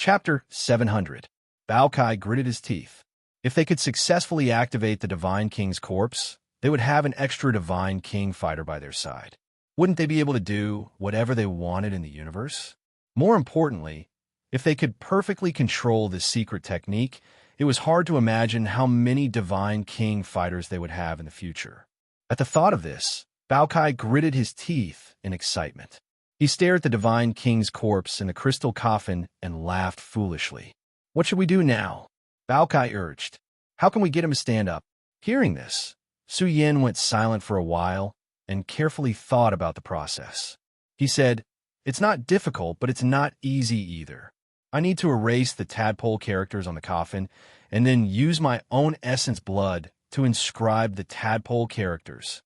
Chapter 700. Bao Kai gritted his teeth. If they could successfully activate the Divine King's corpse, they would have an extra Divine King fighter by their side. Wouldn't they be able to do whatever they wanted in the universe? More importantly, if they could perfectly control this secret technique, it was hard to imagine how many Divine King fighters they would have in the future. At the thought of this, Bao Kai gritted his teeth in excitement. He stared at the Divine King's corpse in the crystal coffin and laughed foolishly. What should we do now? Bao Kai urged. How can we get him to stand up? Hearing this, Su Yin went silent for a while and carefully thought about the process. He said, "It's not difficult, but it's not easy either. I need to erase the tadpole characters on the coffin and then use my own essence blood to inscribe the tadpole characters.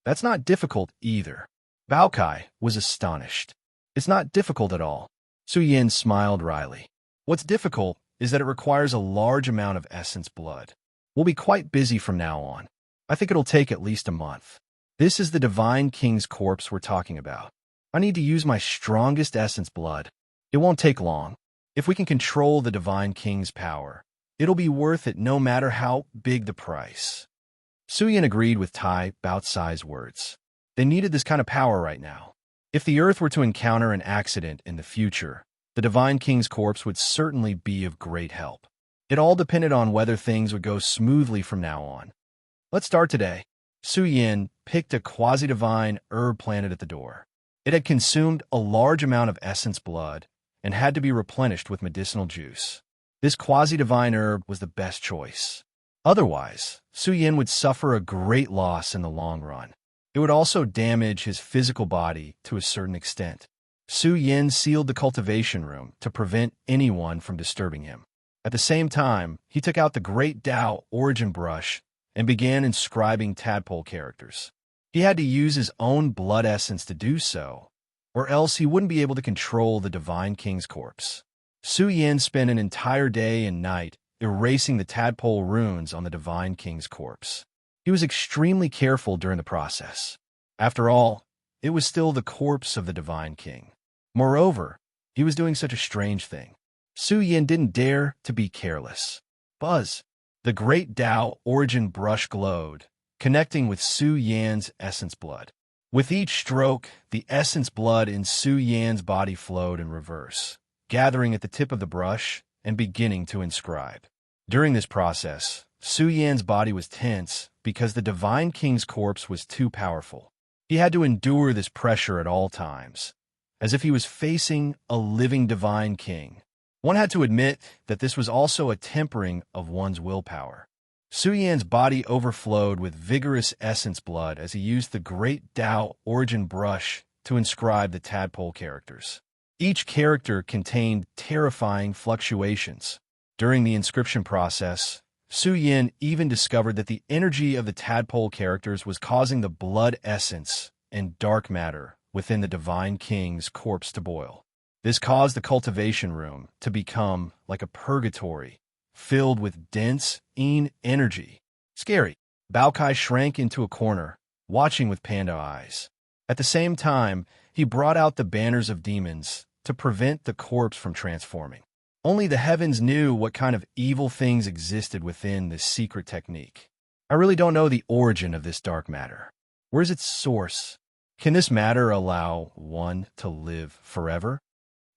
That's not difficult either." Bao Kai was astonished. "It's not difficult at all." Su Yin smiled wryly. "What's difficult is that it requires a large amount of essence blood. We'll be quite busy from now on. I think it'll take at least a month. This is the Divine King's corpse we're talking about. I need to use my strongest essence blood. It won't take long. If we can control the Divine King's power, it'll be worth it no matter how big the price." Su Yin agreed with Tai Baotsai's words. They needed this kind of power right now. If the Earth were to encounter an accident in the future, the Divine King's corpse would certainly be of great help. It all depended on whether things would go smoothly from now on. "Let's start today." Su Yin picked a quasi-divine herb planted at the door. It had consumed a large amount of essence blood and had to be replenished with medicinal juice. This quasi-divine herb was the best choice. Otherwise, Su Yin would suffer a great loss in the long run. It would also damage his physical body to a certain extent. Su Yin sealed the cultivation room to prevent anyone from disturbing him. At the same time, he took out the Great Tao origin brush and began inscribing tadpole characters. He had to use his own blood essence to do so, or else he wouldn't be able to control the Divine King's corpse. Su Yin spent an entire day and night erasing the tadpole runes on the Divine King's corpse. He was extremely careful during the process. After all, it was still the corpse of the Divine King. Moreover, he was doing such a strange thing. Su Yin didn't dare to be careless. Buzz! The Great Tao origin brush glowed, connecting with Su Yan's essence blood. With each stroke, the essence blood in Su Yan's body flowed in reverse, gathering at the tip of the brush and beginning to inscribe. During this process, Su Yan's body was tense because the Divine King's corpse was too powerful. He had to endure this pressure at all times, as if he was facing a living Divine King. One had to admit that this was also a tempering of one's willpower. Su Yan's body overflowed with vigorous essence blood as he used the Great Tao origin brush to inscribe the tadpole characters. Each character contained terrifying fluctuations. During the inscription process, Su Yin even discovered that the energy of the tadpole characters was causing the blood essence and dark matter within the Divine King's corpse to boil. This caused the cultivation room to become like a purgatory, filled with dense energy. Scary. Bao Kai shrank into a corner, watching with panda eyes. At the same time, he brought out the banners of demons to prevent the corpse from transforming. Only the heavens knew what kind of evil things existed within this secret technique. I really don't know the origin of this dark matter. Where's its source? Can this matter allow one to live forever?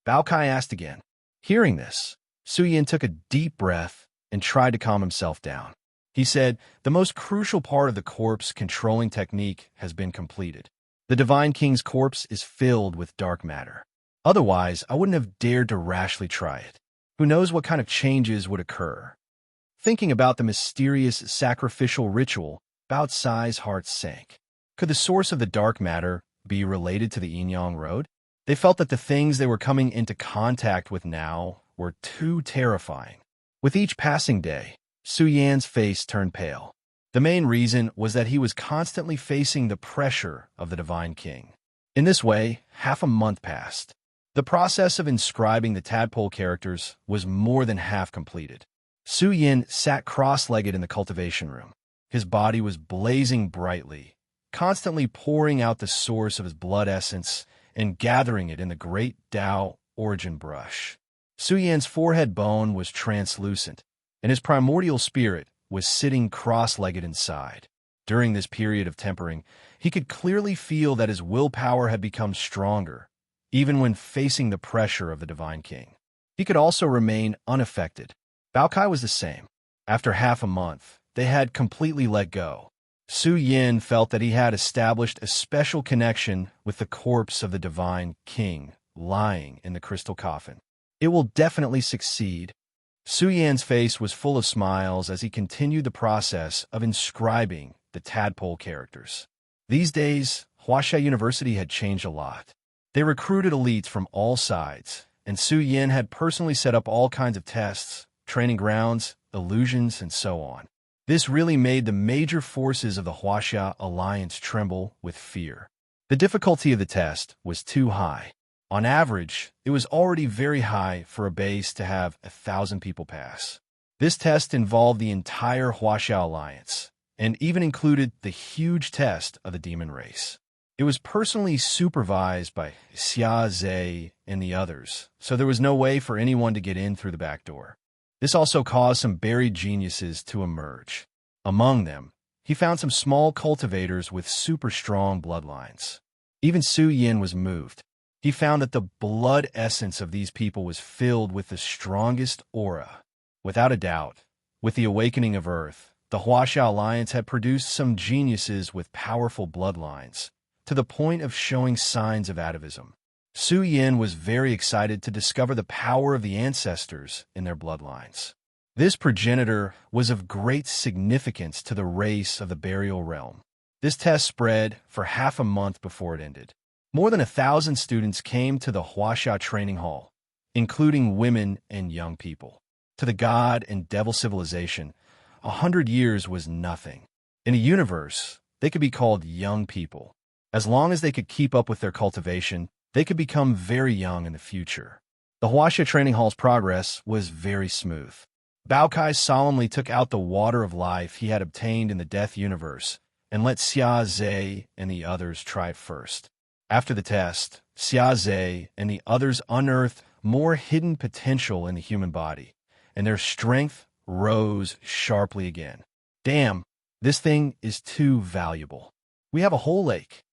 Bao Kai asked again. Hearing this, Su Yin took a deep breath and tried to calm himself down. He said, "The most crucial part of the corpse controlling technique has been completed. The Divine King's corpse is filled with dark matter. Otherwise, I wouldn't have dared to rashly try it. Who knows what kind of changes would occur?" Thinking about the mysterious sacrificial ritual, Bao Tsai's heart sank. Could the source of the dark matter be related to the Yin-Yang Road? They felt that the things they were coming into contact with now were too terrifying. With each passing day, Su Yan's face turned pale. The main reason was that he was constantly facing the pressure of the Divine King. In this way, half a month passed. The process of inscribing the tadpole characters was more than half completed. Su Yin sat cross-legged in the cultivation room. His body was blazing brightly, constantly pouring out the source of his blood essence and gathering it in the Great Tao origin brush. Su Yan's forehead bone was translucent, and his primordial spirit was sitting cross-legged inside. During this period of tempering, he could clearly feel that his willpower had become stronger, even when facing the pressure of the Divine King. He could also remain unaffected. Bao Kai was the same. After half a month, they had completely let go. Su Yin felt that he had established a special connection with the corpse of the Divine King lying in the crystal coffin. It will definitely succeed. Su Yan's face was full of smiles as he continued the process of inscribing the tadpole characters. These days, Huaxia University had changed a lot. They recruited elites from all sides, and Su Yin had personally set up all kinds of tests, training grounds, illusions, and so on. This really made the major forces of the Huaxia Alliance tremble with fear. The difficulty of the test was too high. On average, it was already very high for a base to have 1,000 people pass. This test involved the entire Huaxia Alliance, and even included the huge test of the demon race. It was personally supervised by Xia Zhe and the others, so there was no way for anyone to get in through the back door. This also caused some buried geniuses to emerge. Among them, he found some small cultivators with super strong bloodlines. Even Su Yin was moved. He found that the blood essence of these people was filled with the strongest aura. Without a doubt, with the awakening of Earth, the Huaxia Alliance had produced some geniuses with powerful bloodlines, to the point of showing signs of atavism. Su Yin was very excited to discover the power of the ancestors in their bloodlines. This progenitor was of great significance to the race of the burial realm. This test spread for half a month before it ended. More than 1,000 students came to the Huaxia training hall, including women and young people. To the god and devil civilization, 100 years was nothing. In a universe, they could be called young people. As long as they could keep up with their cultivation, they could become very young in the future. The Huaxia training hall's progress was very smooth. Bao Kai solemnly took out the water of life he had obtained in the death universe and let Xia Zhe and the others try it first. After the test, Xia Zhe and the others unearthed more hidden potential in the human body, and their strength rose sharply again. Damn, this thing is too valuable. We have a whole lake.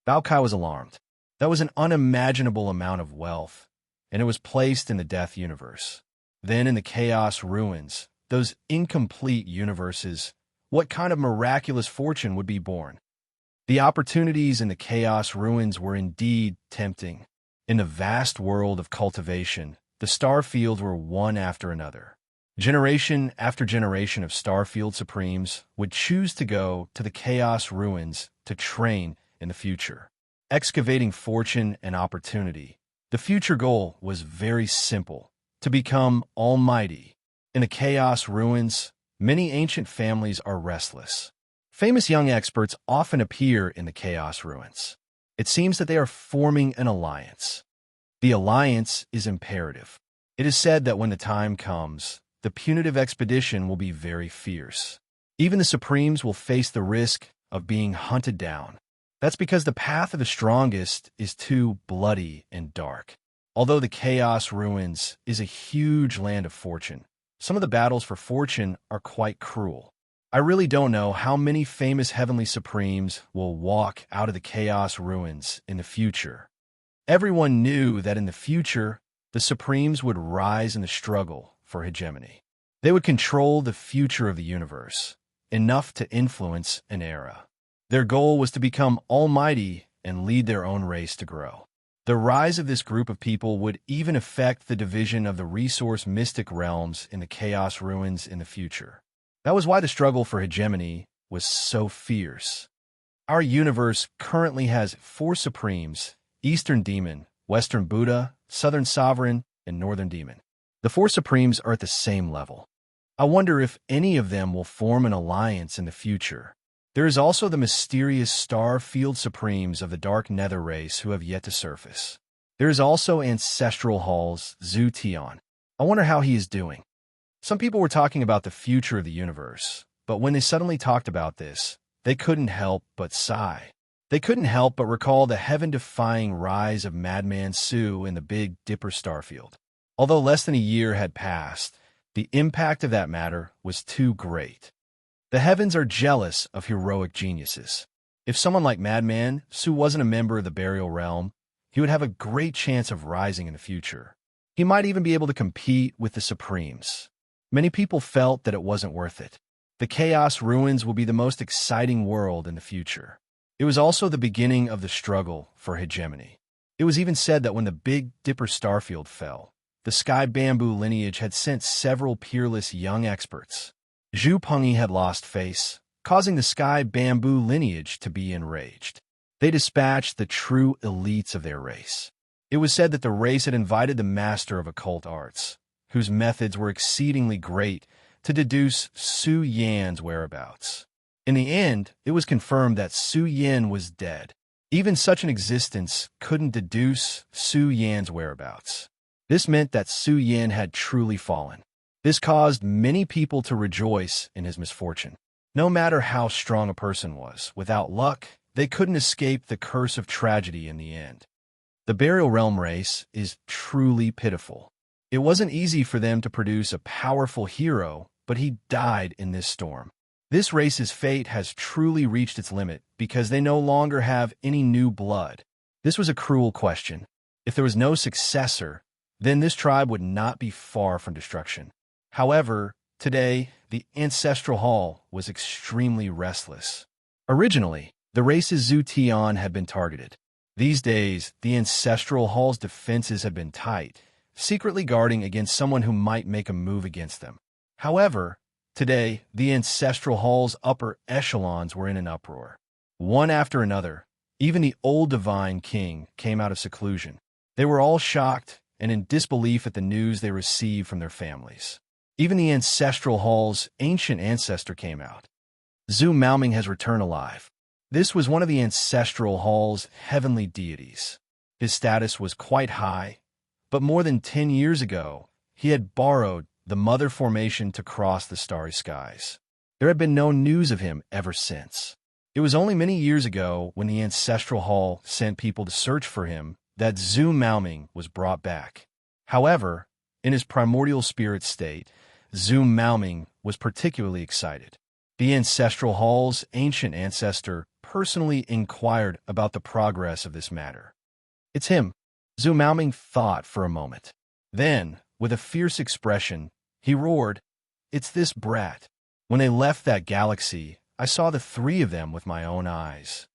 Bao Kai was alarmed. That was an unimaginable amount of wealth, and it was placed in the death universe. Then in the chaos ruins, those incomplete universes, what kind of miraculous fortune would be born? The opportunities in the chaos ruins were indeed tempting. In the vast world of cultivation, the starfields were one after another. Generation after generation of starfield supremes would choose to go to the chaos ruins to train in the future. Excavating fortune and opportunity, the future goal was very simple: to become almighty. In the chaos ruins, many ancient families are restless. Famous young experts often appear in the chaos ruins. It seems that they are forming an alliance. The alliance is imperative. It is said that when the time comes, the punitive expedition will be very fierce. Even the Supremes will face the risk of being hunted down. That's because the path of the strongest is too bloody and dark. Although the Chaos Ruins is a huge land of fortune, some of the battles for fortune are quite cruel. I really don't know how many famous Heavenly Supremes will walk out of the Chaos Ruins in the future. Everyone knew that in the future, the Supremes would rise in the struggle for hegemony. They would control the future of the universe, enough to influence an era. Their goal was to become almighty and lead their own race to grow. The rise of this group of people would even affect the division of the resource mystic realms in the Chaos Ruins in the future. That was why the struggle for hegemony was so fierce. Our universe currently has 4 Supremes: Eastern Demon, Western Buddha, Southern Sovereign, and Northern Demon. The 4 Supremes are at the same level. I wonder if any of them will form an alliance in the future. There is also the mysterious Star Field Supremes of the Dark Nether race who have yet to surface. There is also Ancestral Hall's Zhu Tian. I wonder how he is doing. Some people were talking about the future of the universe, but when they suddenly talked about this, they couldn't help but sigh. They couldn't help but recall the heaven-defying rise of Madman Su in the Big Dipper starfield. Although less than a year had passed, the impact of that matter was too great. The heavens are jealous of heroic geniuses. If someone like Madman Su wasn't a member of the burial realm, he would have a great chance of rising in the future. He might even be able to compete with the Supremes. Many people felt that it wasn't worth it. The Chaos Ruins will be the most exciting world in the future. It was also the beginning of the struggle for hegemony. It was even said that when the Big Dipper starfield fell, the Sky Bamboo lineage had sent several peerless young experts. Zhu Pengyi had lost face, causing the Sky Bamboo lineage to be enraged. They dispatched the true elites of their race. It was said that the race had invited the master of occult arts, whose methods were exceedingly great, to deduce Su Yan's whereabouts. In the end, it was confirmed that Su Yan was dead. Even such an existence couldn't deduce Su Yan's whereabouts. This meant that Su Yan had truly fallen. This caused many people to rejoice in his misfortune. No matter how strong a person was, without luck, they couldn't escape the curse of tragedy in the end. The Burial Realm race is truly pitiful. It wasn't easy for them to produce a powerful hero, but he died in this storm. This race's fate has truly reached its limit because they no longer have any new blood. This was a cruel question. If there was no successor, then this tribe would not be far from destruction. However, today, the Ancestral Hall was extremely restless. Originally, the race's Zhu Tian had been targeted. These days, the Ancestral Hall's defenses had been tight, secretly guarding against someone who might make a move against them. However, today, the Ancestral Hall's upper echelons were in an uproar. One after another, even the old Divine King came out of seclusion. They were all shocked and in disbelief at the news they received from their families. Even the Ancestral Hall's ancient ancestor came out. Zhu Maoming has returned alive. This was one of the Ancestral Hall's heavenly deities. His status was quite high, but more than 10 years ago, he had borrowed the Mother Formation to cross the starry skies. There had been no news of him ever since. It was only many years ago when the Ancestral Hall sent people to search for him that Zhu Maoming was brought back. However, in his primordial spirit state, Zhu Maoming was particularly excited. The Ancestral Hall's ancient ancestor personally inquired about the progress of this matter. "It's him," Zhu Maoming thought for a moment. Then, with a fierce expression, he roared, "It's this brat. When they left that galaxy, I saw the three of them with my own eyes."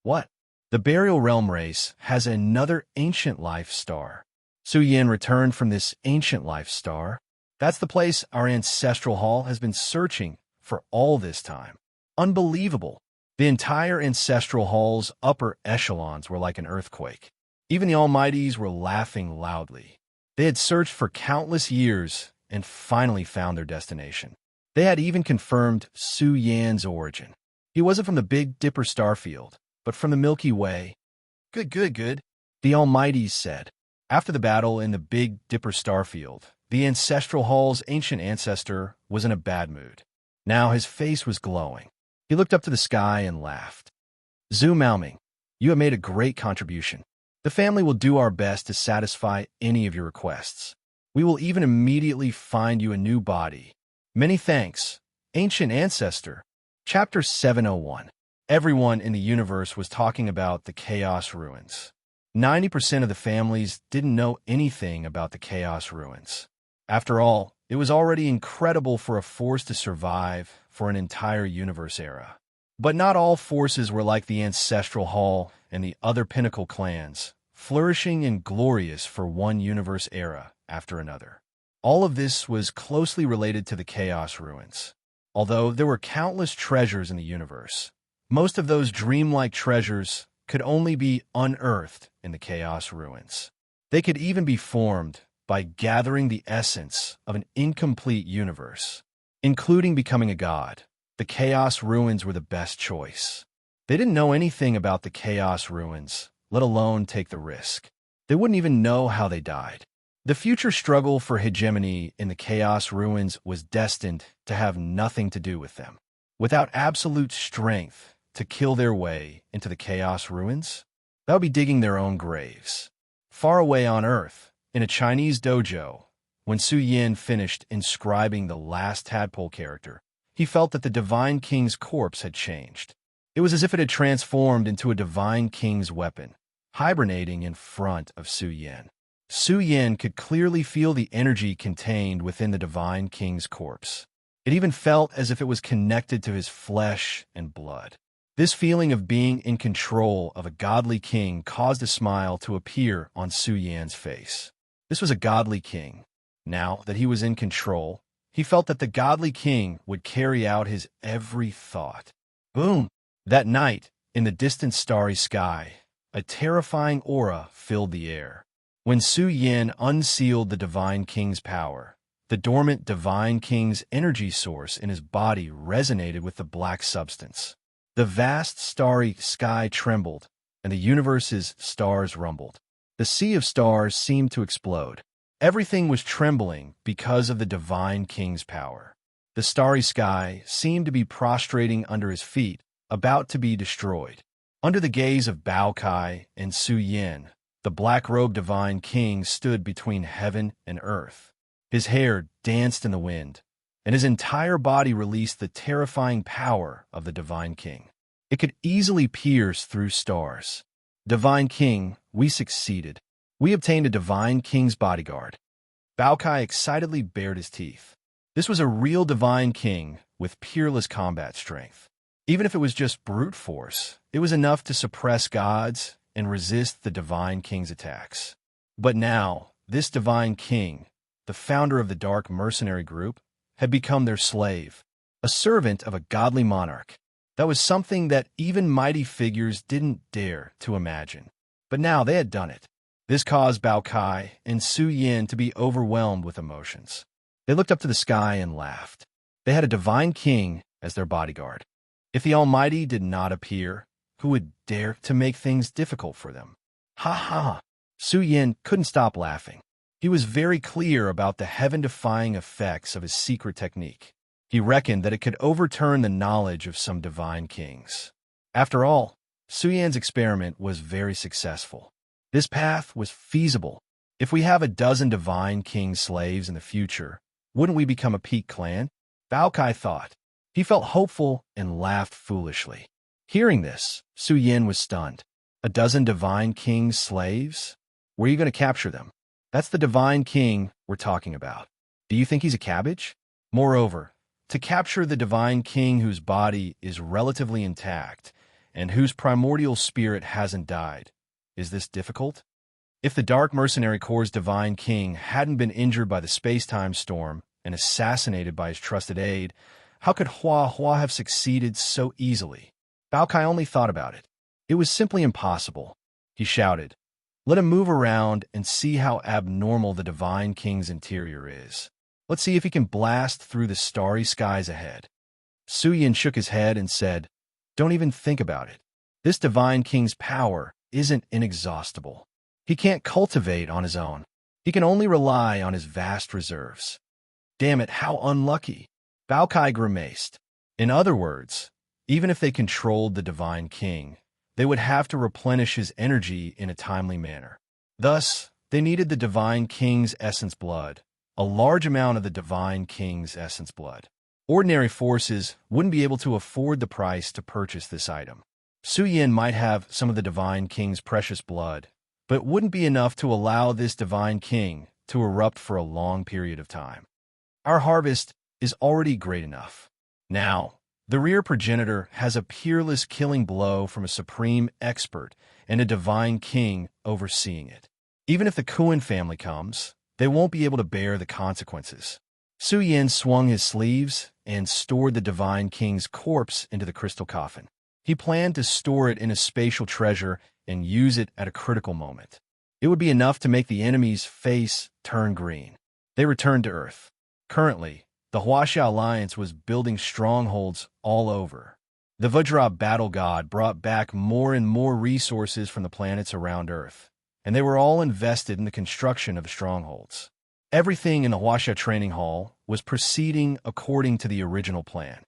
What? The Burial Realm race has another ancient life star. Su Yan returned from this ancient life star. That's the place our Ancestral Hall has been searching for all this time. Unbelievable. The entire Ancestral Hall's upper echelons were like an earthquake. Even the Almighties were laughing loudly. They had searched for countless years and finally found their destination. They had even confirmed Su Yan's origin. He wasn't from the Big Dipper starfield, but from the Milky Way. Good, good, good, the Almighties said. After the battle in the Big Dipper starfield, the Ancestral Hall's ancient ancestor was in a bad mood. Now his face was glowing. He looked up to the sky and laughed. "Zhu Maoming, you have made a great contribution. The family will do our best to satisfy any of your requests. We will even immediately find you a new body. Many thanks, ancient ancestor." Chapter 701. Everyone in the universe was talking about the Chaos Ruins. 90% of the families didn't know anything about the Chaos Ruins. After all, it was already incredible for a force to survive for an entire universe era. But not all forces were like the Ancestral Hall and the other pinnacle clans, flourishing and glorious for one universe era after another. All of this was closely related to the Chaos Ruins. Although there were countless treasures in the universe, most of those dreamlike treasures could only be unearthed in the Chaos Ruins. They could even be formed by gathering the essence of an incomplete universe, including becoming a god. The Chaos Ruins were the best choice. They didn't know anything about the Chaos Ruins, let alone take the risk. They wouldn't even know how they died. The future struggle for hegemony in the Chaos Ruins was destined to have nothing to do with them. Without absolute strength to kill their way into the Chaos Ruins, that would be digging their own graves. Far away on Earth, In a Chinese dojo, when Su Yin finished inscribing the last tadpole character, he felt that the Divine King's corpse had changed. It was as if it had transformed into a Divine King's weapon, hibernating in front of Su Yin. Su Yin could clearly feel the energy contained within the Divine King's corpse. It even felt as if it was connected to his flesh and blood. This feeling of being in control of a godly king caused a smile to appear on Su Yin's face. This was a godly king. Now that he was in control, he felt that the godly king would carry out his every thought. Boom! That night, in the distant starry sky, a terrifying aura filled the air. When Su Yin unsealed the Divine King's power, the dormant Divine King's energy source in his body resonated with the black substance. The vast starry sky trembled, and the universe's stars rumbled. The sea of stars seemed to explode. Everything was trembling because of the Divine King's power. The starry sky seemed to be prostrating under his feet, about to be destroyed. Under the gaze of Bao Kai and Su Yin, the black-robed Divine King stood between heaven and earth. His hair danced in the wind, and his entire body released the terrifying power of the Divine King. It could easily pierce through stars. Divine King, we succeeded. We obtained a Divine King's bodyguard. Bao Kai excitedly bared his teeth. This was a real Divine King with peerless combat strength. Even if it was just brute force, it was enough to suppress gods and resist the Divine King's attacks. But now, this Divine King, the founder of the Dark Mercenary Group, had become their slave, a servant of a godly monarch. That was something that even mighty figures didn't dare to imagine. But now they had done it. This caused Bao Kai and Su Yin to be overwhelmed with emotions. They looked up to the sky and laughed. They had a Divine King as their bodyguard. If the Almighty did not appear, who would dare to make things difficult for them? Ha ha! Su Yin couldn't stop laughing. He was very clear about the heaven-defying effects of his secret technique. He reckoned that it could overturn the knowledge of some divine kings. After all, Su Yin's experiment was very successful. This path was feasible. If we have a dozen Divine King slaves in the future, wouldn't we become a peak clan? Bao Kai thought. He felt hopeful and laughed foolishly. Hearing this, Su Yin was stunned. A dozen Divine King's slaves? Where are you going to capture them? That's the Divine King we're talking about. Do you think he's a cabbage? Moreover, to capture the Divine King whose body is relatively intact and whose primordial spirit hasn't died, is this difficult? If the Dark Mercenary Corps' Divine King hadn't been injured by the space-time storm and assassinated by his trusted aide, how could Hua Hua have succeeded so easily? Bao Kai only thought about it. It was simply impossible. He shouted, "Let him move around and see how abnormal the Divine King's interior is. Let's see if he can blast through the starry skies ahead." Su Yin shook his head and said, "Don't even think about it. This Divine King's power isn't inexhaustible. He can't cultivate on his own. He can only rely on his vast reserves." Damn it, how unlucky. Bao Kai grimaced. In other words, even if they controlled the Divine King, they would have to replenish his energy in a timely manner. Thus, they needed the Divine King's essence blood, a large amount of the Divine King's essence blood. Ordinary forces wouldn't be able to afford the price to purchase this item. Su Yin might have some of the Divine King's precious blood, but it wouldn't be enough to allow this Divine King to erupt for a long period of time. Our harvest is already great enough. Now, the rear progenitor has a peerless killing blow from a supreme expert and a Divine King overseeing it. Even if the Kuan family comes, they won't be able to bear the consequences. Su Yin swung his sleeves and stored the Divine King's corpse into the crystal coffin. He planned to store it in a spatial treasure and use it at a critical moment. It would be enough to make the enemy's face turn green. They returned to Earth. Currently, the Huaxia Alliance was building strongholds all over. The Vajra battle god brought back more and more resources from the planets around Earth, and they were all invested in the construction of the strongholds. Everything in the Huaxia training hall was proceeding according to the original plan.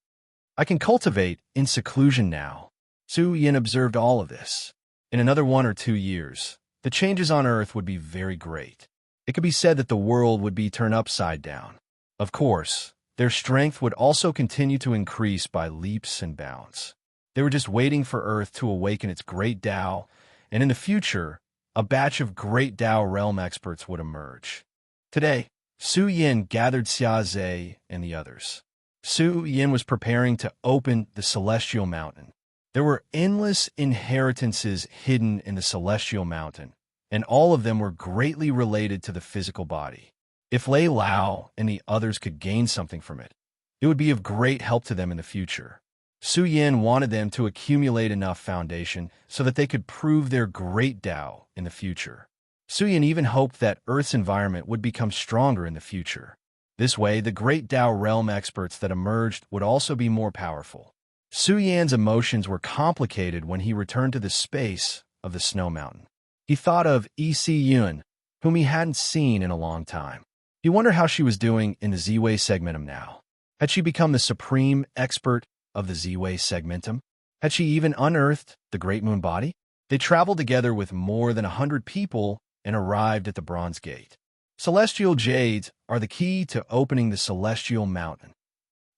I can cultivate in seclusion now. Su Yin observed all of this. In another 1 or 2 years, the changes on Earth would be very great. It could be said that the world would be turned upside down. Of course, their strength would also continue to increase by leaps and bounds. They were just waiting for Earth to awaken its great Tao, and in the future, a batch of great Tao realm experts would emerge. Today, Su Yin gathered Xia Zhe and the others. Su Yin was preparing to open the Celestial Mountain. There were endless inheritances hidden in the Celestial Mountain, and all of them were greatly related to the physical body. If Lei Lao and the others could gain something from it, it would be of great help to them in the future. Su Yin wanted them to accumulate enough foundation so that they could prove their great Tao in the future. Su Yin even hoped that Earth's environment would become stronger in the future. This way, the great Tao realm experts that emerged would also be more powerful. Su Yan's emotions were complicated when he returned to the space of the Snow Mountain. He thought of E.C. Yun, whom he hadn't seen in a long time. He wondered how she was doing in the Z-Way segmentum now. Had she become the supreme expert of the Z-Way segmentum? Had she even unearthed the Great Moon Body? They traveled together with more than 100 people and arrived at the Bronze Gate. Celestial jades are the key to opening the Celestial Mountain.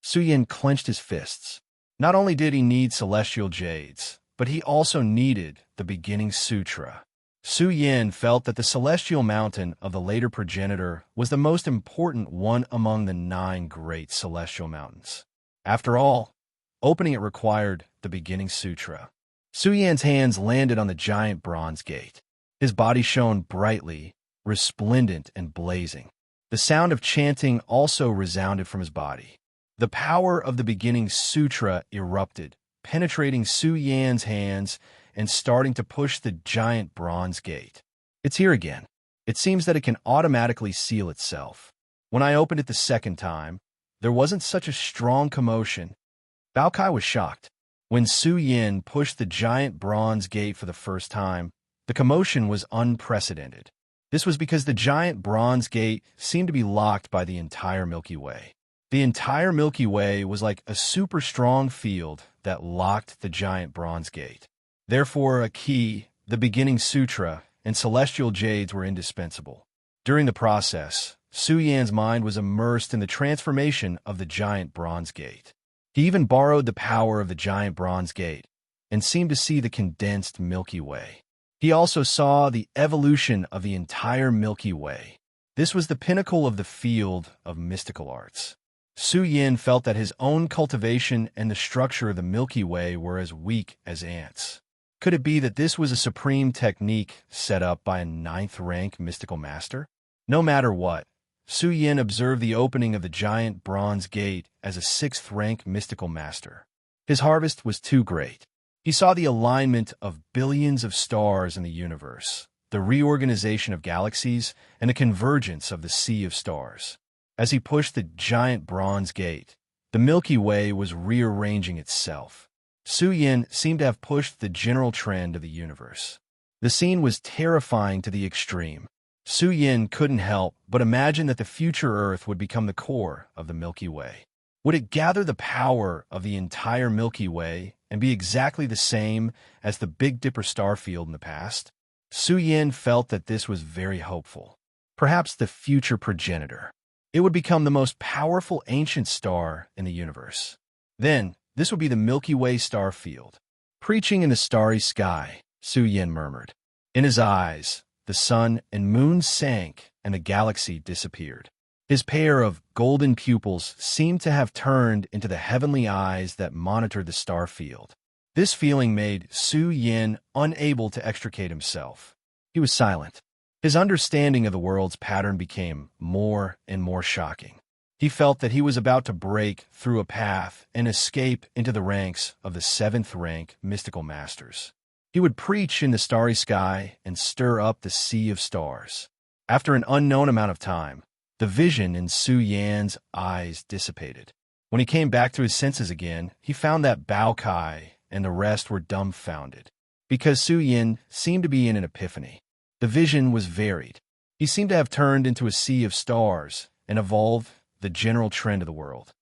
Su Yin clenched his fists. Not only did he need celestial jades, but he also needed the beginning sutra. Su Yin felt that the Celestial Mountain of the later progenitor was the most important one among the 9 great celestial mountains. After all, opening it required the beginning sutra. Su Yan's hands landed on the giant bronze gate. His body shone brightly, resplendent and blazing. The sound of chanting also resounded from his body. The power of the beginning sutra erupted, penetrating Su Yan's hands and starting to push the giant bronze gate. It's here again. It seems that it can automatically seal itself. When I opened it the second time, there wasn't such a strong commotion. Bao Kai was shocked. When Su Yin pushed the giant bronze gate for the first time, the commotion was unprecedented. This was because the giant bronze gate seemed to be locked by the entire Milky Way. The entire Milky Way was like a super strong field that locked the giant bronze gate. Therefore, a key, the beginning sutra, and celestial jades were indispensable. During the process, Su Yan's mind was immersed in the transformation of the giant bronze gate. He even borrowed the power of the giant bronze gate and seemed to see the condensed Milky Way. He also saw the evolution of the entire Milky Way. This was the pinnacle of the field of mystical arts. Su Yin felt that his own cultivation and the structure of the Milky Way were as weak as ants. Could it be that this was a supreme technique set up by a 9th-rank mystical master? No matter what, Su Yin observed the opening of the giant bronze gate as a 6th-rank mystical master. His harvest was too great. He saw the alignment of billions of stars in the universe, the reorganization of galaxies, and the convergence of the sea of stars. As he pushed the giant bronze gate, the Milky Way was rearranging itself. Su Yin seemed to have pushed the general trend of the universe. The scene was terrifying to the extreme. Su Yin couldn't help but imagine that the future Earth would become the core of the Milky Way. Would it gather the power of the entire Milky Way and be exactly the same as the Big Dipper star field in the past? Su Yin felt that this was very hopeful. Perhaps the future progenitor. It would become the most powerful ancient star in the universe. Then, this would be the Milky Way star field. Preaching in the starry sky, Su Yin murmured. In his eyes, the sun and moon sank and the galaxy disappeared. His pair of golden pupils seemed to have turned into the heavenly eyes that monitored the star field. This feeling made Su Yin unable to extricate himself. He was silent. His understanding of the world's pattern became more and more shocking. He felt that he was about to break through a path and escape into the ranks of the 7th-rank mystical masters. He would preach in the starry sky and stir up the sea of stars. After an unknown amount of time, the vision in Su Yan's eyes dissipated. When he came back to his senses again, he found that Bao Kai and the rest were dumbfounded, because Su Yin seemed to be in an epiphany. The vision was varied. He seemed to have turned into a sea of stars and evolved the general trend of the world.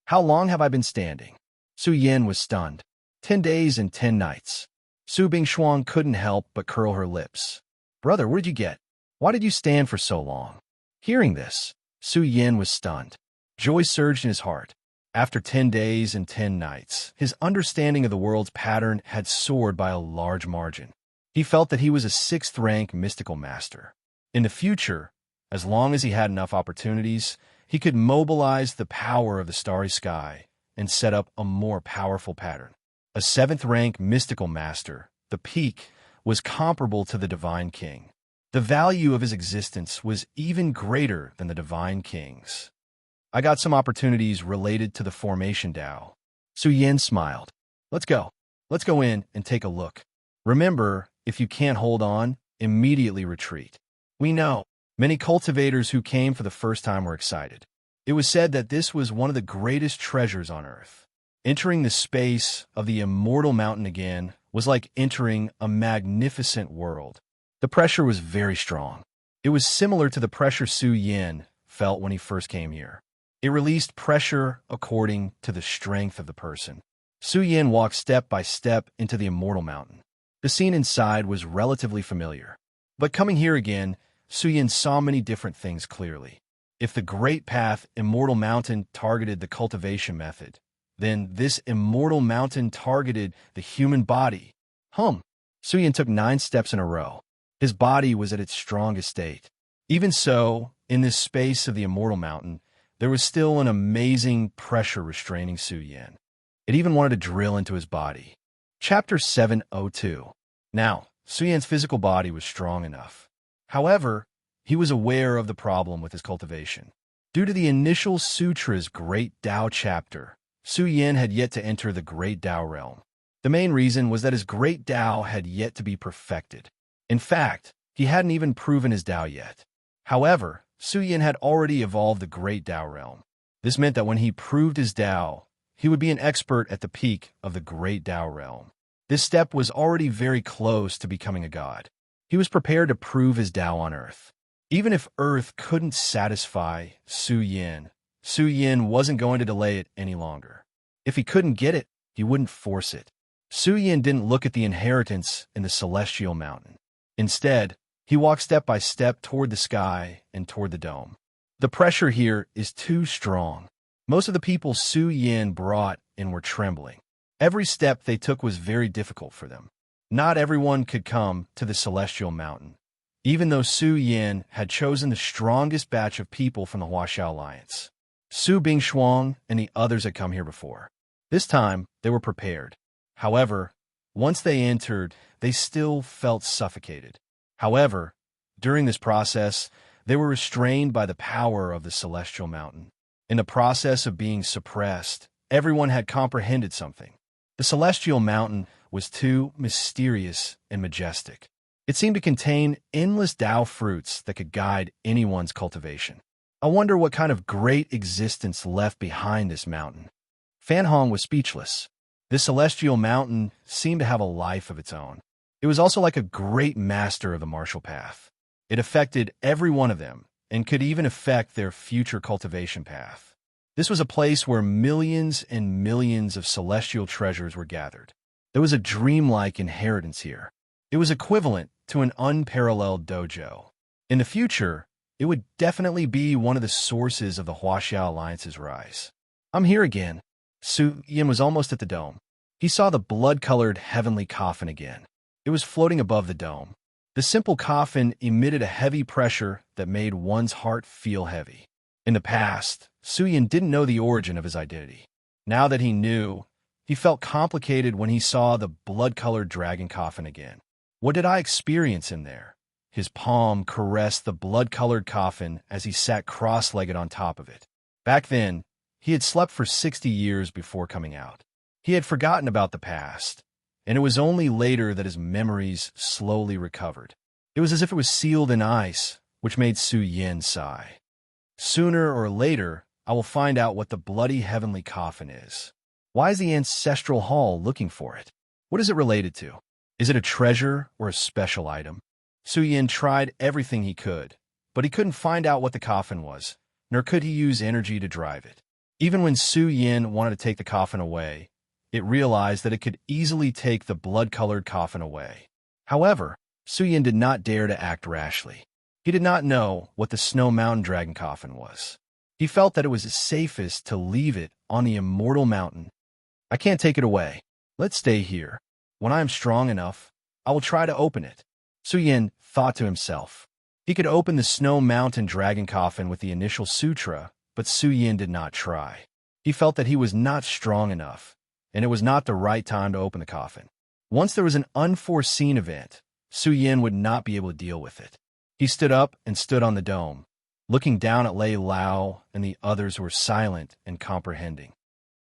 How long have I been standing? Su Yin was stunned. 10 days and 10 nights. Su Bingshuang couldn't help but curl her lips. Brother, where'd you get? Why did you stand for so long?" Hearing this, Su Yin was stunned. Joy surged in his heart. After 10 days and 10 nights, his understanding of the world's pattern had soared by a large margin. He felt that he was a 6th-rank mystical master. In the future, as long as he had enough opportunities, he could mobilize the power of the starry sky and set up a more powerful pattern. A 7th-rank mystical master, the peak, was comparable to the Divine King. The value of his existence was even greater than the Divine King's. "I got some opportunities related to the formation Tao." Su Yin smiled. Let's go. Let's go in and take a look. Remember, if you can't hold on, immediately retreat." We know. Many cultivators who came for the first time were excited. It was said that this was one of the greatest treasures on Earth. Entering the space of the immortal mountain again was like entering a magnificent world. The pressure was very strong. It was similar to the pressure Su Yin felt when he first came here. It released pressure according to the strength of the person. Su Yin walked step by step into the immortal mountain. The scene inside was relatively familiar. But coming here again, Su Yin saw many different things clearly. If the Great Path Immortal Mountain targeted the cultivation method, then this immortal mountain targeted the human body. Su Yin took 9 steps in a row. His body was at its strongest state. Even so, in this space of the immortal mountain, there was still an amazing pressure restraining Su Yin. It even wanted to drill into his body. Chapter 702. Now, Su Yin's physical body was strong enough. However, he was aware of the problem with his cultivation. Due to the initial sutra's Great Tao chapter, Su Yin had yet to enter the Great Tao realm. The main reason was that his Great Tao had yet to be perfected. In fact, he hadn't even proven his Tao yet. However, Su Yin had already evolved the Great Tao realm. This meant that when he proved his Tao, he would be an expert at the peak of the Great Tao realm. This step was already very close to becoming a god. He was prepared to prove his Tao on Earth. Even if Earth couldn't satisfy Su Yin wasn't going to delay it any longer. If he couldn't get it, he wouldn't force it. Su Yin didn't look at the inheritance in the celestial mountain. Instead, he walked step by step toward the sky and toward the dome. The pressure here is too strong. Most of the people Su Yin brought in were trembling. Every step they took was very difficult for them. Not everyone could come to the celestial mountain, even though Su Yin had chosen the strongest batch of people from the Huaxiao Alliance. Su Bingshuang and the others had come here before. This time, they were prepared. However, once they entered, they still felt suffocated. However, during this process, they were restrained by the power of the celestial mountain. In the process of being suppressed, everyone had comprehended something. The celestial mountain was too mysterious and majestic. It seemed to contain endless Tao fruits that could guide anyone's cultivation. I wonder what kind of great existence left behind this mountain. Fan Hong was speechless. This celestial mountain seemed to have a life of its own. It was also like a great master of the martial path. It affected every one of them and could even affect their future cultivation path. This was a place where millions and millions of celestial treasures were gathered. There was a dreamlike inheritance here. It was equivalent to an unparalleled dojo. In the future, it would definitely be one of the sources of the Huaxiao Alliance's rise. I'm here again. Su Yin was almost at the dome. He saw the blood-colored heavenly coffin again. It was floating above the dome. The simple coffin emitted a heavy pressure that made one's heart feel heavy. In the past, Su Yin didn't know the origin of his identity. Now that he knew, he felt complicated when he saw the blood-colored dragon coffin again. What did I experience in there? His palm caressed the blood-colored coffin as he sat cross-legged on top of it. Back then, he had slept for 60 years before coming out. He had forgotten about the past, and it was only later that his memories slowly recovered. It was as if it was sealed in ice, which made Su Yin sigh. Sooner or later, I will find out what the bloody heavenly coffin is. Why is the ancestral hall looking for it? What is it related to? Is it a treasure or a special item? Su Yin tried everything he could, but he couldn't find out what the coffin was, nor could he use energy to drive it. Even when Su Yin wanted to take the coffin away, it realized that it could easily take the blood-colored coffin away. However, Su Yin did not dare to act rashly. He did not know what the Snow Mountain Dragon Coffin was. He felt that it was safest to leave it on the Immortal Mountain. I can't take it away. Let's stay here. When I am strong enough, I will try to open it. Su Yin thought to himself. He could open the Snow Mountain Dragon Coffin with the initial sutra, but Su Yin did not try. He felt that he was not strong enough, and it was not the right time to open the coffin. Once there was an unforeseen event, Su Yin would not be able to deal with it. He stood up and stood on the dome, looking down at Lei Lao and the others who were silent and comprehending.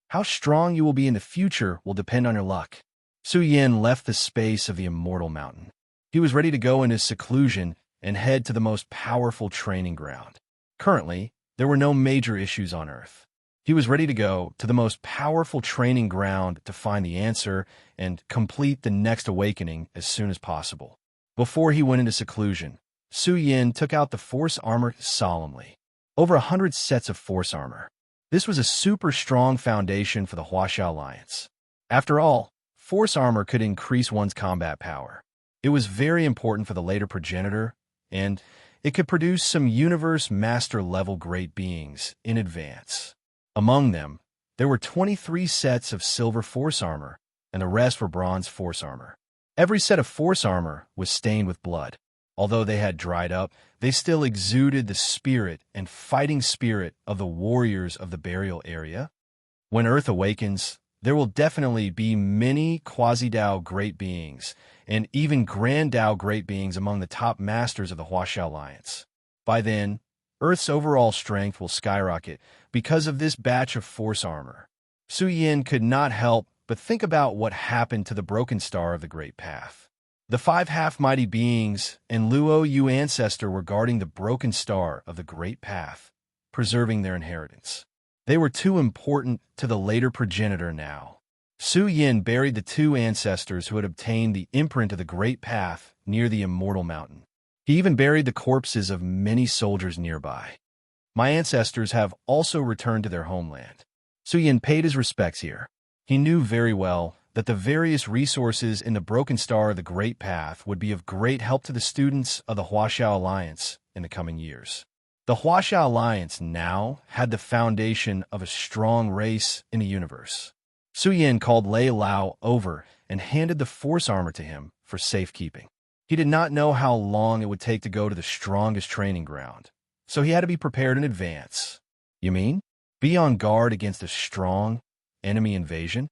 How strong you will be in the future will depend on your luck. Su Yin left the space of the Immortal Mountain. He was ready to go into seclusion and head to the most powerful training ground. Currently, there were no major issues on Earth. He was ready to go to the most powerful training ground to find the answer and complete the next awakening as soon as possible. Before he went into seclusion, Su Yin took out the force armor solemnly. Over 100 sets of force armor. This was a super strong foundation for the Huaxia Alliance. After all, force armor could increase one's combat power. It was very important for the later progenitor, and it could produce some universe master level great beings in advance. Among them, there were 23 sets of silver force armor, and the rest were bronze force armor. Every set of force armor was stained with blood. Although they had dried up, they still exuded the spirit and fighting spirit of the warriors of the burial area. When Earth awakens, there will definitely be many quasi-Dao great beings, and even grand Dao great beings among the top masters of the Huaxia Alliance. By then, Earth's overall strength will skyrocket because of this batch of force armor. Su Yin could not help but think about what happened to the broken star of the Great Path. The 5 half-mighty beings and Luo Yu ancestor were guarding the broken star of the Great Path, preserving their inheritance. They were too important to the later progenitor now. Su Yin buried the 2 ancestors who had obtained the imprint of the Great Path near the Immortal Mountain. He even buried the corpses of many soldiers nearby. My ancestors have also returned to their homeland. Su Yin paid his respects here. He knew very well that the various resources in the Broken Star of the Great Path would be of great help to the students of the Huaxia Alliance in the coming years. The Huaxia Alliance now had the foundation of a strong race in the universe. Su Yin called Lei Lao over and handed the force armor to him for safekeeping. He did not know how long it would take to go to the strongest training ground, so he had to be prepared in advance. You mean? Be on guard against a strong enemy invasion?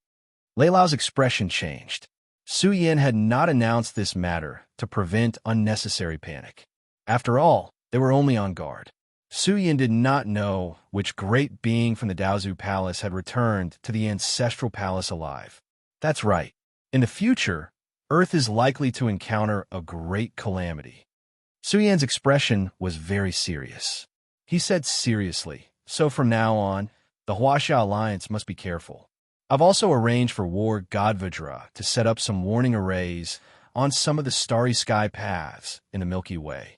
Lei Lao's expression changed. Su Yin had not announced this matter to prevent unnecessary panic. After all, they were only on guard. Su Yin did not know which great being from the Daozu Palace had returned to the Ancestral Palace alive. That's right. In the future, Earth is likely to encounter a great calamity. Su Yin's expression was very serious. He said seriously, so from now on, the Huaxia Alliance must be careful. I've also arranged for War Godvajra to set up some warning arrays on some of the starry sky paths in the Milky Way.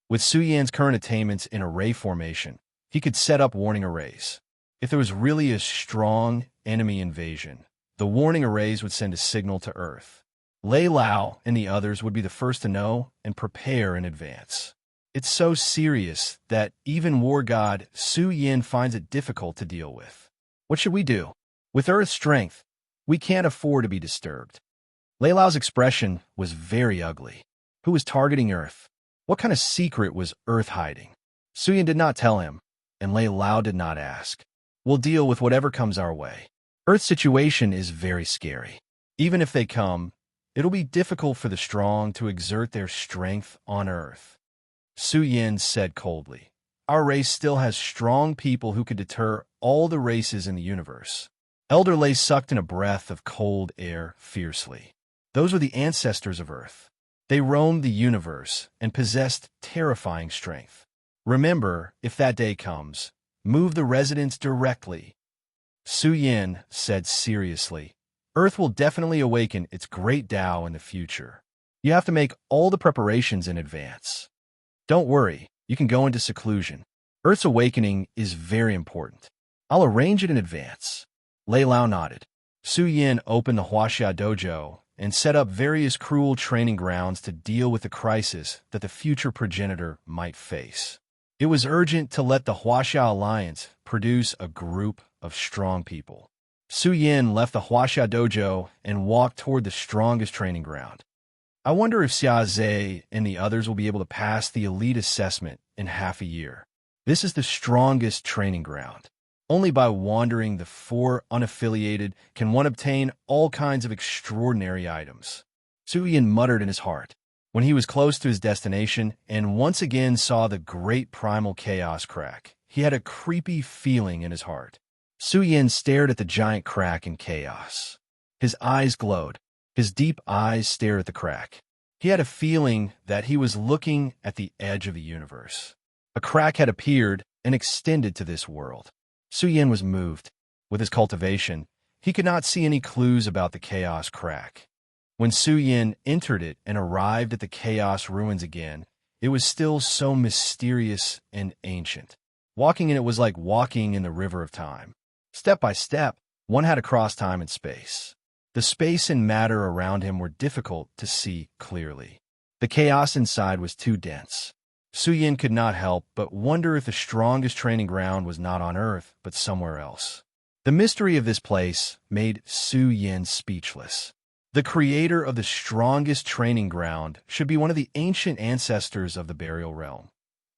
With Su Yan's current attainments in array formation, he could set up warning arrays. If there was really a strong enemy invasion, the warning arrays would send a signal to Earth. Lei Lao and the others would be the first to know and prepare in advance. It's so serious that even War God Su Yin finds it difficult to deal with. What should we do? With Earth's strength, we can't afford to be disturbed. Lei Lao's expression was very ugly. Who was targeting Earth? What kind of secret was Earth hiding? Su Yin did not tell him, and Lei Lao did not ask. We'll deal with whatever comes our way. Earth's situation is very scary. Even if they come, it'll be difficult for the strong to exert their strength on Earth. Su Yin said coldly, our race still has strong people who could deter all the races in the universe. Elder Lei sucked in a breath of cold air fiercely. Those were the ancestors of Earth. They roamed the universe and possessed terrifying strength. Remember, if that day comes, move the residents directly. Su Yin said seriously, Earth will definitely awaken its great Tao in the future. You have to make all the preparations in advance. Don't worry, you can go into seclusion. Earth's awakening is very important. I'll arrange it in advance. Lei Lao nodded. Su Yin opened the Huaxia dojo and set up various cruel training grounds to deal with the crisis that the future progenitor might face. It was urgent to let the Huaxia Alliance produce a group of strong people. Su Yin left the Huaxia dojo and walked toward the strongest training ground. I wonder if Xia Zhe and the others will be able to pass the elite assessment in half a year. This is the strongest training ground. Only by wandering the 4 unaffiliated can one obtain all kinds of extraordinary items. Su Yin muttered in his heart when he was close to his destination and once again saw the great primal chaos crack. He had a creepy feeling in his heart. Su Yin stared at the giant crack in chaos. His eyes glowed. His deep eyes stared at the crack. He had a feeling that he was looking at the edge of the universe. A crack had appeared and extended to this world. Su Yin was moved. With his cultivation, he could not see any clues about the chaos crack. When Su Yin entered it and arrived at the chaos ruins again, it was still so mysterious and ancient. Walking in it was like walking in the river of time. Step by step, one had to cross time and space. The space and matter around him were difficult to see clearly. The chaos inside was too dense. Su Yin could not help but wonder if the strongest training ground was not on Earth, but somewhere else. The mystery of this place made Su Yin speechless. The creator of the strongest training ground should be one of the ancient ancestors of the burial realm,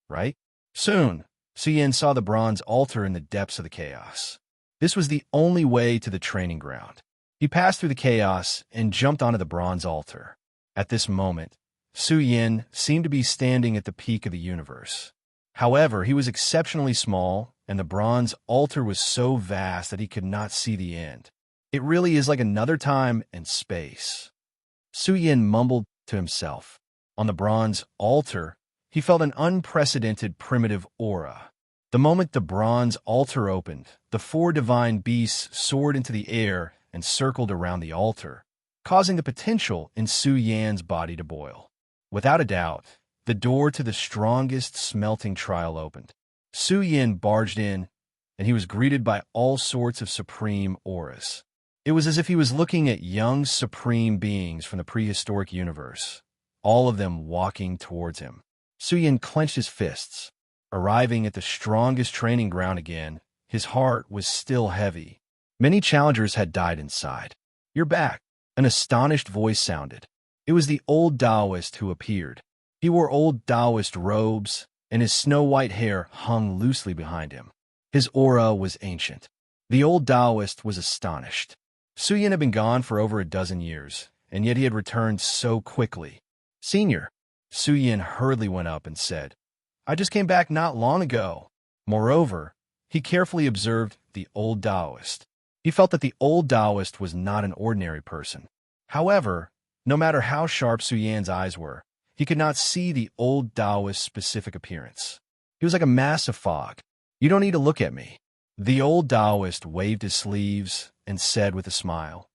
right? Soon, Su Yin saw the bronze altar in the depths of the chaos. This was the only way to the training ground. He passed through the chaos and jumped onto the bronze altar. At this moment, Su Yin seemed to be standing at the peak of the universe. However, he was exceptionally small, and the bronze altar was so vast that he could not see the end. It really is like another time and space. Su Yin mumbled to himself. On the bronze altar, he felt an unprecedented primitive aura. The moment the bronze altar opened, the 4 divine beasts soared into the air and circled around the altar, causing the potential in Su Yin's body to boil. Without a doubt, the door to the strongest smelting trial opened. Su Yin barged in, and he was greeted by all sorts of supreme auras. It was as if he was looking at young supreme beings from the prehistoric universe, all of them walking towards him. Su Yin clenched his fists. Arriving at the strongest training ground again, his heart was still heavy. Many challengers had died inside. "You're back," an astonished voice sounded. It was the old Taoist who appeared. He wore old Taoist robes, and his snow-white hair hung loosely behind him. His aura was ancient. The old Taoist was astonished. Su Yin had been gone for over a dozen years, and yet he had returned so quickly. "Senior," Su Yin hurriedly went up and said, "I just came back not long ago." Moreover, he carefully observed the old Taoist. He felt that the old Taoist was not an ordinary person. However, no matter how sharp Su Yin's eyes were, he could not see the old Taoist's specific appearance. He was like a mass of fog. "You don't need to look at me." The old Taoist waved his sleeves and said with a smile,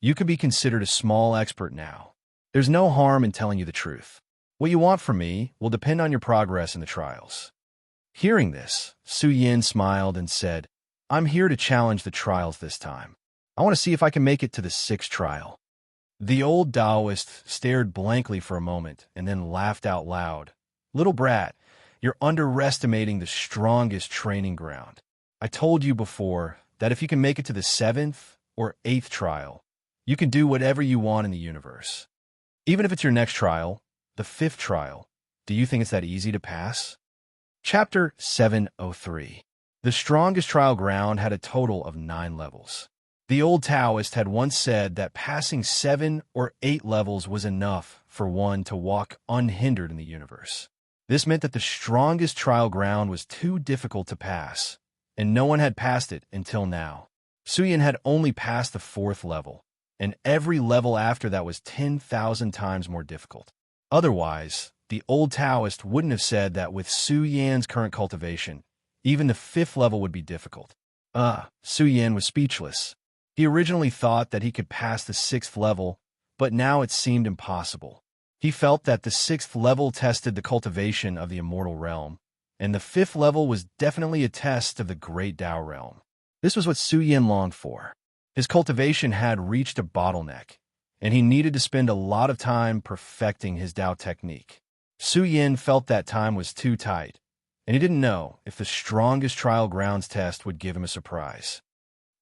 "You can be considered a small expert now. There's no harm in telling you the truth. What you want from me will depend on your progress in the trials." Hearing this, Su Yin smiled and said, "I'm here to challenge the trials this time. I want to see if I can make it to the 6th trial." The old Taoist stared blankly for a moment and then laughed out loud. "Little brat, you're underestimating the strongest training ground. I told you before that if you can make it to the 7th or 8th trial, you can do whatever you want in the universe. Even if it's your next trial, the 5th trial, do you think it's that easy to pass?" Chapter 703. The strongest trial ground had a total of 9 levels. The old Taoist had once said that passing 7 or 8 levels was enough for one to walk unhindered in the universe. This meant that the strongest trial ground was too difficult to pass, and no one had passed it until now. Su Yin had only passed the 4th level, and every level after that was 10,000 times more difficult. Otherwise, the old Taoist wouldn't have said that with Su Yin's current cultivation, even the 5th level would be difficult. Su Yin was speechless. He originally thought that he could pass the 6th level, but now it seemed impossible. He felt that the 6th level tested the cultivation of the immortal realm, and the 5th level was definitely a test of the great Tao realm. This was what Su Yin longed for. His cultivation had reached a bottleneck, and he needed to spend a lot of time perfecting his Dao technique. Su Yin felt that time was too tight, and he didn't know if the strongest trial grounds test would give him a surprise.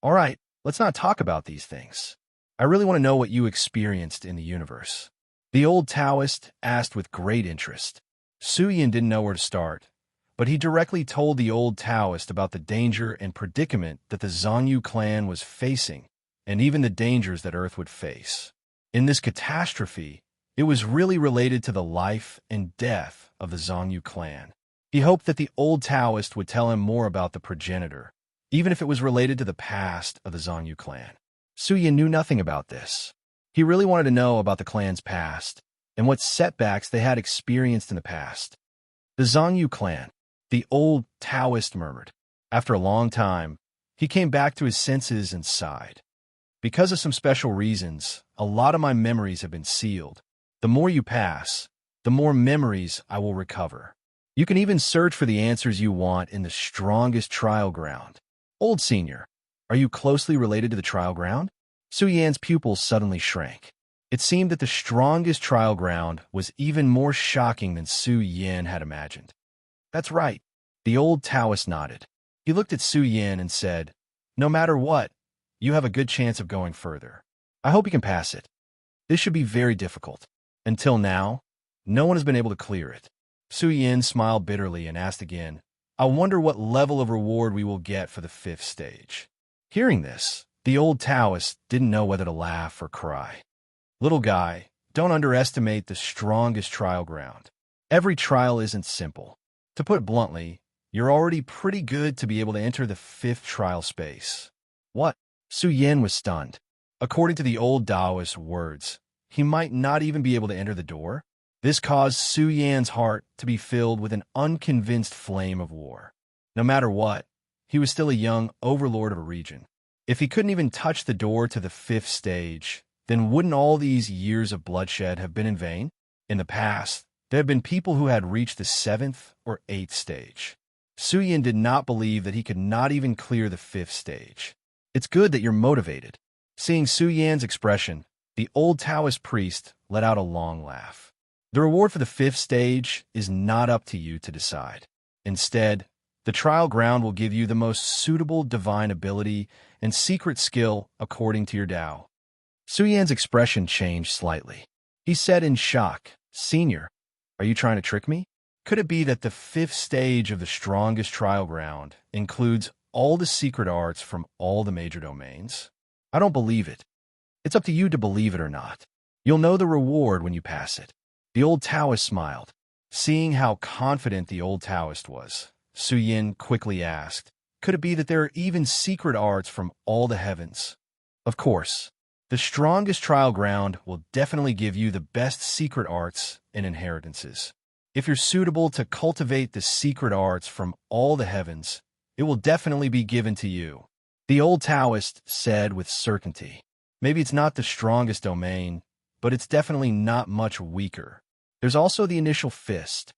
All right, let's not talk about these things. I really want to know what you experienced in the universe. The old Taoist asked with great interest. Su Yin didn't know where to start, but he directly told the old Taoist about the danger and predicament that the Zhongyu clan was facing, and even the dangers that Earth would face. In this catastrophe, it was really related to the life and death of the Zhongyu clan. He hoped that the old Taoist would tell him more about the progenitor, even if it was related to the past of the Zhongyu clan. Su Yin knew nothing about this. He really wanted to know about the clan's past and what setbacks they had experienced in the past. The Zhongyu clan, the old Taoist murmured. After a long time, he came back to his senses and sighed. Because of some special reasons, a lot of my memories have been sealed. The more you pass, the more memories I will recover. You can even search for the answers you want in the strongest trial ground. Old senior, are you closely related to the trial ground? Su Yan's pupils suddenly shrank. It seemed that the strongest trial ground was even more shocking than Su Yan had imagined. That's right. The old Taoist nodded. He looked at Su Yan and said, no matter what, you have a good chance of going further. I hope you can pass it. This should be very difficult. Until now, no one has been able to clear it. Su Yan smiled bitterly and asked again, I wonder what level of reward we will get for the 5th stage. Hearing this, the old Taoist didn't know whether to laugh or cry. Little guy, don't underestimate the strongest trial ground. Every trial isn't simple. To put it bluntly, you're already pretty good to be able to enter the 5th trial space. What? Su Yan was stunned. According to the old Taoist's words, he might not even be able to enter the door. This caused Su Yan's heart to be filled with an unconvinced flame of war. No matter what, he was still a young overlord of a region. If he couldn't even touch the door to the 5th stage, then wouldn't all these years of bloodshed have been in vain? In the past, there had been people who had reached the 7th or 8th stage. Su Yan did not believe that he could not even clear the 5th stage. It's good that you're motivated. Seeing Su Yan's expression, the old Taoist priest let out a long laugh. The reward for the 5th stage is not up to you to decide. Instead, the trial ground will give you the most suitable divine ability and secret skill according to your Tao. Su Yan's expression changed slightly. He said in shock, Senior, are you trying to trick me? Could it be that the 5th stage of the strongest trial ground includes all the secret arts from all the major domains? I don't believe it. It's up to you to believe it or not. You'll know the reward when you pass it. The old Taoist smiled. Seeing how confident the old Taoist was, Su Yan quickly asked, could it be that there are even secret arts from all the heavens? Of course. The strongest trial ground will definitely give you the best secret arts and inheritances. If you're suitable to cultivate the secret arts from all the heavens, it will definitely be given to you. The old Taoist said with certainty. Maybe it's not the strongest domain, but it's definitely not much weaker. There's also the initial fist.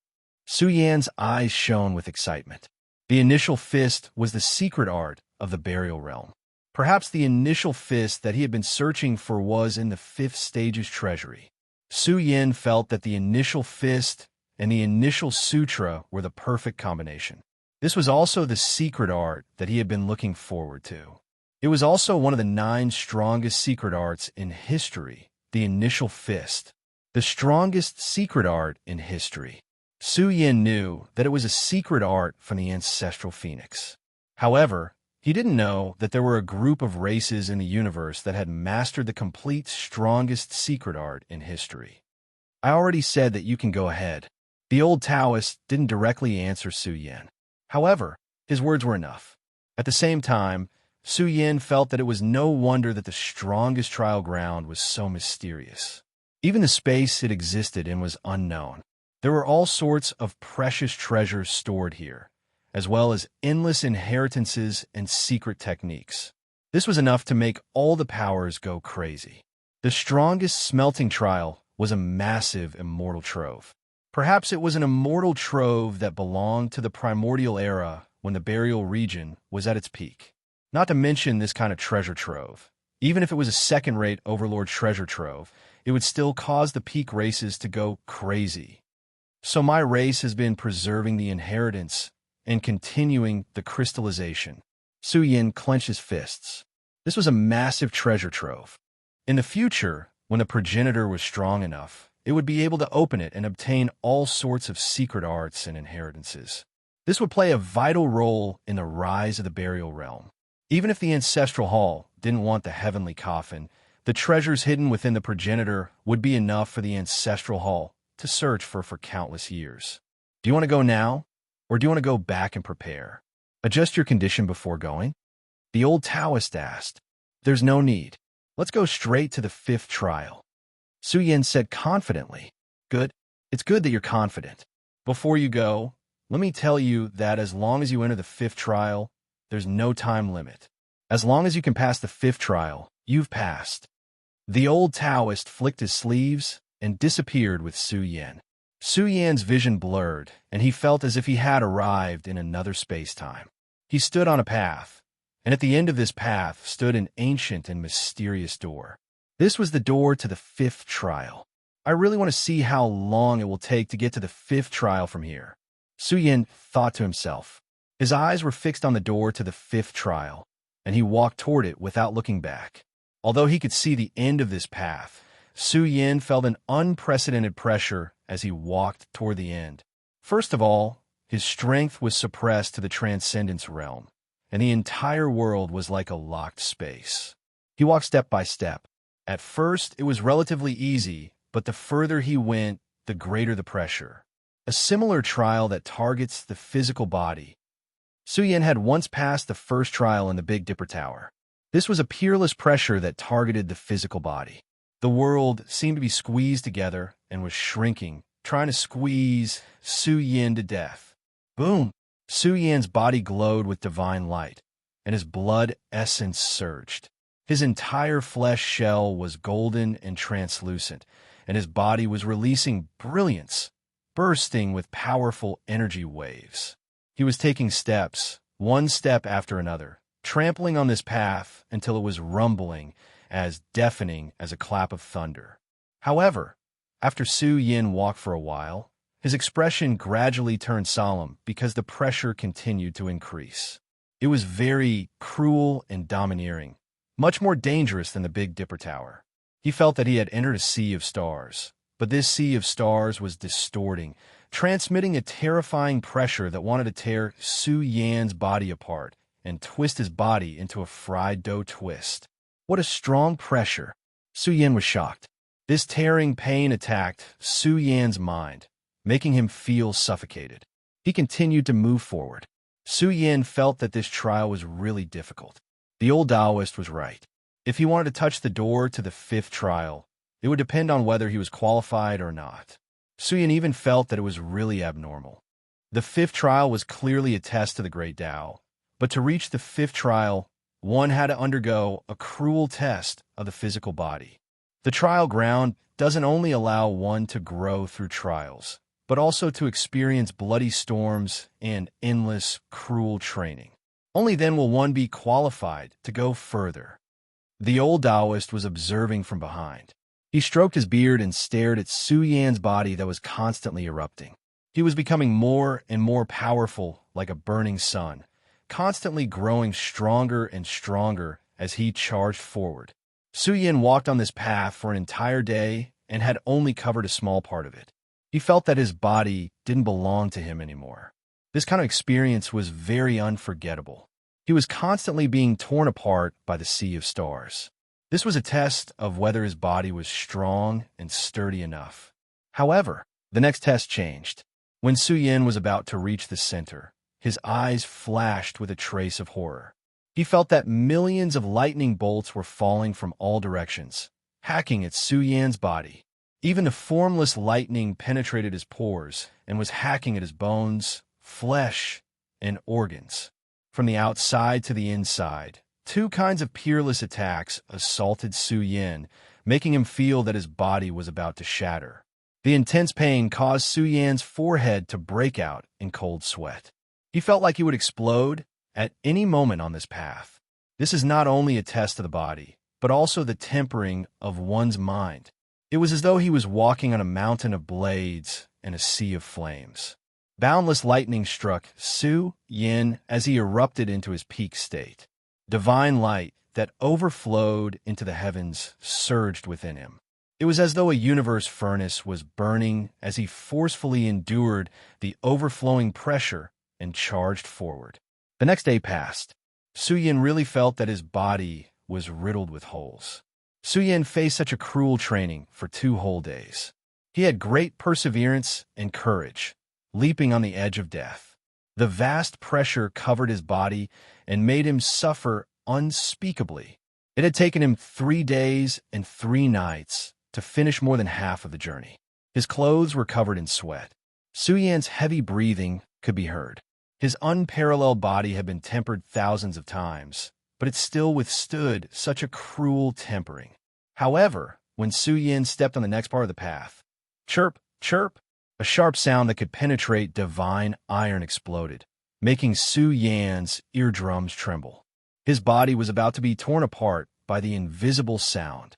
Su Yan's eyes shone with excitement. The initial fist was the secret art of the burial realm. Perhaps the initial fist that he had been searching for was in the 5th stage's treasury. Su Yan felt that the initial fist and the initial sutra were the perfect combination. This was also the secret art that he had been looking forward to. It was also one of the 9 strongest secret arts in history, the initial fist. The strongest secret art in history. Su Yan knew that it was a secret art from the ancestral phoenix. However, he didn't know that there were a group of races in the universe that had mastered the complete strongest secret art in history. I already said that you can go ahead. The old Taoist didn't directly answer Su Yan. However, his words were enough. At the same time, Su Yan felt that it was no wonder that the strongest trial ground was so mysterious. Even the space it existed in was unknown. There were all sorts of precious treasures stored here, as well as endless inheritances and secret techniques. This was enough to make all the powers go crazy. The strongest smelting trial was a massive immortal trove. Perhaps it was an immortal trove that belonged to the primordial era when the burial region was at its peak. Not to mention this kind of treasure trove. Even if it was a second-rate Overlord treasure trove, it would still cause the peak races to go crazy. So my race has been preserving the inheritance and continuing the crystallization. Su Yin clenched his fists. This was a massive treasure trove. In the future, when the progenitor was strong enough, it would be able to open it and obtain all sorts of secret arts and inheritances. This would play a vital role in the rise of the burial realm. Even if the ancestral hall didn't want the heavenly coffin, the treasures hidden within the progenitor would be enough for the ancestral hall to search for countless years. Do you want to go now, or do you want to go back and prepare? Adjust your condition before going? The old Taoist asked. There's no need. Let's go straight to the 5th trial. Su Yin said confidently. Good. It's good that you're confident. Before you go, let me tell you that as long as you enter the 5th trial, there's no time limit. As long as you can pass the 5th trial, you've passed. The old Taoist flicked his sleeves and disappeared with Su Yin. Su Yin's vision blurred, and he felt as if he had arrived in another space-time. He stood on a path, and at the end of this path stood an ancient and mysterious door. This was the door to the 5th trial. I really want to see how long it will take to get to the 5th trial from here. Su Yin thought to himself. His eyes were fixed on the door to the 5th trial, and he walked toward it without looking back. Although he could see the end of this path, Su Yin felt an unprecedented pressure as he walked toward the end. First of all, his strength was suppressed to the transcendence realm, and the entire world was like a locked space. He walked step by step. At first, it was relatively easy, but the further he went, the greater the pressure. A similar trial that targets the physical body. Su Yin had once passed the first trial in the Big Dipper Tower. This was a peerless pressure that targeted the physical body. The world seemed to be squeezed together and was shrinking, trying to squeeze Su Yin to death. Boom! Su Yin's body glowed with divine light, and his blood essence surged. His entire flesh shell was golden and translucent, and his body was releasing brilliance, bursting with powerful energy waves. He was taking steps, one step after another, trampling on this path until it was rumbling, as deafening as a clap of thunder. However, after Su Yin walked for a while, his expression gradually turned solemn because the pressure continued to increase. It was very cruel and domineering, much more dangerous than the Big Dipper Tower. He felt that he had entered a sea of stars, but this sea of stars was distorting, transmitting a terrifying pressure that wanted to tear Su Yin's body apart and twist his body into a fried dough twist. What a strong pressure! Su Yin was shocked. This tearing pain attacked Su Yin's mind, making him feel suffocated. He continued to move forward. Su Yin felt that this trial was really difficult. The old Taoist was right. If he wanted to touch the door to the 5th trial, it would depend on whether he was qualified or not. Su Yin even felt that it was really abnormal. The 5th trial was clearly a test to the Great Tao, but to reach the 5th trial, one had to undergo a cruel test of the physical body. The trial ground doesn't only allow one to grow through trials, but also to experience bloody storms and endless, cruel training. Only then will one be qualified to go further. The old Taoist was observing from behind. He stroked his beard and stared at Su Yin's body that was constantly erupting. He was becoming more and more powerful, like a burning sun, constantly growing stronger and stronger as he charged forward. Su Yin walked on this path for an entire day and had only covered a small part of it. He felt that his body didn't belong to him anymore. This kind of experience was very unforgettable. He was constantly being torn apart by the sea of stars. This was a test of whether his body was strong and sturdy enough. However, the next test changed. When Su Yin was about to reach the center, his eyes flashed with a trace of horror. He felt that millions of lightning bolts were falling from all directions, hacking at Su Yin's body. Even the formless lightning penetrated his pores and was hacking at his bones, flesh, and organs. From the outside to the inside, two kinds of peerless attacks assaulted Su Yin, making him feel that his body was about to shatter. The intense pain caused Su Yin's forehead to break out in cold sweat. He felt like he would explode at any moment on this path. This is not only a test of the body, but also the tempering of one's mind. It was as though he was walking on a mountain of blades and a sea of flames. Boundless lightning struck Su Yin as he erupted into his peak state. Divine light that overflowed into the heavens surged within him. It was as though a universe furnace was burning as he forcefully endured the overflowing pressure and charged forward. The next day passed. Su Yin really felt that his body was riddled with holes. Su Yin faced such a cruel training for 2 whole days. He had great perseverance and courage, leaping on the edge of death. The vast pressure covered his body and made him suffer unspeakably. It had taken him 3 days and 3 nights to finish more than half of the journey. His clothes were covered in sweat. Su Yan's heavy breathing could be heard. His unparalleled body had been tempered thousands of times, but it still withstood such a cruel tempering. However, when Su Yin stepped on the next part of the path, chirp, chirp, a sharp sound that could penetrate divine iron exploded, making Su Yan's eardrums tremble. His body was about to be torn apart by the invisible sound.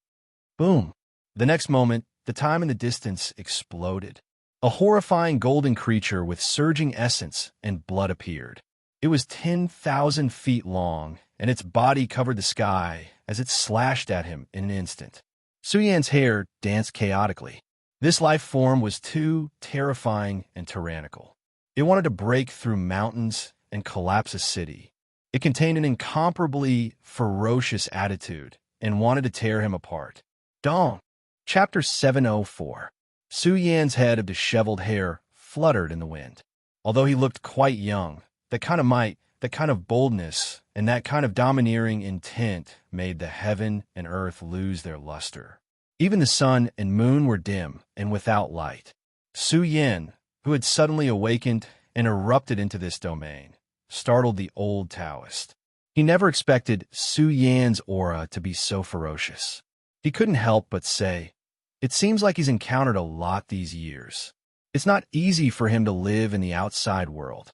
Boom! The next moment, the time in the distance exploded. A horrifying golden creature with surging essence and blood appeared. It was 10,000 feet long, and its body covered the sky as it slashed at him in an instant. Su Yan's hair danced chaotically. This life form was too terrifying and tyrannical. It wanted to break through mountains and collapse a city. It contained an incomparably ferocious attitude and wanted to tear him apart. Dong! Chapter 704. Su Yan's head of disheveled hair fluttered in the wind. Although he looked quite young, that kind of might, that kind of boldness, and that kind of domineering intent made the heaven and earth lose their luster. Even the sun and moon were dim and without light. Su Yin, who had suddenly awakened and erupted into this domain, startled the old Taoist. He never expected Su Yan's aura to be so ferocious. He couldn't help but say, "It seems like he's encountered a lot these years. It's not easy for him to live in the outside world."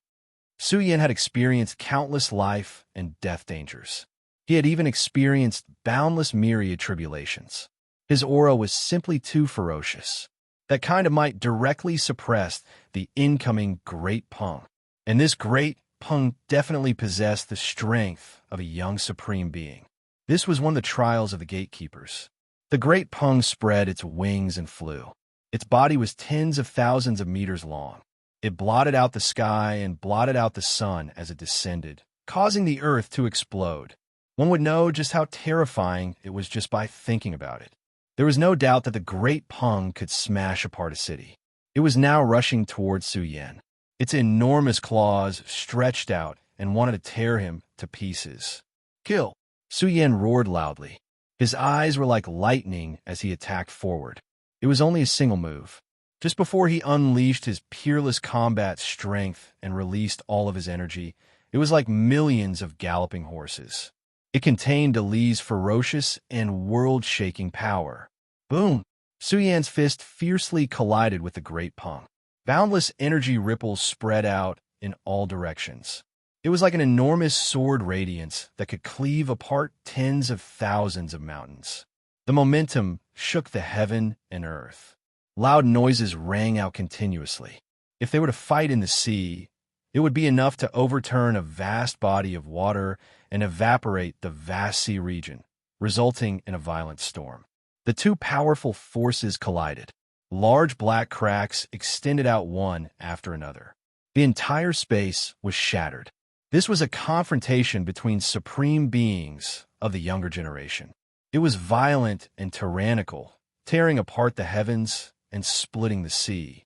Su Yin had experienced countless life and death dangers. He had even experienced boundless myriad tribulations. His aura was simply too ferocious. That kind of might directly suppress the incoming Great Peng. And this Great Peng definitely possessed the strength of a young supreme being. This was one of the trials of the gatekeepers. The Great Peng spread its wings and flew. Its body was tens of thousands of meters long. It blotted out the sky and blotted out the sun as it descended, causing the earth to explode. One would know just how terrifying it was just by thinking about it. There was no doubt that the Great Peng could smash apart a city. It was now rushing towards Su Yin. Its enormous claws stretched out and wanted to tear him to pieces. "Kill!" Su Yin roared loudly. His eyes were like lightning as he attacked forward. It was only a single move. Just before he unleashed his peerless combat strength and released all of his energy, it was like millions of galloping horses. It contained Ali's ferocious and world-shaking power. Boom! Su Yan's fist fiercely collided with the Great Peng. Boundless energy ripples spread out in all directions. It was like an enormous sword radiance that could cleave apart tens of thousands of mountains. The momentum shook the heaven and earth. Loud noises rang out continuously. If they were to fight in the sea, it would be enough to overturn a vast body of water and evaporate the vast sea region, resulting in a violent storm. The two powerful forces collided. Large black cracks extended out one after another. The entire space was shattered. This was a confrontation between supreme beings of the younger generation. It was violent and tyrannical, tearing apart the heavens and splitting the sea.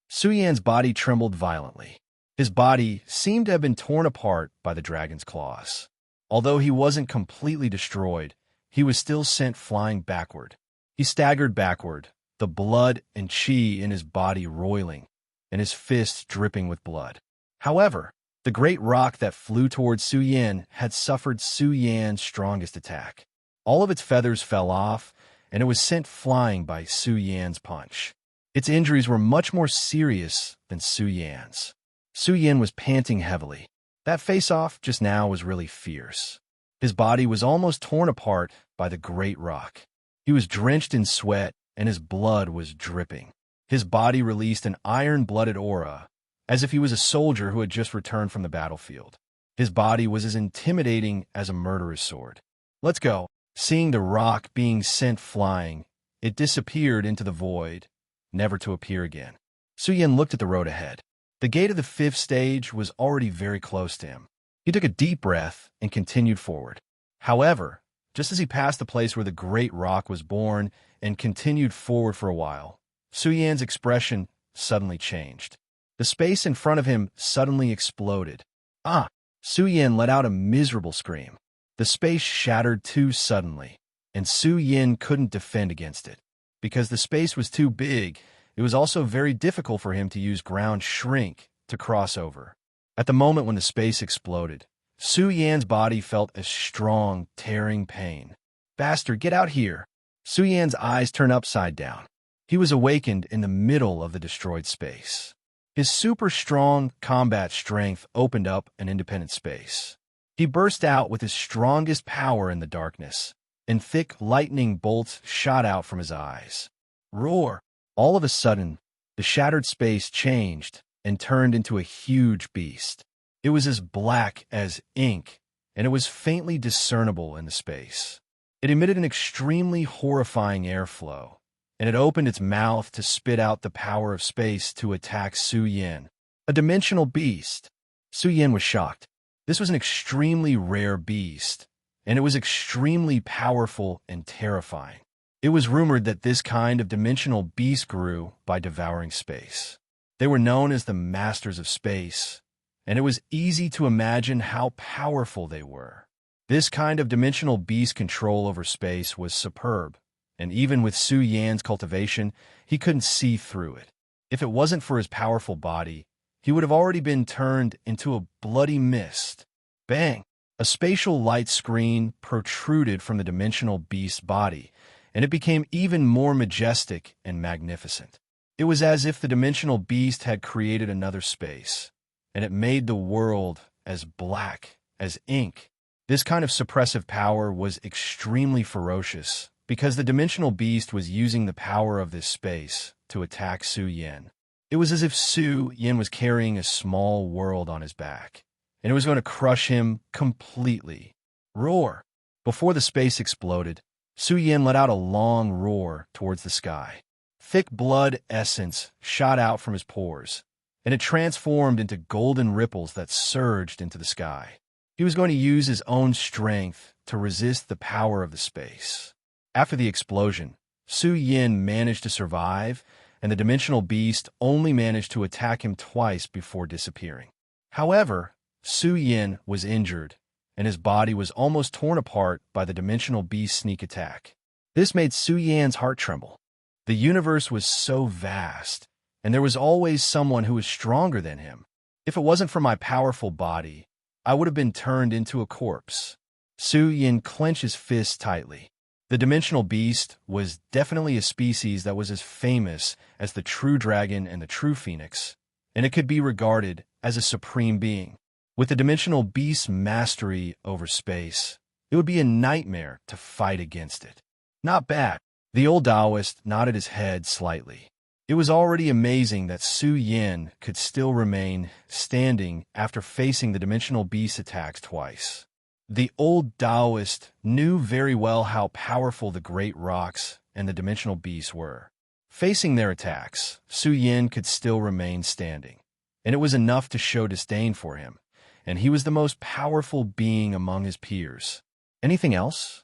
Su Yan's body trembled violently. His body seemed to have been torn apart by the dragon's claws. Although he wasn't completely destroyed, he was still sent flying backward. He staggered backward, the blood and chi in his body roiling, and his fists dripping with blood. However, the great rock that flew towards Su Yin had suffered Su Yan's strongest attack. All of its feathers fell off, and it was sent flying by Su Yan's punch. Its injuries were much more serious than Su Yan's. Su Yin was panting heavily. That face-off just now was really fierce. His body was almost torn apart by the great rock. He was drenched in sweat, and his blood was dripping. His body released an iron-blooded aura, as if he was a soldier who had just returned from the battlefield. His body was as intimidating as a murderer's sword. "Let's go." Seeing the rock being sent flying, it disappeared into the void, never to appear again. Suyin looked at the road ahead. The gate of the 5th stage was already very close to him. He took a deep breath and continued forward. However, just as he passed the place where the great rock was born and continued forward for a while, Suyan's expression suddenly changed. The space in front of him suddenly exploded. "Ah!" Suyin let out a miserable scream. The space shattered too suddenly, and Suyin couldn't defend against it. Because the space was too big, it was also very difficult for him to use ground shrink to cross over. At the moment when the space exploded, Suyan's body felt a strong, tearing pain. "Bastard, get out here!" Suyan's eyes turned upside down. He was awakened in the middle of the destroyed space. His super strong combat strength opened up an independent space. He burst out with his strongest power in the darkness, and thick lightning bolts shot out from his eyes. Roar! All of a sudden, the shattered space changed and turned into a huge beast. It was as black as ink, and it was faintly discernible in the space. It emitted an extremely horrifying airflow, and it opened its mouth to spit out the power of space to attack Suyin, a dimensional beast. Suyin was shocked. This was an extremely rare beast, and it was extremely powerful and terrifying. It was rumored that this kind of dimensional beast grew by devouring space. They were known as the Masters of Space, and it was easy to imagine how powerful they were. This kind of dimensional beast control over space was superb, and even with Suyan's cultivation, he couldn't see through it. If it wasn't for his powerful body, he would have already been turned into a bloody mist. Bang! A spatial light screen protruded from the dimensional beast's body, and it became even more majestic and magnificent. It was as if the dimensional beast had created another space, and it made the world as black as ink. This kind of suppressive power was extremely ferocious, because the dimensional beast was using the power of this space to attack Suyin. It was as if Suyin was carrying a small world on his back, and it was going to crush him completely. Roar! Before the space exploded, Suyin let out a long roar towards the sky. Thick blood essence shot out from his pores, and it transformed into golden ripples that surged into the sky. He was going to use his own strength to resist the power of the space. After the explosion, Suyin managed to survive, and the dimensional beast only managed to attack him twice before disappearing. However, Suyin was injured, and his body was almost torn apart by the dimensional beast's sneak attack. This made Suyan's heart tremble. The universe was so vast, and there was always someone who was stronger than him. If it wasn't for my powerful body, I would have been turned into a corpse. Suyin clenched his fists tightly. The dimensional beast was definitely a species that was as famous as the true dragon and the true phoenix, and it could be regarded as a supreme being. With the dimensional beast's mastery over space, it would be a nightmare to fight against it. Not bad. The old Taoist nodded his head slightly. It was already amazing that Suyin could still remain standing after facing the dimensional beast attacks twice. The old Taoist knew very well how powerful the great rocks and the dimensional beasts were. Facing their attacks, Suyin could still remain standing, and it was enough to show disdain for him, and he was the most powerful being among his peers. Anything else?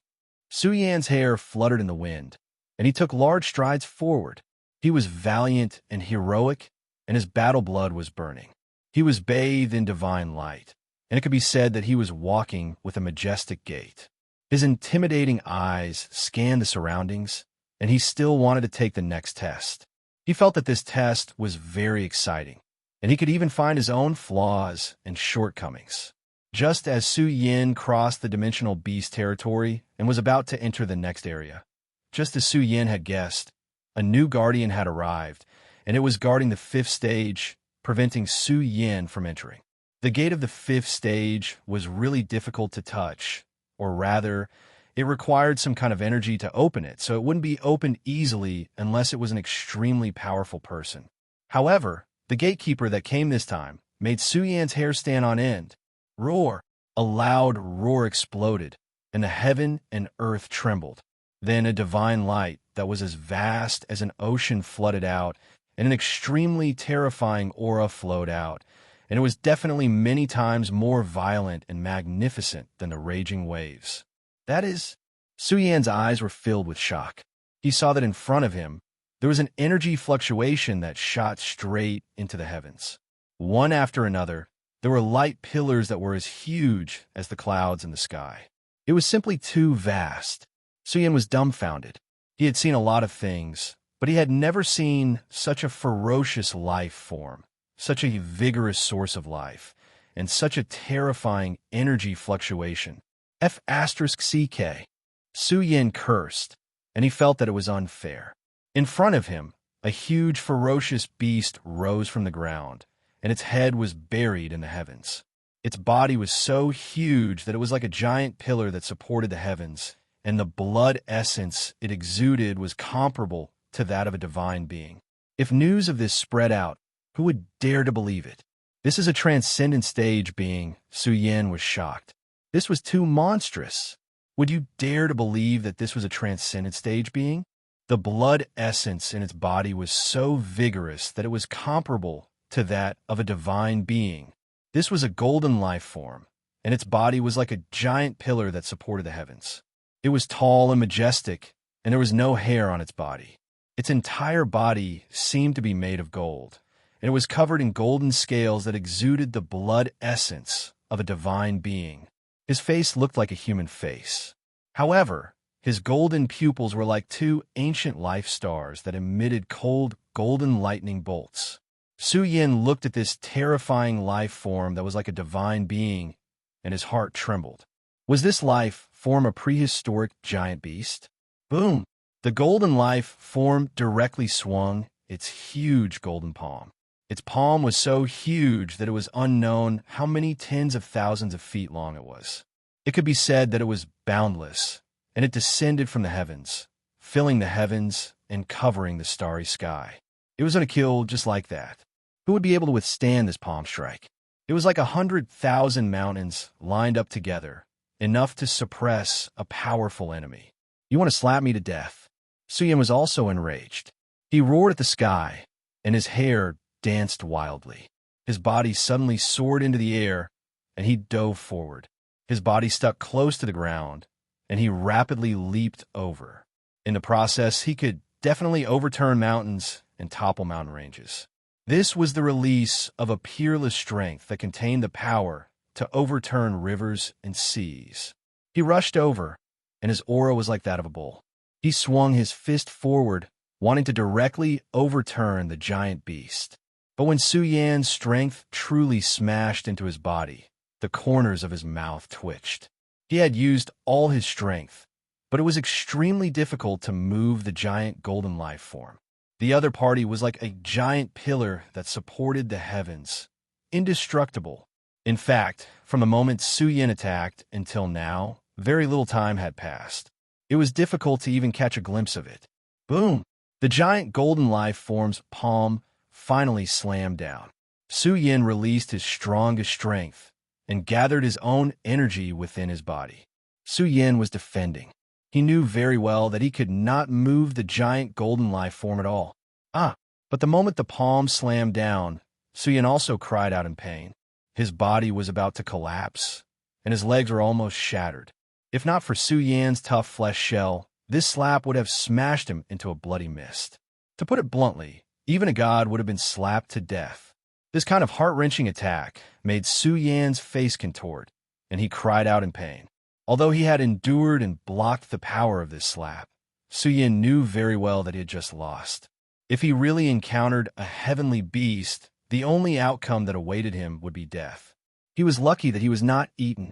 Suyan's hair fluttered in the wind, and he took large strides forward. He was valiant and heroic, and his battle blood was burning. He was bathed in divine light, and it could be said that he was walking with a majestic gait. His intimidating eyes scanned the surroundings, and he still wanted to take the next test. He felt that this test was very exciting, and he could even find his own flaws and shortcomings. Just as Suyin crossed the dimensional beast territory and was about to enter the next area, just as Suyin had guessed, a new guardian had arrived, and it was guarding the 5th stage, preventing Suyin from entering. The gate of the 5th stage was really difficult to touch, or rather, It required some kind of energy to open it, so it wouldn't be opened easily unless it was an extremely powerful person. However, the gatekeeper that came this time made Su Yan's hair stand on end. Roar! A loud roar exploded, and the heaven and earth trembled. Then a divine light that was as vast as an ocean flooded out, and an extremely terrifying aura flowed out, and it was definitely many times more violent and magnificent than the raging waves. That is, Su Yan's eyes were filled with shock. He saw that in front of him, there was an energy fluctuation that shot straight into the heavens. One after another, there were light pillars that were as huge as the clouds in the sky. It was simply too vast. Su Yan was dumbfounded. He had seen a lot of things, but he had never seen such a ferocious life form, such a vigorous source of life, and such a terrifying energy fluctuation. F*CK. Su Yan cursed, and he felt that it was unfair. In front of him, a huge ferocious beast rose from the ground, and its head was buried in the heavens. Its body was so huge that it was like a giant pillar that supported the heavens, and the blood essence it exuded was comparable to that of a divine being. If news of this spread out, who would dare to believe it? This is a transcendent stage being. Su Yan was shocked. This was too monstrous. Would you dare to believe that this was a transcendent stage being? The blood essence in its body was so vigorous that it was comparable to that of a divine being. This was a golden life form, and its body was like a giant pillar that supported the heavens. It was tall and majestic, and there was no hair on its body. Its entire body seemed to be made of gold, and it was covered in golden scales that exuded the blood essence of a divine being. His face looked like a human face. However, his golden pupils were like two ancient life stars that emitted cold, golden lightning bolts. Su Yan looked at this terrifying life form that was like a divine being, and his heart trembled. Was this life form a prehistoric giant beast? Boom! The golden life form directly swung its huge golden palm. Its palm was so huge that it was unknown how many tens of thousands of feet long it was. It could be said that it was boundless, and it descended from the heavens, filling the heavens and covering the starry sky. It was going to kill just like that. Who would be able to withstand this palm strike? It was like 100,000 mountains lined up together, enough to suppress a powerful enemy. You want to slap me to death? Su Yan was also enraged. He roared at the sky, and his hair danced wildly. His body suddenly soared into the air, and he dove forward. His body stuck close to the ground, and he rapidly leaped over. In the process, he could definitely overturn mountains and topple mountain ranges. This was the release of a peerless strength that contained the power to overturn rivers and seas. He rushed over, and his aura was like that of a bull. He swung his fist forward, wanting to directly overturn the giant beast. But when Su Yan's strength truly smashed into his body, the corners of his mouth twitched. He had used all his strength, but it was extremely difficult to move the giant golden life form. The other party was like a giant pillar that supported the heavens, indestructible. In fact, from the moment Su Yan attacked until now, very little time had passed. It was difficult to even catch a glimpse of it. Boom! The giant golden life form's palm finally slammed down. Su Yan released his strongest strength and gathered his own energy within his body. Su Yan was defending. He knew very well that he could not move the giant golden life form at all. But the moment the palm slammed down, Su Yan also cried out in pain. His body was about to collapse, and his legs were almost shattered. If not for Su Yan's tough flesh shell, this slap would have smashed him into a bloody mist. To put it bluntly, even a god would have been slapped to death. This kind of heart-wrenching attack made Su Yan's face contort, and he cried out in pain. Although he had endured and blocked the power of this slap, Su Yan knew very well that he had just lost. If he really encountered a heavenly beast, the only outcome that awaited him would be death. He was lucky that he was not eaten.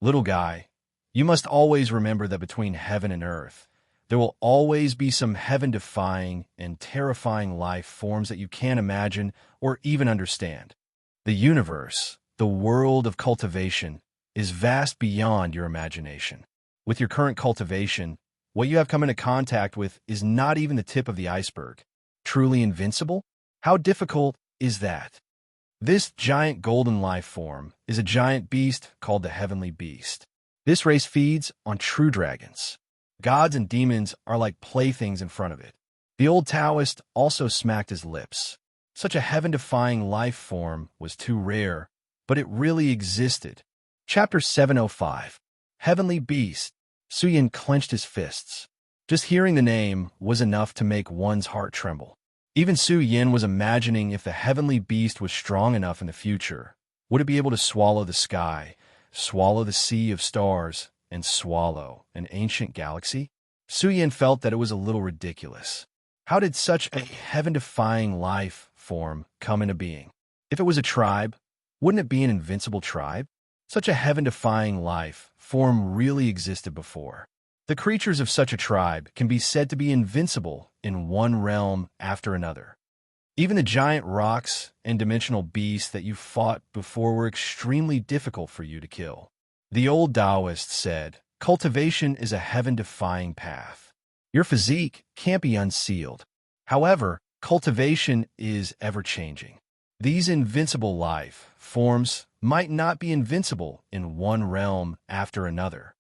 Little guy, you must always remember that between heaven and earth, there will always be some heaven-defying and terrifying life forms that you can't imagine or even understand. The universe, the world of cultivation, is vast beyond your imagination. With your current cultivation, what you have come into contact with is not even the tip of the iceberg. Truly invincible? How difficult is that? This giant golden life form is a giant beast called the Heavenly Beast. This race feeds on true dragons. Gods and demons are like playthings in front of it. The old Taoist also smacked his lips. Such a heaven-defying life form was too rare, but it really existed. Chapter 705. Heavenly Beast. Su Yin clenched his fists. Just hearing the name was enough to make one's heart tremble. Even Su Yin was imagining if the Heavenly Beast was strong enough in the future, would it be able to swallow the sky, swallow the sea of stars, and swallow an ancient galaxy? Su Yin felt that it was a little ridiculous. How did such a heaven-defying life form come into being? If it was a tribe, wouldn't it be an invincible tribe? Such a heaven-defying life form really existed before. The creatures of such a tribe can be said to be invincible in one realm after another. Even the giant rocks and dimensional beasts that you fought before were extremely difficult for you to kill. The old Taoist said, cultivation is a heaven-defying path. Your physique can't be unsealed. However, cultivation is ever-changing. These invincible life forms might not be invincible in one realm after another.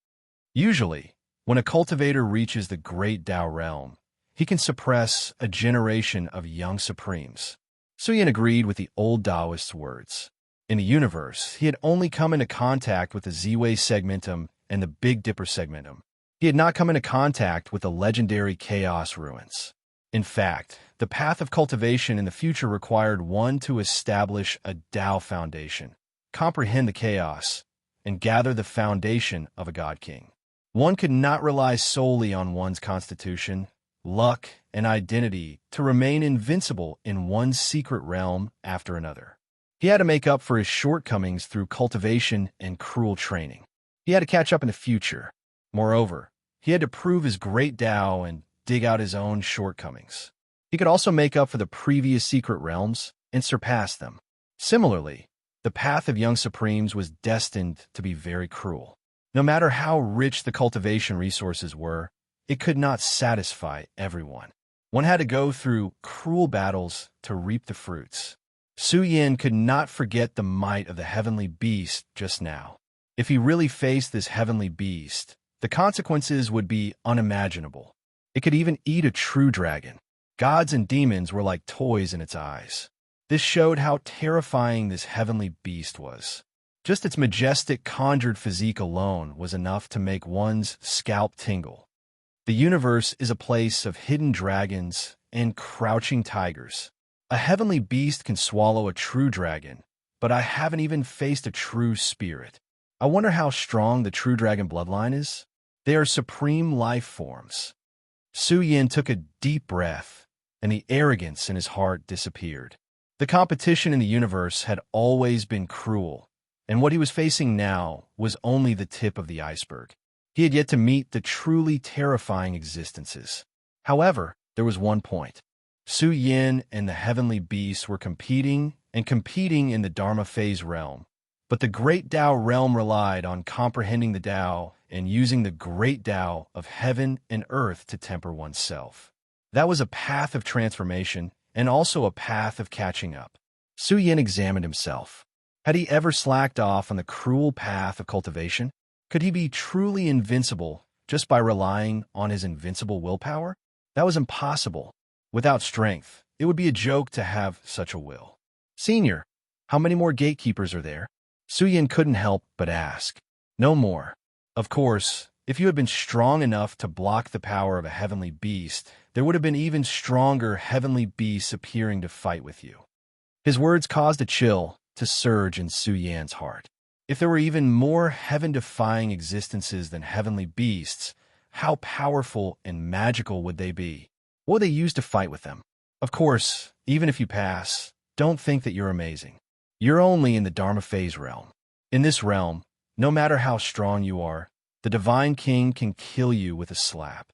Usually, when a cultivator reaches the Great Tao realm, he can suppress a generation of young supremes. Su Yin agreed with the old Taoist's words. In the universe, he had only come into contact with the Z-Way segmentum and the Big Dipper segmentum. He had not come into contact with the legendary Chaos ruins. In fact, the path of cultivation in the future required one to establish a Tao foundation, comprehend the chaos, and gather the foundation of a God King. One could not rely solely on one's constitution, luck, and identity to remain invincible in one secret realm after another. He had to make up for his shortcomings through cultivation and cruel training. He had to catch up in the future. Moreover, he had to prove his great Tao and dig out his own shortcomings. He could also make up for the previous secret realms and surpass them. Similarly, the path of young supremes was destined to be very cruel. No matter how rich the cultivation resources were, it could not satisfy everyone. One had to go through cruel battles to reap the fruits. Su Yin could not forget the might of the Heavenly Beast just now. If he really faced this Heavenly Beast, the consequences would be unimaginable. It could even eat a true dragon. Gods and demons were like toys in its eyes. This showed how terrifying this Heavenly Beast was. Just its majestic conjured physique alone was enough to make one's scalp tingle. The universe is a place of hidden dragons and crouching tigers. A Heavenly Beast can swallow a true dragon, but I haven't even faced a true spirit. I wonder how strong the true dragon bloodline is. They are supreme life forms. Su Yin took a deep breath, and the arrogance in his heart disappeared. The competition in the universe had always been cruel, and what he was facing now was only the tip of the iceberg. He had yet to meet the truly terrifying existences. However, there was one point. Su Yin and the Heavenly Beasts were competing in the Dharma phase realm. But the Great Tao realm relied on comprehending the Tao and using the Great Tao of heaven and earth to temper oneself. That was a path of transformation and also a path of catching up. Su Yin examined himself. Had he ever slacked off on the cruel path of cultivation? Could he be truly invincible just by relying on his invincible willpower? That was impossible. Without strength, it would be a joke to have such a will. Senior, how many more gatekeepers are there? Su Yin couldn't help but ask. No more. Of course, if you had been strong enough to block the power of a Heavenly Beast, there would have been even stronger Heavenly Beasts appearing to fight with you. His words caused a chill to surge in Su Yan's heart. If there were even more heaven-defying existences than Heavenly Beasts, how powerful and magical would they be? What would they use to fight with them? Of course, even if you pass, don't think that you're amazing. You're only in the Dharma phase realm. In this realm, no matter how strong you are, the Divine King can kill you with a slap.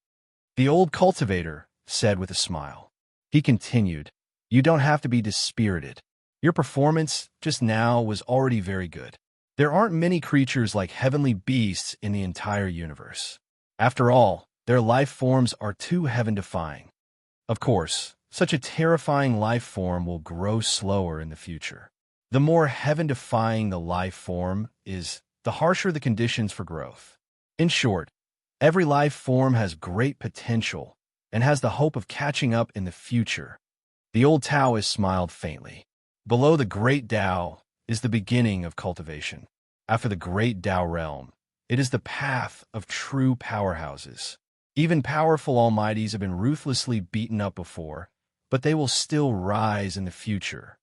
The old cultivator said with a smile. He continued, you don't have to be dispirited. Your performance just now was already very good. There aren't many creatures like heavenly beasts in the entire universe. After all, their life forms are too heaven-defying. Of course, such a terrifying life form will grow slower in the future. The more heaven-defying the life form is, the harsher the conditions for growth. In short, every life form has great potential and has the hope of catching up in the future. The old Taoist smiled faintly. Below the great Tao is the beginning of cultivation. After the great Tao realm, it is the path of true powerhouses. Even powerful almighties have been ruthlessly beaten up before, but they will still rise in the future.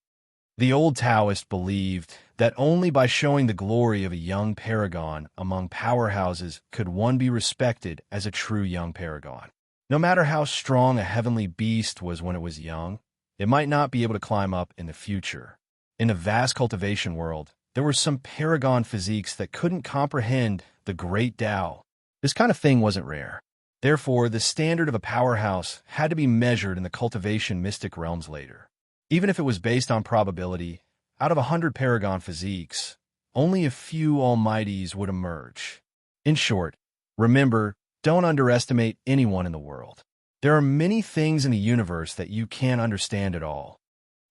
The old Taoist believed that only by showing the glory of a young paragon among powerhouses could one be respected as a true young paragon. No matter how strong a heavenly beast was when it was young, it might not be able to climb up in the future. In the vast cultivation world, there were some paragon physiques that couldn't comprehend the great Tao. This kind of thing wasn't rare. Therefore, the standard of a powerhouse had to be measured in the cultivation mystic realms later. Even if it was based on probability, out of 100 paragon physiques, only a few almighties would emerge. In short, remember, don't underestimate anyone in the world. There are many things in the universe that you can't understand at all.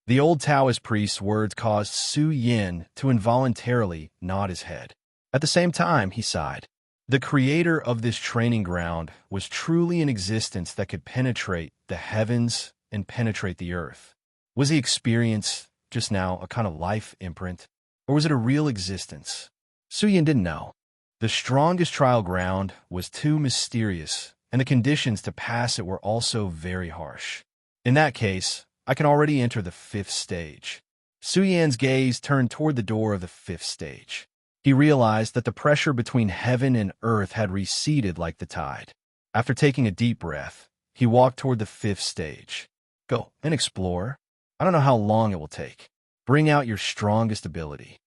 The old Taoist priest's words caused Su Yin to involuntarily nod his head. At the same time, he sighed. The creator of this training ground was truly an existence that could penetrate the heavens and penetrate the earth. Was the experience just now a kind of life imprint, or was it a real existence? Su Yin didn't know. The strongest trial ground was too mysterious, and the conditions to pass it were also very harsh. In that case, I can already enter the 5th stage. Su Yan's gaze turned toward the door of the 5th stage. He realized that the pressure between heaven and earth had receded like the tide. After taking a deep breath, he walked toward the 5th stage. Go and explore. I don't know how long it will take. Bring out your strongest ability.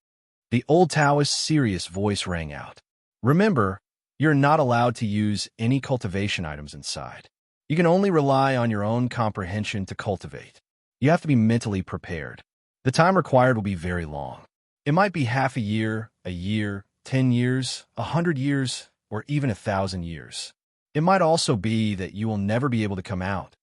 The old Taoist's serious voice rang out. Remember, you're not allowed to use any cultivation items inside. You can only rely on your own comprehension to cultivate. You have to be mentally prepared. The time required will be very long. It might be half a year, 10 years, 100 years, or even 1,000 years. It might also be that you will never be able to come out.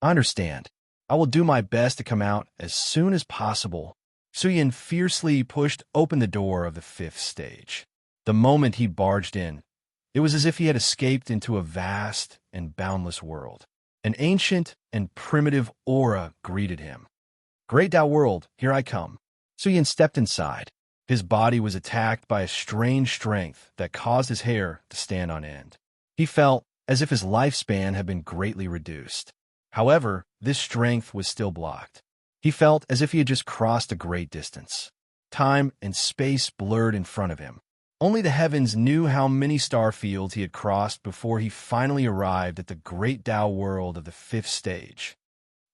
I understand. I will do my best to come out as soon as possible. Su Yin fiercely pushed open the door of the 5th stage. The moment he barged in, it was as if he had escaped into a vast and boundless world. An ancient and primitive aura greeted him. Great Tao world, here I come. Su Yin stepped inside. His body was attacked by a strange strength that caused his hair to stand on end. He felt as if his lifespan had been greatly reduced. However, this strength was still blocked. He felt as if he had just crossed a great distance. Time and space blurred in front of him. Only the heavens knew how many star fields he had crossed before he finally arrived at the great Tao world of the 5th stage.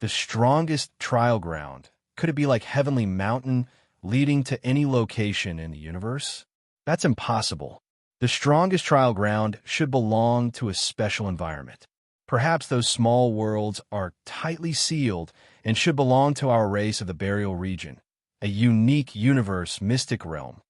The strongest trial ground. Could it be like Heavenly Mountain leading to any location in the universe? That's impossible. The strongest trial ground should belong to a special environment. Perhaps those small worlds are tightly sealed and should belong to our race of the burial region, a unique universe mystic realm.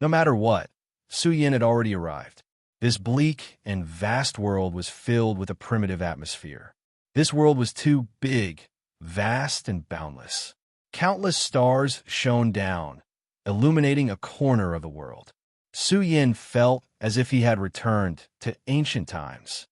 No matter what, Su Yin had already arrived. This bleak and vast world was filled with a primitive atmosphere. This world was too big, vast, and boundless. Countless stars shone down, illuminating a corner of the world. Su Yin felt as if he had returned to ancient times.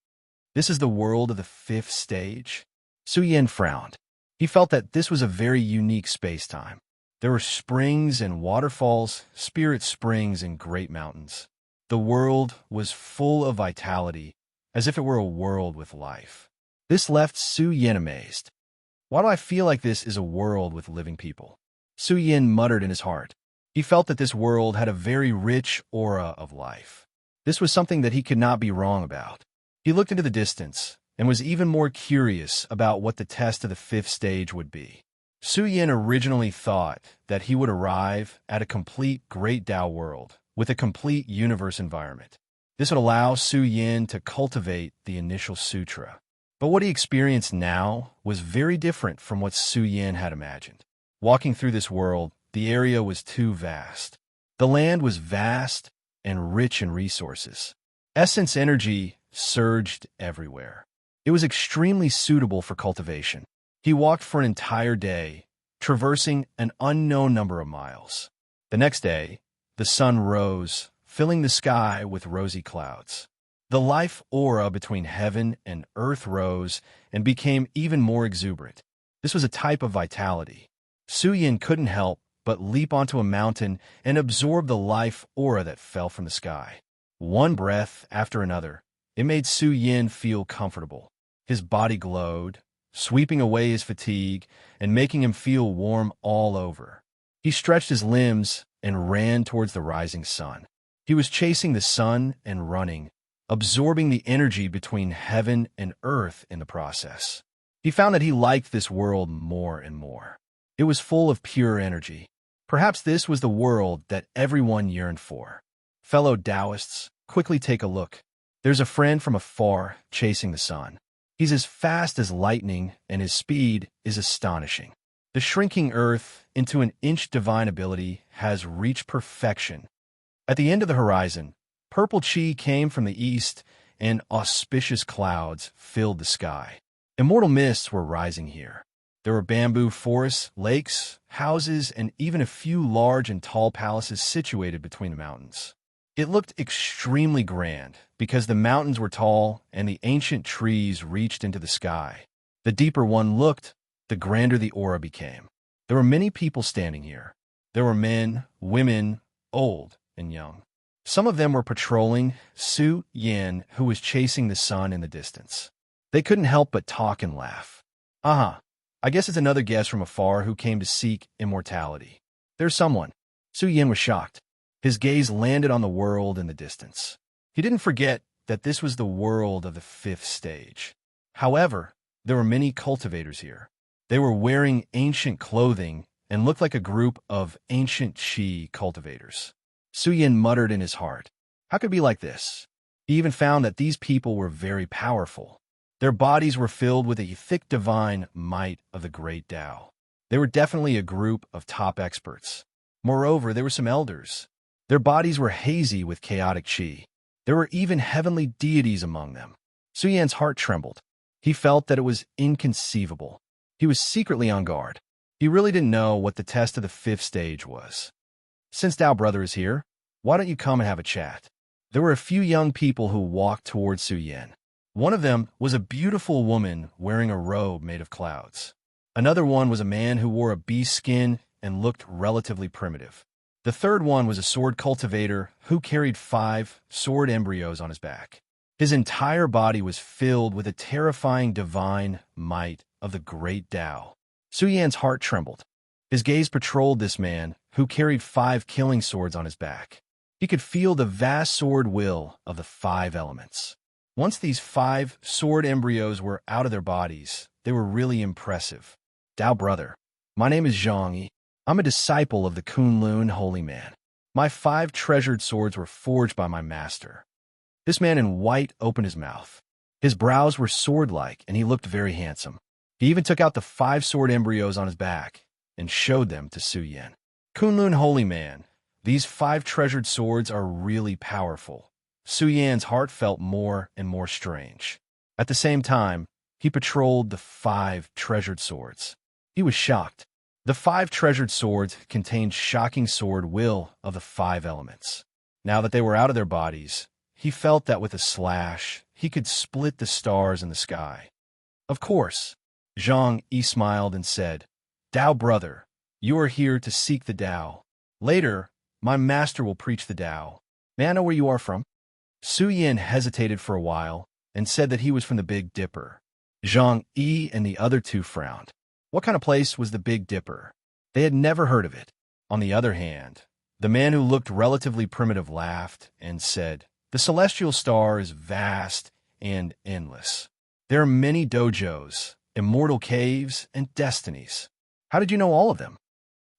This is the world of the 5th stage? Su Yin frowned. He felt that this was a very unique space-time. There were springs and waterfalls, spirit springs and great mountains. The world was full of vitality, as if it were a world with life. This left Su Yin amazed. Why do I feel like this is a world with living people? Su Yin muttered in his heart. He felt that this world had a very rich aura of life. This was something that he could not be wrong about. He looked into the distance and was even more curious about what the test of the 5th stage would be. Su Yin originally thought that he would arrive at a complete great Tao world with a complete universe environment. This would allow Su Yin to cultivate the initial sutra. But what he experienced now was very different from what Su Yin had imagined. Walking through this world, the area was too vast. The land was vast and rich in resources. Essence energy surged everywhere. It was extremely suitable for cultivation. He walked for an entire day, traversing an unknown number of miles. The next day, the sun rose, filling the sky with rosy clouds. The life aura between heaven and earth rose and became even more exuberant. This was a type of vitality. Su Yin couldn't help but leap onto a mountain and absorb the life aura that fell from the sky. One breath after another, it made Su Yin feel comfortable. His body glowed, sweeping away his fatigue and making him feel warm all over. He stretched his limbs and ran towards the rising sun. He was chasing the sun and running, absorbing the energy between heaven and earth in the process. He found that he liked this world more and more. It was full of pure energy. Perhaps this was the world that everyone yearned for. Fellow Taoists, quickly take a look. There's a friend from afar chasing the sun. He's as fast as lightning, and his speed is astonishing. The shrinking earth into an inch divine ability has reached perfection. At the end of the horizon, purple chi came from the east, and auspicious clouds filled the sky. Immortal mists were rising here. There were bamboo forests, lakes, houses, and even a few large and tall palaces situated between the mountains. It looked extremely grand because the mountains were tall and the ancient trees reached into the sky. The deeper one looked, the grander the aura became. There were many people standing here. There were men, women, old and young. Some of them were patrolling Su Yin, who was chasing the sun in the distance. They couldn't help but talk and laugh. I guess it's another guest from afar who came to seek immortality. There's someone. Su Yin was shocked. His gaze landed on the world in the distance. He didn't forget that this was the world of the 5th stage. However, there were many cultivators here. They were wearing ancient clothing and looked like a group of ancient Qi cultivators. Su Yin muttered in his heart, how could it be like this? He even found that these people were very powerful. Their bodies were filled with a thick divine might of the great Tao. They were definitely a group of top experts. Moreover, there were some elders. Their bodies were hazy with chaotic chi. There were even heavenly deities among them. Su Yan's heart trembled. He felt that it was inconceivable. He was secretly on guard. He really didn't know what the test of the 5th stage was. Since Tao Brother is here, why don't you come and have a chat? There were a few young people who walked towards Su Yan. One of them was a beautiful woman wearing a robe made of clouds. Another one was a man who wore a beast skin and looked relatively primitive. The third one was a sword cultivator who carried 5 sword embryos on his back. His entire body was filled with a terrifying divine might of the great Tao. Su Yan's heart trembled. His gaze patrolled this man who carried 5 killing swords on his back. He could feel the vast sword will of the 5 elements. Once these 5 sword embryos were out of their bodies, they were really impressive. Tao Brother, my name is Zhang Yi. I'm a disciple of the Kunlun Holy Man. My 5 treasured swords were forged by my master. This man in white opened his mouth. His brows were sword-like, and he looked very handsome. He even took out the 5 sword embryos on his back and showed them to Su Yan. Kunlun Holy Man, these 5 treasured swords are really powerful. Su Yan's heart felt more and more strange. At the same time, he patrolled the 5 treasured swords. He was shocked. The 5 treasured swords contained shocking sword will of the 5 elements. Now that they were out of their bodies, he felt that with a slash, he could split the stars in the sky. Of course, Zhang Yi smiled and said, Tao Brother, you are here to seek the Tao. Later, my master will preach the Tao. May I know where you are from? Su Yin hesitated for a while and said that he was from the Big Dipper. Zhang Yi and the other 2 frowned. What kind of place was the Big Dipper? They had never heard of it. On the other hand, the man who looked relatively primitive laughed and said, the celestial star is vast and endless. There are many dojos, immortal caves, and destinies. How did you know all of them?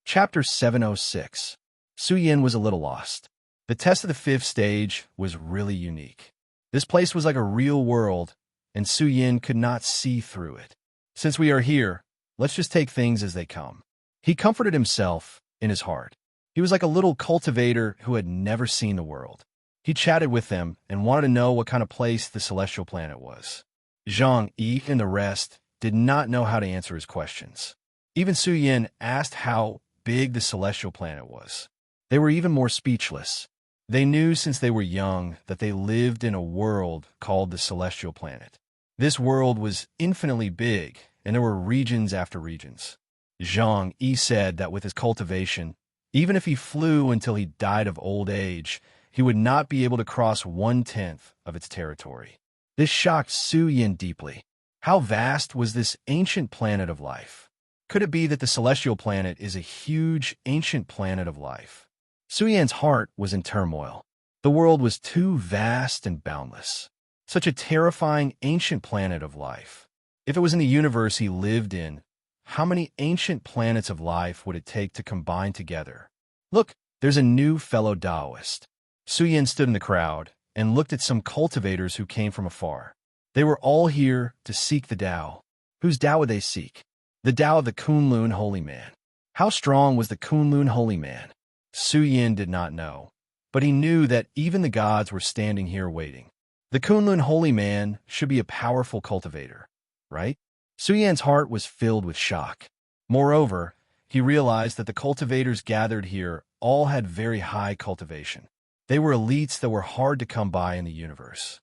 Chapter 706. Su Yin was a little lost. The test of the 5th stage was really unique. This place was like a real world, and Su Yin could not see through it. Since we are here, let's just take things as they come. He comforted himself in his heart. He was like a little cultivator who had never seen the world. He chatted with them and wanted to know what kind of place the celestial planet was. Zhang Yi and the rest did not know how to answer his questions. Even Su Yin asked how big the celestial planet was. They were even more speechless. They knew since they were young that they lived in a world called the celestial planet. This world was infinitely big, and there were regions after regions. Zhang Yi said that with his cultivation, even if he flew until he died of old age, he would not be able to cross 1/10 of its territory. This shocked Su Yin deeply. How vast was this ancient planet of life? Could it be that the celestial planet is a huge, ancient planet of life? Su Yin's heart was in turmoil. The world was too vast and boundless. Such a terrifying, ancient planet of life. If it was in the universe he lived in, how many ancient planets of life would it take to combine together? Look, there's a new fellow Taoist. Su Yin stood in the crowd and looked at some cultivators who came from afar. They were all here to seek the Tao. Whose Tao would they seek? The Tao of the Kunlun Holy Man. How strong was the Kunlun Holy Man? Su Yin did not know, but he knew that even the gods were standing here waiting. The Kunlun Holy Man should be a powerful cultivator, right? Su Yin's heart was filled with shock. Moreover, he realized that the cultivators gathered here all had very high cultivation. They were elites that were hard to come by in the universe.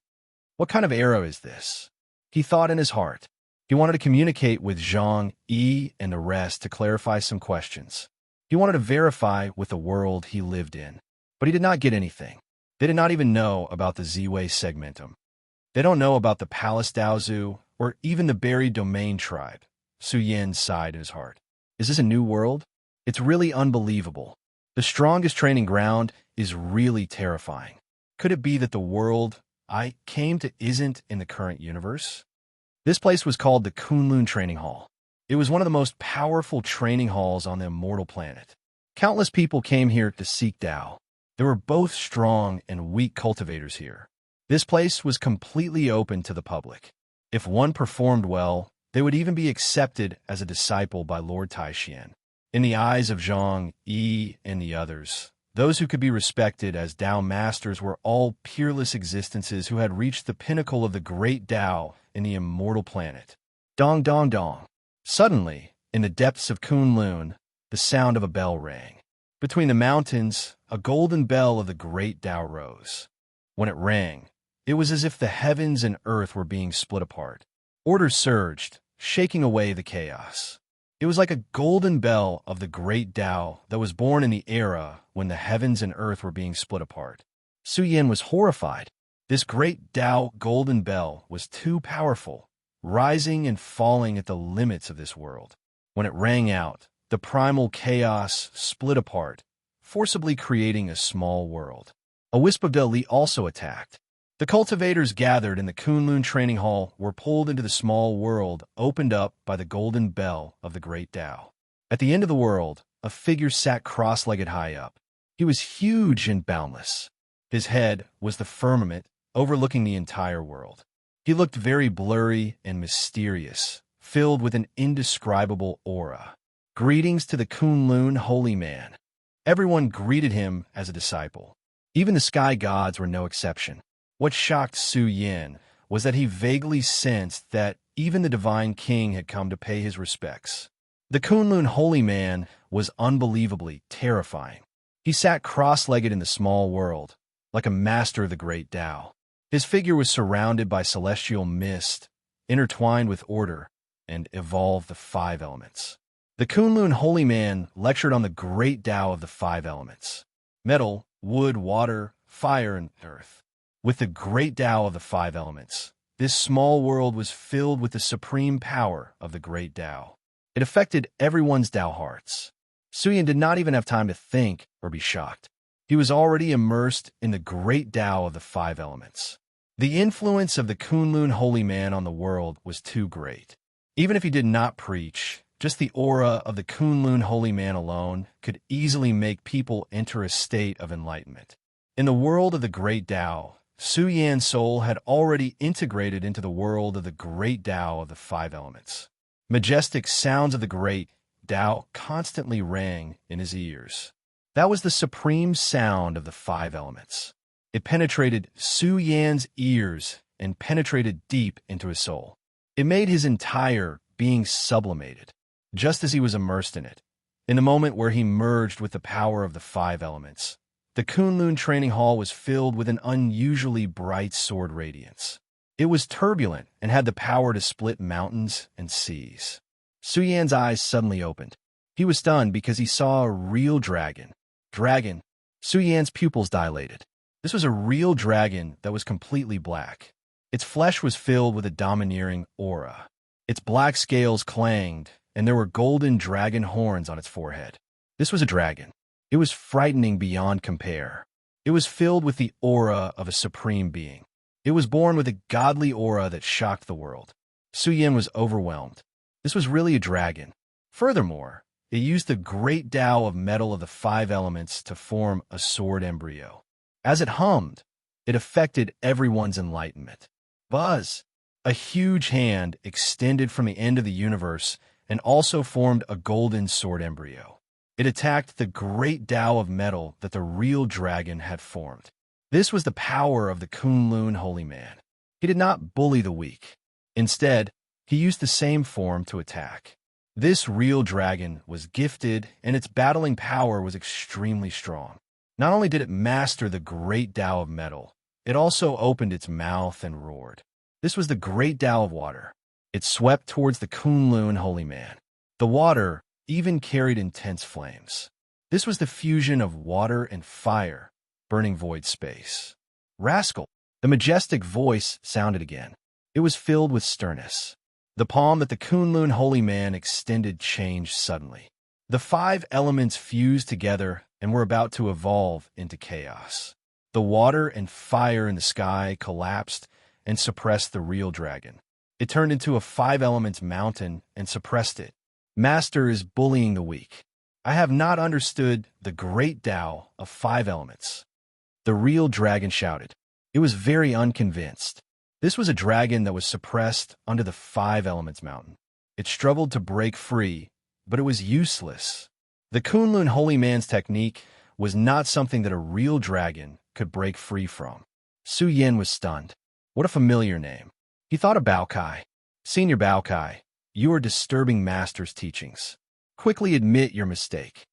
What kind of era is this? He thought in his heart. He wanted to communicate with Zhang Yi and the rest to clarify some questions. He wanted to verify with the world he lived in. But he did not get anything. They did not even know about the Ziwei segmentum. They don't know about the Palace Daozu or even the buried domain tribe. Su Yin sighed in his heart. Is this a new world? It's really unbelievable. The strongest training ground is really terrifying. Could it be that the world I came to isn't in the current universe? This place was called the Kunlun Training Hall. It was one of the most powerful training halls on the immortal planet. Countless people came here to seek Tao. There were both strong and weak cultivators here. This place was completely open to the public. If one performed well, they would even be accepted as a disciple by Lord Taishian. In the eyes of Zhang Yi and the others, those who could be respected as Tao masters were all peerless existences who had reached the pinnacle of the great Tao in the immortal planet. Dong dong dong. Suddenly, in the depths of Kunlun, the sound of a bell rang. Between the mountains, a golden bell of the great Tao rose. When it rang, it was as if the heavens and earth were being split apart. Order surged, shaking away the chaos. It was like a golden bell of the great Tao that was born in the era when the heavens and earth were being split apart. Su Yin was horrified. This great Tao golden bell was too powerful, rising and falling at the limits of this world. When it rang out, the primal chaos split apart, forcibly creating a small world. A wisp of Dali also attacked. The cultivators gathered in the Kunlun Training Hall were pulled into the small world opened up by the golden bell of the great Tao. At the end of the world, a figure sat cross-legged high up. He was huge and boundless. His head was the firmament overlooking the entire world. He looked very blurry and mysterious, filled with an indescribable aura. Greetings to the Kunlun Holy Man. Everyone greeted him as a disciple. Even the sky gods were no exception. What shocked Su Yin was that he vaguely sensed that even the Divine King had come to pay his respects. The Kunlun Holy Man was unbelievably terrifying. He sat cross-legged in the small world, like a master of the great Tao. His figure was surrounded by celestial mist, intertwined with order, and evolved the 5 elements. The Kunlun Holy Man lectured on the great Tao of the 5 elements: metal, wood, water, fire, and earth. With the great Tao of the 5 elements, this small world was filled with the supreme power of the great Tao. It affected everyone's Tao hearts. Su Yin did not even have time to think or be shocked. He was already immersed in the great Tao of the 5 elements. The influence of the Kunlun Holy Man on the world was too great. Even if he did not preach, just the aura of the Kunlun Holy Man alone could easily make people enter a state of enlightenment. In the world of the great Tao, Su Yan's soul had already integrated into the world of the great Tao of the 5 elements. Majestic sounds of the great Tao constantly rang in his ears. That was the supreme sound of the five elements. It penetrated Su Yan's ears and penetrated deep into his soul. It made his entire being sublimated, just as he was immersed in it. In the moment where he merged with the power of the five elements, the Kunlun training hall was filled with an unusually bright sword radiance. It was turbulent and had the power to split mountains and seas. Su Yan's eyes suddenly opened. He was stunned because he saw a real dragon. Su Yan's pupils dilated. This was a real dragon that was completely black. Its flesh was filled with a domineering aura. Its black scales clanged, and there were golden dragon horns on its forehead. This was a dragon. It was frightening beyond compare. It was filled with the aura of a supreme being. It was born with a godly aura that shocked the world. Su Yan was overwhelmed. This was really a dragon. Furthermore, it used the great Tao of metal of the five elements to form a sword embryo. As it hummed, it affected everyone's enlightenment. Buzz! A huge hand extended from the end of the universe and also formed a golden sword embryo. It attacked the great Tao of metal that the real dragon had formed. This was the power of the Kunlun holy man. He did not bully the weak. Instead, he used the same form to attack. This real dragon was gifted, and its battling power was extremely strong. Not only did it master the great Tao of metal, it also opened its mouth and roared. This was the great Tao of water. It swept towards the Kunlun holy man. The water even carried intense flames. This was the fusion of water and fire, burning void space. Rascal! The majestic voice sounded again. It was filled with sternness. The palm that the Kunlun holy man extended changed suddenly. The five elements fused together and were about to evolve into chaos. The water and fire in the sky collapsed and suppressed the real dragon. It turned into a five-elements mountain and suppressed it. Master is bullying the weak. I have not understood the great Tao of five elements. The real dragon shouted. It was very unconvinced. This was a dragon that was suppressed under the five elements mountain. It struggled to break free, but it was useless. The Kunlun holy man's technique was not something that a real dragon could break free from. Su Yan was stunned. What a familiar name. He thought of Bao Kai. Senior Bao Kai, you are disturbing Master's teachings. Quickly admit your mistake.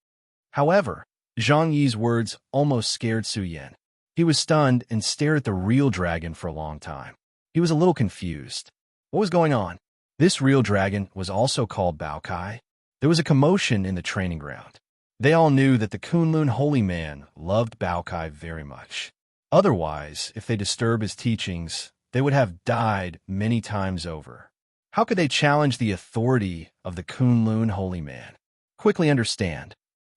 However, Zhang Yi's words almost scared Su Yan. He was stunned and stared at the real dragon for a long time. He was a little confused. What was going on? This real dragon was also called Bao Kai. There was a commotion in the training ground. They all knew that the Kunlun holy man loved Bao Kai very much. Otherwise, if they disturbed his teachings, they would have died many times over. How could they challenge the authority of the Kunlun holy man? Quickly understand.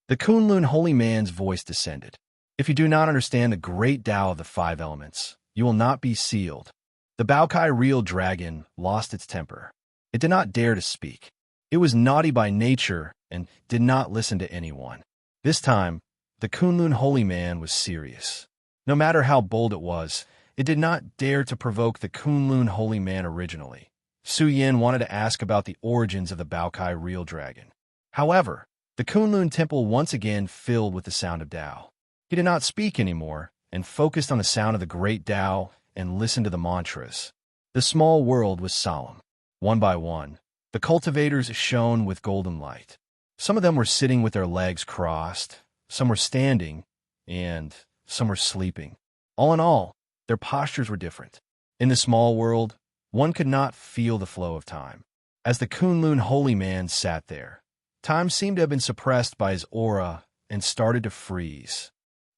The Kunlun holy man's voice descended. If you do not understand the great Tao of the five elements, you will not be sealed. The Bao Kai real dragon lost its temper. It did not dare to speak. It was naughty by nature and did not listen to anyone. This time, the Kunlun holy man was serious. No matter how bold it was, it did not dare to provoke the Kunlun holy man originally. Su Yan wanted to ask about the origins of the Bao Kai real dragon. However, the Kunlun temple once again filled with the sound of Tao. He did not speak anymore and focused on the sound of the great Tao and listened to the mantras. The small world was solemn. One by one, the cultivators shone with golden light. Some of them were sitting with their legs crossed, some were standing, and some were sleeping. All in all, their postures were different. In the small world, one could not feel the flow of time. As the Kunlun holy man sat there, time seemed to have been suppressed by his aura and started to freeze.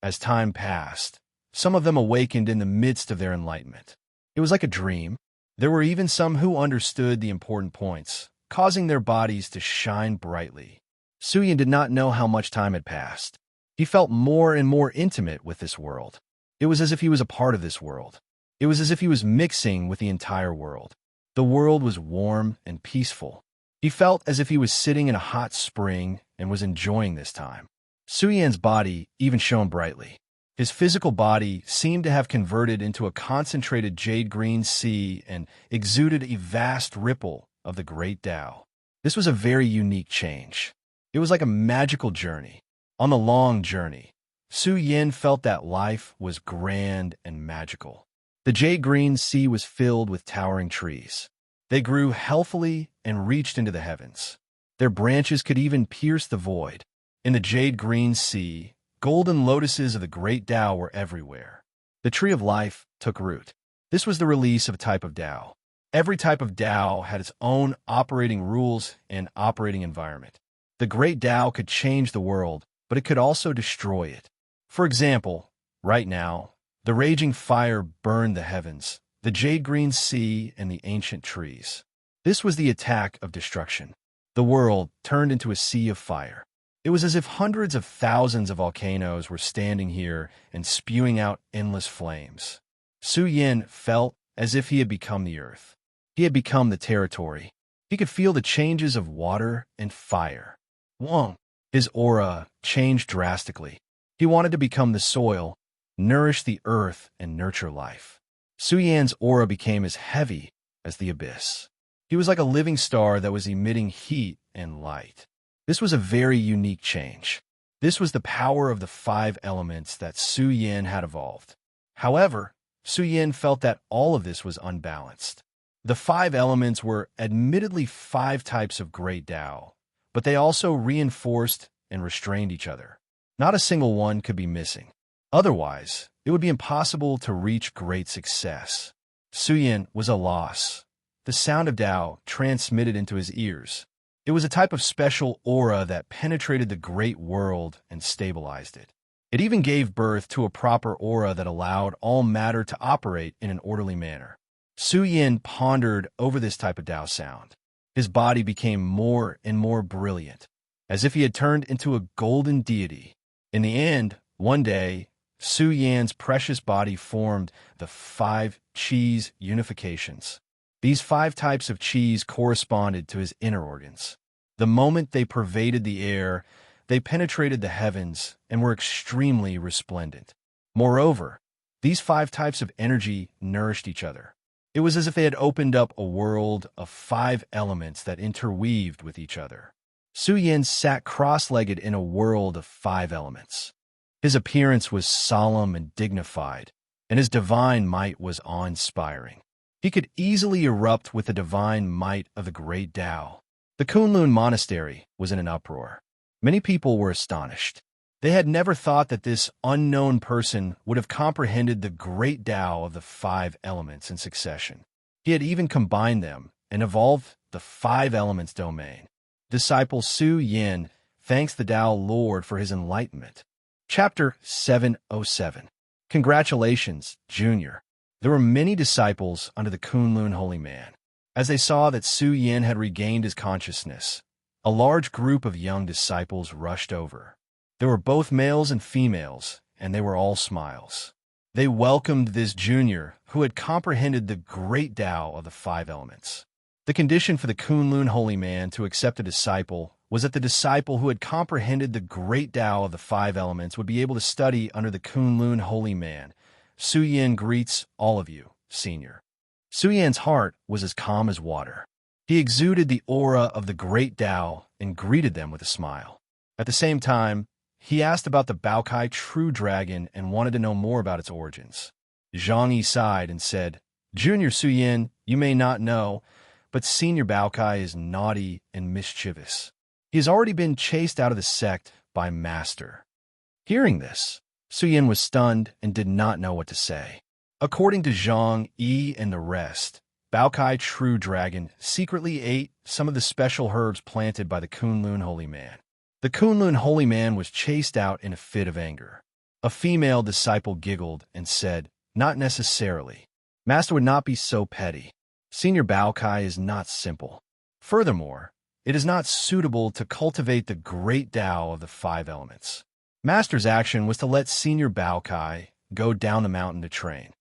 As time passed, some of them awakened in the midst of their enlightenment. It was like a dream. There were even some who understood the important points, causing their bodies to shine brightly. Su Yan did not know how much time had passed. He felt more and more intimate with this world. It was as if he was a part of this world. It was as if he was mixing with the entire world. The world was warm and peaceful. He felt as if he was sitting in a hot spring and was enjoying this time. Su Yan's body even shone brightly. His physical body seemed to have converted into a concentrated jade-green sea and exuded a vast ripple of the great Tao. This was a very unique change. It was like a magical journey. On the long journey, Su Yin felt that life was grand and magical. The jade-green sea was filled with towering trees. They grew healthily and reached into the heavens. Their branches could even pierce the void. In the jade-green sea, golden lotuses of the great Tao were everywhere. The tree of life took root. This was the release of a type of Tao. Every type of Tao had its own operating rules and operating environment. The great Tao could change the world, but it could also destroy it. For example, right now, the raging fire burned the heavens, the jade-green sea, and the ancient trees. This was the attack of destruction. The world turned into a sea of fire. It was as if hundreds of thousands of volcanoes were standing here and spewing out endless flames. Su Yin felt as if he had become the earth. He had become the territory. He could feel the changes of water and fire. Whoa! His aura changed drastically. He wanted to become the soil, nourish the earth, and nurture life. Su Yan's aura became as heavy as the abyss. He was like a living star that was emitting heat and light. This was a very unique change. This was the power of the 5 elements that Su Yin had evolved. However, Su Yin felt that all of this was unbalanced. The 5 elements were admittedly 5 types of great Tao, but they also reinforced and restrained each other. Not a single one could be missing. Otherwise, it would be impossible to reach great success. Su Yin was a loss. The sound of Tao transmitted into his ears. It was a type of special aura that penetrated the great world and stabilized it. It even gave birth to a proper aura that allowed all matter to operate in an orderly manner. Su Yin pondered over this type of Tao sound. His body became more and more brilliant, as if he had turned into a golden deity. In the end, one day, Su Yan's precious body formed the 5 Qis unifications. These 5 types of Qis corresponded to his inner organs. The moment they pervaded the air, they penetrated the heavens and were extremely resplendent. Moreover, these 5 types of energy nourished each other. It was as if they had opened up a world of 5 elements that interweaved with each other. Su Yin sat cross-legged in a world of 5 elements. His appearance was solemn and dignified, and his divine might was awe-inspiring. He could easily erupt with the divine might of the great Tao. The Kunlun Monastery was in an uproar. Many people were astonished. They had never thought that this unknown person would have comprehended the great Tao of the 5 elements in succession. He had even combined them and evolved the 5 elements domain. Disciple Su Yin thanks the Tao Lord for his enlightenment. Chapter 707. Congratulations, Junior. There were many disciples under the Kunlun Holy Man. As they saw that Su Yin had regained his consciousness, a large group of young disciples rushed over. There were both males and females, and they were all smiles. They welcomed this junior who had comprehended the great Tao of the 5 elements. The condition for the Kunlun Holy Man to accept a disciple was that the disciple who had comprehended the great Tao of the 5 elements would be able to study under the Kunlun Holy Man. Su Yin greets all of you, Senior. Su Yan's heart was as calm as water. He exuded the aura of the great Tao and greeted them with a smile. At the same time, he asked about the Baokai true dragon and wanted to know more about its origins. Zhang Yi sighed and said, Junior Su Yin, you may not know, but Senior Baokai is naughty and mischievous. He has already been chased out of the sect by Master. Hearing this, Su Yin was stunned and did not know what to say. According to Zhang Yi and the rest, Baokai True Dragon secretly ate some of the special herbs planted by the Kunlun Holy Man. The Kunlun Holy Man was chased out in a fit of anger. A female disciple giggled and said, Not necessarily. Master would not be so petty. Senior Baokai is not simple. Furthermore, it is not suitable to cultivate the great Tao of the 5 elements. Master's action was to let Senior Baokai go down the mountain to train.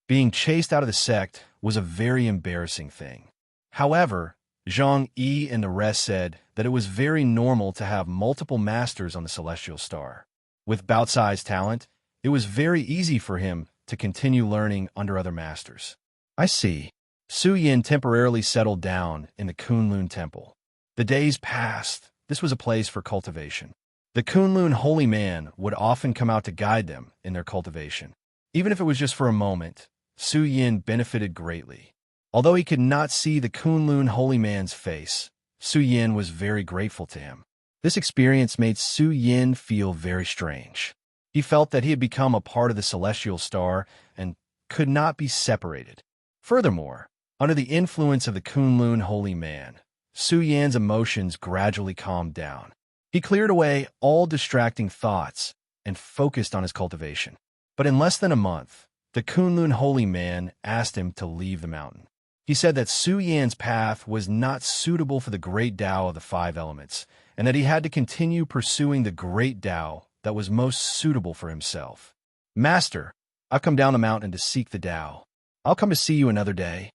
Being chased out of the sect was a very embarrassing thing. However, Zhang Yi and the rest said that it was very normal to have multiple masters on the celestial star. With Baotsai's talent, it was very easy for him to continue learning under other masters. I see. Su Yin temporarily settled down in the Kunlun Temple. The days passed. This was a place for cultivation. The Kunlun holy man would often come out to guide them in their cultivation. Even if it was just for a moment, Su Yin benefited greatly. Although he could not see the Kunlun holy man's face, Su Yin was very grateful to him. This experience made Su Yin feel very strange. He felt that he had become a part of the celestial star and could not be separated. Furthermore, under the influence of the Kunlun holy man, Su Yan's emotions gradually calmed down. He cleared away all distracting thoughts and focused on his cultivation. But in less than a month, the Kunlun holy man asked him to leave the mountain. He said that Su Yan's path was not suitable for the great Tao of the five elements, and that he had to continue pursuing the great Tao that was most suitable for himself. Master, I've come down the mountain to seek the Tao. I'll come to see you another day.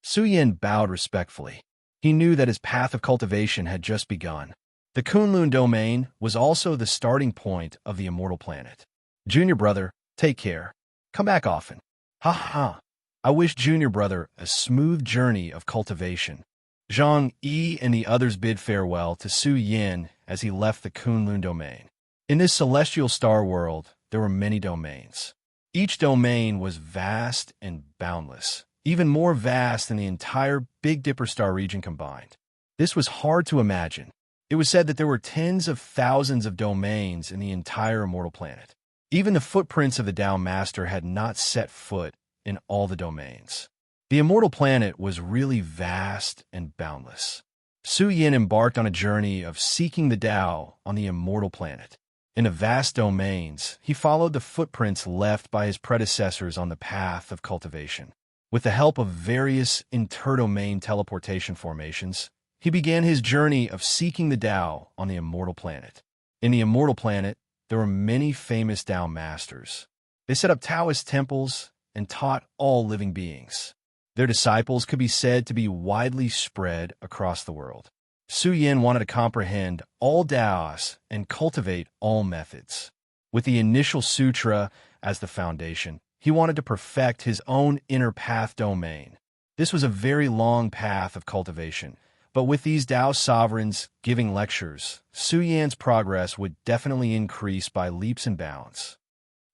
Su Yin bowed respectfully. He knew that his path of cultivation had just begun. The Kunlun domain was also the starting point of the immortal planet. Junior brother, take care. Come back often. Ha ha. I wish Junior brother a smooth journey of cultivation. Zhang Yi and the others bid farewell to Su Yin as he left the Kunlun domain. In this celestial star world, there were many domains. Each domain was vast and boundless, even more vast than the entire Big Dipper star region combined. This was hard to imagine. It was said that there were tens of thousands of domains in the entire immortal planet. Even the footprints of the Tao Master had not set foot in all the domains. The immortal planet was really vast and boundless. Su Yin embarked on a journey of seeking the Tao on the immortal planet. In the vast domains, he followed the footprints left by his predecessors on the path of cultivation. With the help of various interdomain teleportation formations, he began his journey of seeking the Tao on the immortal planet. In the immortal planet, there were many famous Tao masters. They set up Taoist temples and taught all living beings. Their disciples could be said to be widely spread across the world. Su Yin wanted to comprehend all Taoists and cultivate all methods. With the initial sutra as the foundation, he wanted to perfect his own inner path domain. This was a very long path of cultivation, but with these Tao sovereigns giving lectures, Su Yan's progress would definitely increase by leaps and bounds.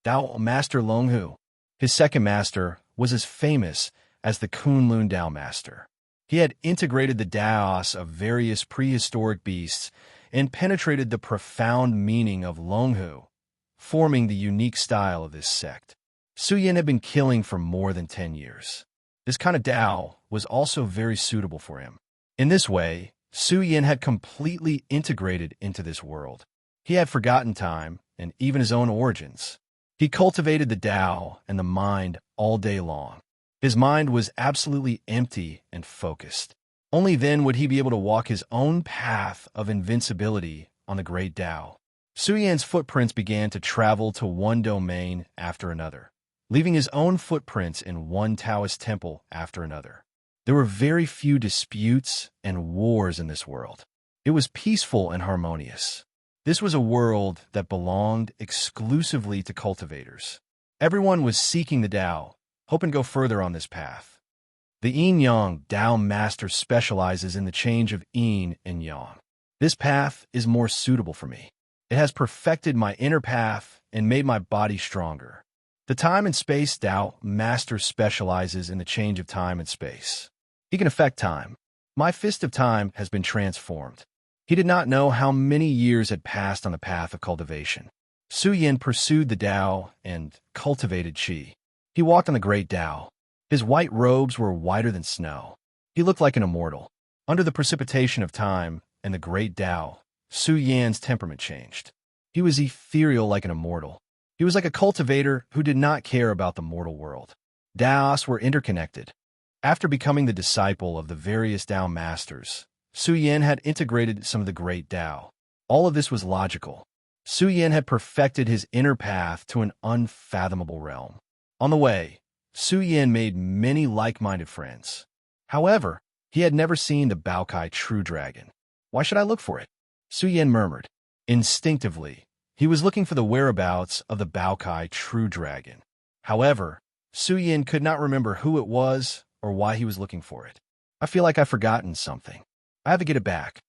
Tao Master Longhu, his second master, was as famous as the Kunlun Tao Master. He had integrated the Taos of various prehistoric beasts and penetrated the profound meaning of Longhu, forming the unique style of this sect. Su Yin had been killing for more than 10 years. This kind of Tao was also very suitable for him. In this way, Su Yin had completely integrated into this world. He had forgotten time and even his own origins. He cultivated the Tao and the mind all day long. His mind was absolutely empty and focused. Only then would he be able to walk his own path of invincibility on the great Tao. Su Yan's footprints began to travel to one domain after another, leaving his own footprints in one Taoist temple after another. There were very few disputes and wars in this world. It was peaceful and harmonious. This was a world that belonged exclusively to cultivators. Everyone was seeking the Tao, hoping to go further on this path. The Yin-Yang Tao Master specializes in the change of Yin and Yang. This path is more suitable for me. It has perfected my inner path and made my body stronger. The Time and Space Tao Master specializes in the change of time and space. He can affect time. My fist of time has been transformed. He did not know how many years had passed on the path of cultivation. Su Yin pursued the Tao and cultivated Qi. He walked on the great Tao. His white robes were whiter than snow. He looked like an immortal. Under the precipitation of time and the great Tao, Su Yan's temperament changed. He was ethereal like an immortal. He was like a cultivator who did not care about the mortal world. Taos were interconnected. After becoming the disciple of the various Tao masters, Su Yin had integrated some of the great Tao. All of this was logical. Su Yin had perfected his inner path to an unfathomable realm. On the way, Su Yin made many like-minded friends. However, he had never seen the Baokai true dragon. Why should I look for it? Su Yin murmured. Instinctively, he was looking for the whereabouts of the Baokai true dragon. However, Su Yin could not remember who it was or why he was looking for it. I feel like I've forgotten something. I have to get it back.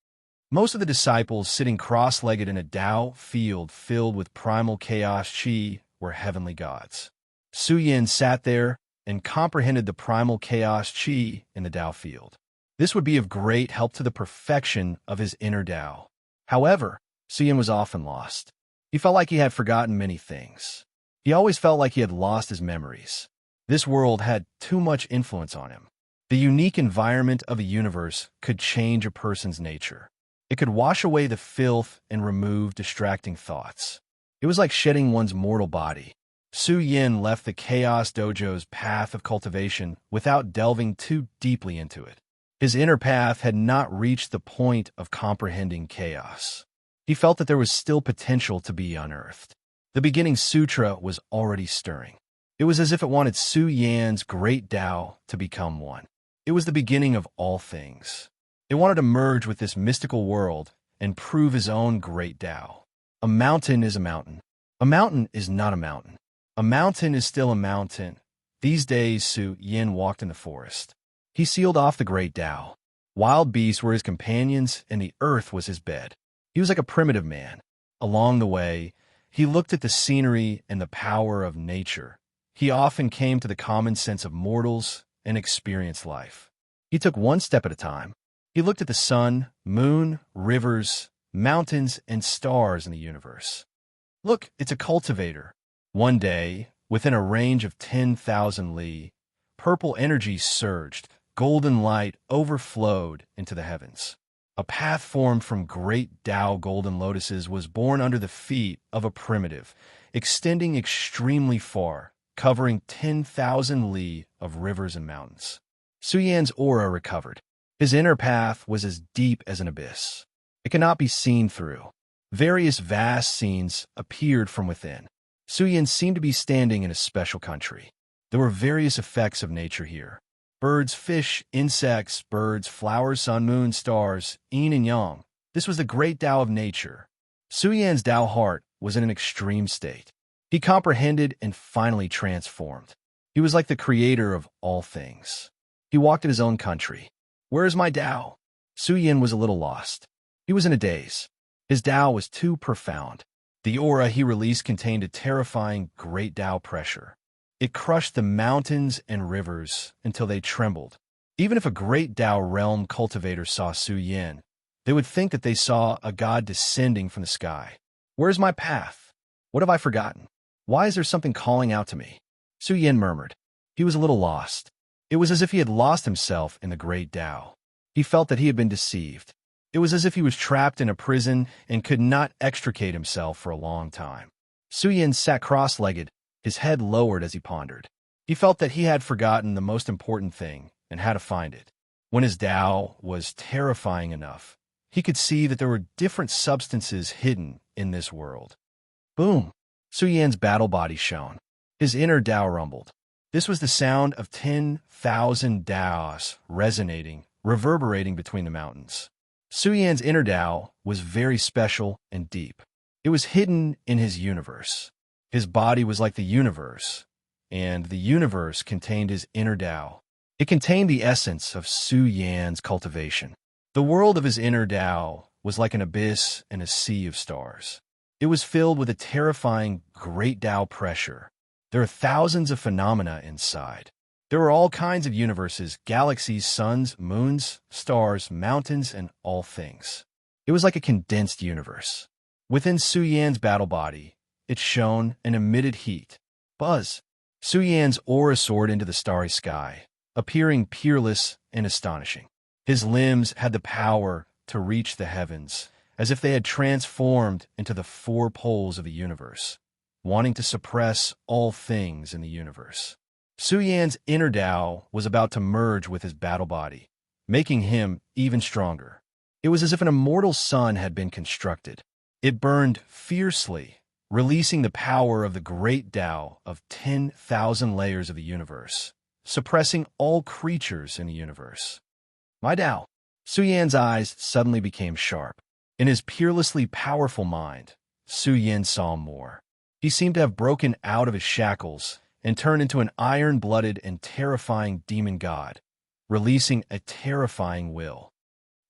Most of the disciples, sitting cross-legged in a Tao field filled with primal chaos chi, were heavenly gods. Su Yin sat there and comprehended the primal chaos chi in the Tao field. This would be of great help to the perfection of his inner Tao. However, Su Yin was often lost. He felt like he had forgotten many things. He always felt like he had lost his memories. This world had too much influence on him. The unique environment of a universe could change a person's nature. It could wash away the filth and remove distracting thoughts. It was like shedding one's mortal body. Su Yin left the Chaos Dojo's path of cultivation without delving too deeply into it. His inner path had not reached the point of comprehending chaos. He felt that there was still potential to be unearthed. The beginning sutra was already stirring. It was as if it wanted Su Yan's great Tao to become one. It was the beginning of all things. It wanted to merge with this mystical world and prove his own great Tao. A mountain is a mountain. A mountain is not a mountain. A mountain is still a mountain. These days, Su Yin walked in the forest. He sealed off the great Tao. Wild beasts were his companions, and the earth was his bed. He was like a primitive man. Along the way, he looked at the scenery and the power of nature. He often came to the common sense of mortals and experienced life. He took one step at a time. He looked at the sun, moon, rivers, mountains, and stars in the universe. Look, it's a cultivator. One day, within a range of 10,000 li, purple energy surged, golden light overflowed into the heavens. A path formed from great Tao golden lotuses was born under the feet of a primitive, extending extremely far, covering 10,000 li of rivers and mountains. Su Yan's aura recovered. His inner path was as deep as an abyss. It cannot be seen through. Various vast scenes appeared from within. Su Yin seemed to be standing in a special country. There were various effects of nature here. Birds, fish, insects, birds, flowers, sun, moon, stars, yin and yang. This was the great Tao of nature. Su Yan's Tao heart was in an extreme state. He comprehended and finally transformed. He was like the creator of all things. He walked in his own country. Where is my Tao? Su Yin was a little lost. He was in a daze. His Tao was too profound. The aura he released contained a terrifying great Tao pressure. It crushed the mountains and rivers until they trembled. Even if a great Tao realm cultivator saw Su Yin, they would think that they saw a god descending from the sky. Where's my path? What have I forgotten? Why is there something calling out to me? Su Yin murmured. He was a little lost. It was as if he had lost himself in the great Tao. He felt that he had been deceived. It was as if he was trapped in a prison and could not extricate himself for a long time. Su Yin sat cross-legged, his head lowered as he pondered. He felt that he had forgotten the most important thing and how to find it. When his Tao was terrifying enough, he could see that there were different substances hidden in this world. Boom! Su Yan's battle body shone. His inner Tao rumbled. This was the sound of 10,000 Taos resonating, reverberating between the mountains. Su Yan's inner Tao was very special and deep. It was hidden in his universe. His body was like the universe, and the universe contained his inner Tao. It contained the essence of Su Yan's cultivation. The world of his inner Tao was like an abyss and a sea of stars. It was filled with a terrifying great Tao pressure. There are thousands of phenomena inside. There were all kinds of universes, galaxies, suns, moons, stars, mountains, and all things. It was like a condensed universe. Within Su Yan's battle body, it shone and emitted heat. Buzz! Su Yan's aura soared into the starry sky, appearing peerless and astonishing. His limbs had the power to reach the heavens, as if they had transformed into the four poles of the universe, wanting to suppress all things in the universe. Su Yan's inner Tao was about to merge with his battle body, making him even stronger. It was as if an immortal sun had been constructed. It burned fiercely, releasing the power of the great Tao of 10,000 layers of the universe, suppressing all creatures in the universe. My Tao. Su Yan's eyes suddenly became sharp. In his peerlessly powerful mind, Su Yan saw more. He seemed to have broken out of his shackles and turned into an iron-blooded and terrifying demon god, releasing a terrifying will.